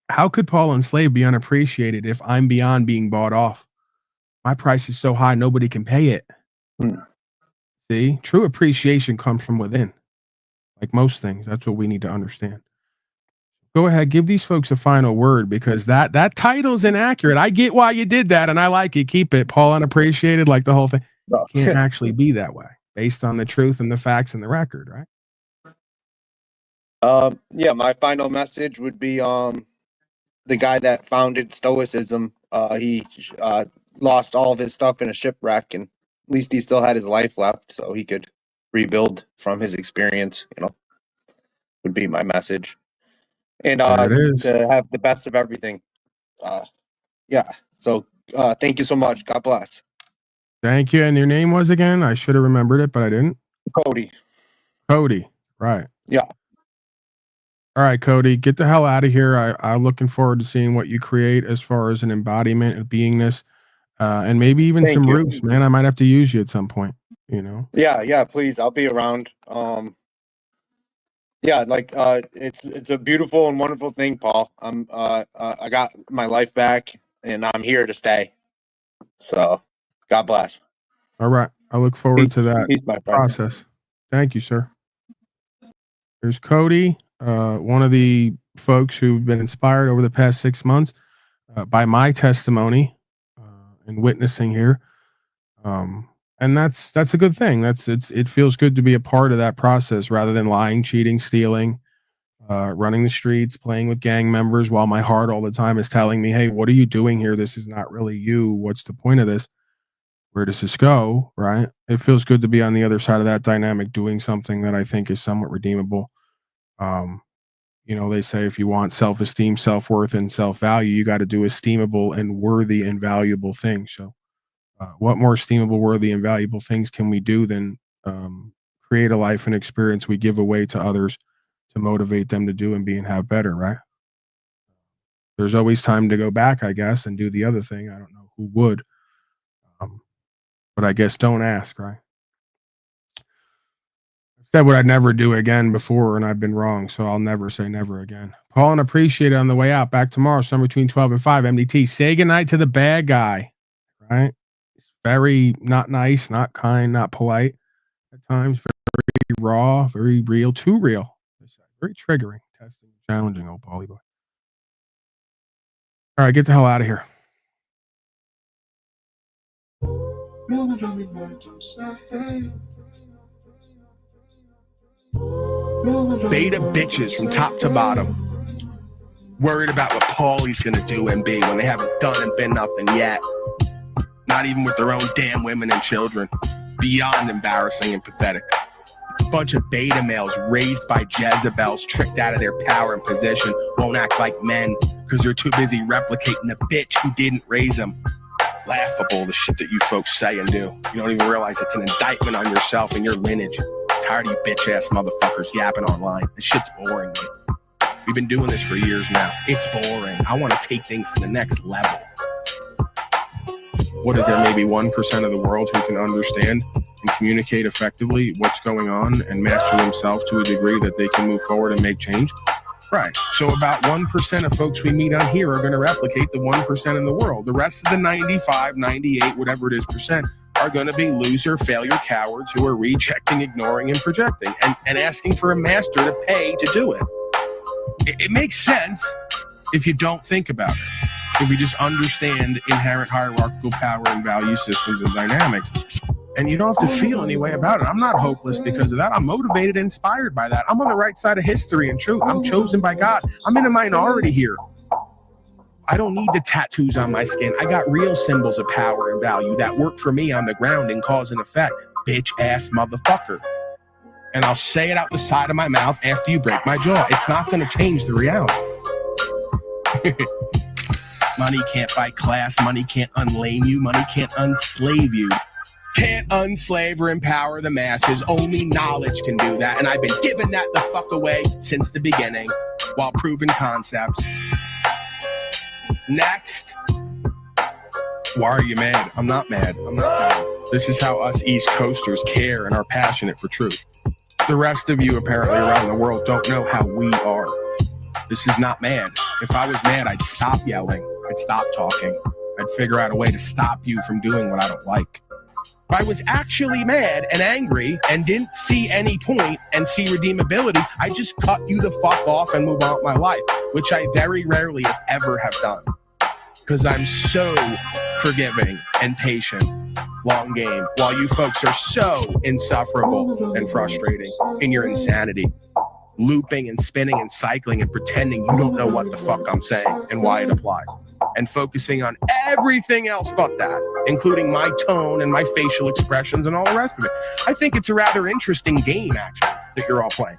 How could Paul Enslaved be unappreciated if I'm beyond being bought off? My price is so high, nobody can pay it. See, true appreciation comes from within. Like most things, that's what we need to understand. Go ahead, give these folks a final word because that title's inaccurate. I get why you did that, and I like it. Keep it, Paul unappreciated, like the whole thing. It can't actually be that way based on the truth and the facts and the record, right? Yeah, my final message would be the guy that founded Stoicism. He lost all of his stuff in a shipwreck, and at least he still had his life left, so he could rebuild from his experience. Would be my message. And There it is. to have the best of everything. Yeah. So thank you so much. God bless. Thank you. And your name was again? I should have remembered it, but I didn't. Cody. Cody. Right. Yeah. All right, Cody, get the hell out of here. I'm looking forward to seeing what you create as far as an embodiment of beingness, and maybe even Thank some you. roots, man. I might have to use you at some point, Yeah, please. I'll be around. Yeah, like it's a beautiful and wonderful thing, Paul. I got my life back and I'm here to stay. So God bless. All right. I look forward to that Peace, my friend. process. Thank you, sir. There's Cody, one of the folks who've been inspired over the past 6 months by my testimony and witnessing here. And that's a good thing. It feels good to be a part of that process rather than lying, cheating, stealing, running the streets, playing with gang members while my heart all the time is telling me, hey, what are you doing here? This is not really you. What's the point of this? Where does this go? Right? It feels good to be on the other side of that dynamic, doing something that I think is somewhat redeemable. They say if you want self-esteem, self-worth, and self-value, you got to do esteemable and worthy and valuable things. So what more esteemable, worthy, and valuable things can we do than create a life and experience we give away to others to motivate them to do and be and have better, right? There's always time to go back, I guess, and do the other thing. I don't know who would, but I guess don't ask, right? I've said what I'd never do again before, and I've been wrong, so I'll never say never again. Paul and appreciate it on the way out. Back tomorrow, somewhere between 12 and 5 MDT. Say goodnight to the bad guy, right? Very not nice, not kind, not polite at times. Very raw, very real, too real. Very triggering, testing, challenging, old Pauly boy. All right, get the hell out of here. Beta bitches from top to bottom. Worried about what Paulys going to do and be when they haven't done and been nothing yet. Not even with their own damn women and children. Beyond embarrassing and pathetic. A bunch of beta males raised by Jezebels, tricked out of their power and position, won't act like men because they're too busy replicating the bitch who didn't raise them. Laughable, the shit that you folks say and do. You don't even realize it's an indictment on yourself and your lineage. Tired of you bitch-ass motherfuckers yapping online. This shit's boring, man. We've been doing this for years now. It's boring. I want to take things to the next level. What is there, maybe 1% of the world who can understand and communicate effectively what's going on and master themselves to a degree that they can move forward and make change? Right. So about 1% of folks we meet on here are going to replicate the 1% in the world. The rest of the 95, 98, whatever it is percent are going to be loser, failure cowards who are rejecting, ignoring, and projecting and asking for a master to pay to do it. It makes sense if you don't think about it. If you just understand inherent hierarchical power and value systems and dynamics. And you don't have to feel any way about it. I'm not hopeless because of that. I'm motivated and inspired by that. I'm on the right side of history and truth. I'm chosen by God. I'm in a minority here. I don't need the tattoos on my skin. I got real symbols of power and value that work for me on the ground and cause and effect. Bitch ass motherfucker. And I'll say it out the side of my mouth after you break my jaw. It's not going to change the reality. Money can't buy class. Money can't unlame you. Money can't unslave you. Can't unslave or empower the masses. Only knowledge can do that. And I've been giving that the fuck away since the beginning while proving concepts. Next. Why are you mad? I'm not mad. I'm not mad. This is how us East Coasters care and are passionate for truth. The rest of you apparently around the world don't know how we are. This is not mad. If I was mad, I'd stop yelling. I'd stop talking. I'd figure out a way to stop you from doing what I don't like. If I was actually mad and angry and didn't see any point and see redeemability, I just cut you the fuck off and move on with my life, which I very rarely, if ever, have done. Because I'm so forgiving and patient. Long game. While you folks are so insufferable and frustrating in your insanity. Looping and spinning and cycling and pretending you don't know what the fuck I'm saying and why it applies. And focusing on everything else but that, including my tone and my facial expressions and all the rest of it. I think it's a rather interesting game, actually, that you're all playing.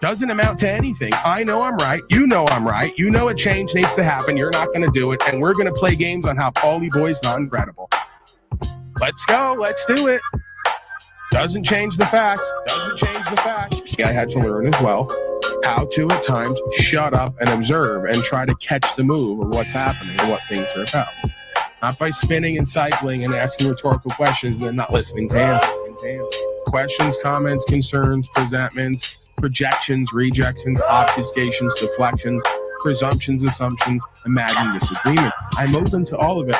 Doesn't amount to anything. I know I'm right. You know I'm right. You know a change needs to happen. You're not going to do it. And we're going to play games on how Pauly Boy's not incredible. Let's go. Let's do it. Doesn't change the facts. Doesn't change the facts. I had to learn as well how to, at times, shut up and observe and try to catch the move of what's happening and what things are about. Not by spinning and cycling and asking rhetorical questions and then not listening to answers. Questions, comments, concerns, presentments, projections, rejections, obfuscations, deflections, presumptions, assumptions, imagined disagreements. I'm open to all of it.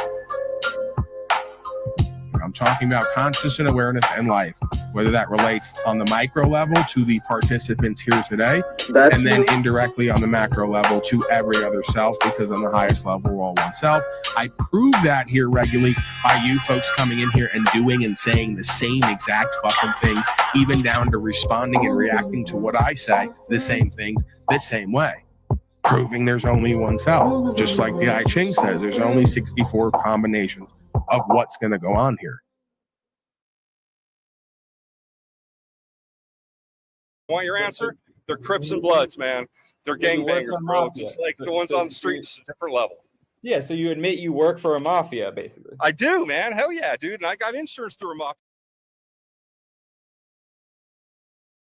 I'm talking about consciousness and awareness and life, whether that relates on the micro level to the participants here today, and then indirectly on the macro level to every other self, because on the highest level, we're all one self. I prove that here regularly by you folks coming in here and doing and saying the same exact fucking things, even down to responding and reacting to what I say, the same things, the same way. Proving there's only one self. Just like the I Ching says, there's only 64 combinations of what's going to go on here. Want your answer? They're Crips and Bloods, man. They're gangbangers, bro. Just like the ones on the streets, a different level. Yeah, so you admit you work for a mafia, basically. I do, man. Hell yeah, dude. And I got insurance through a mafia.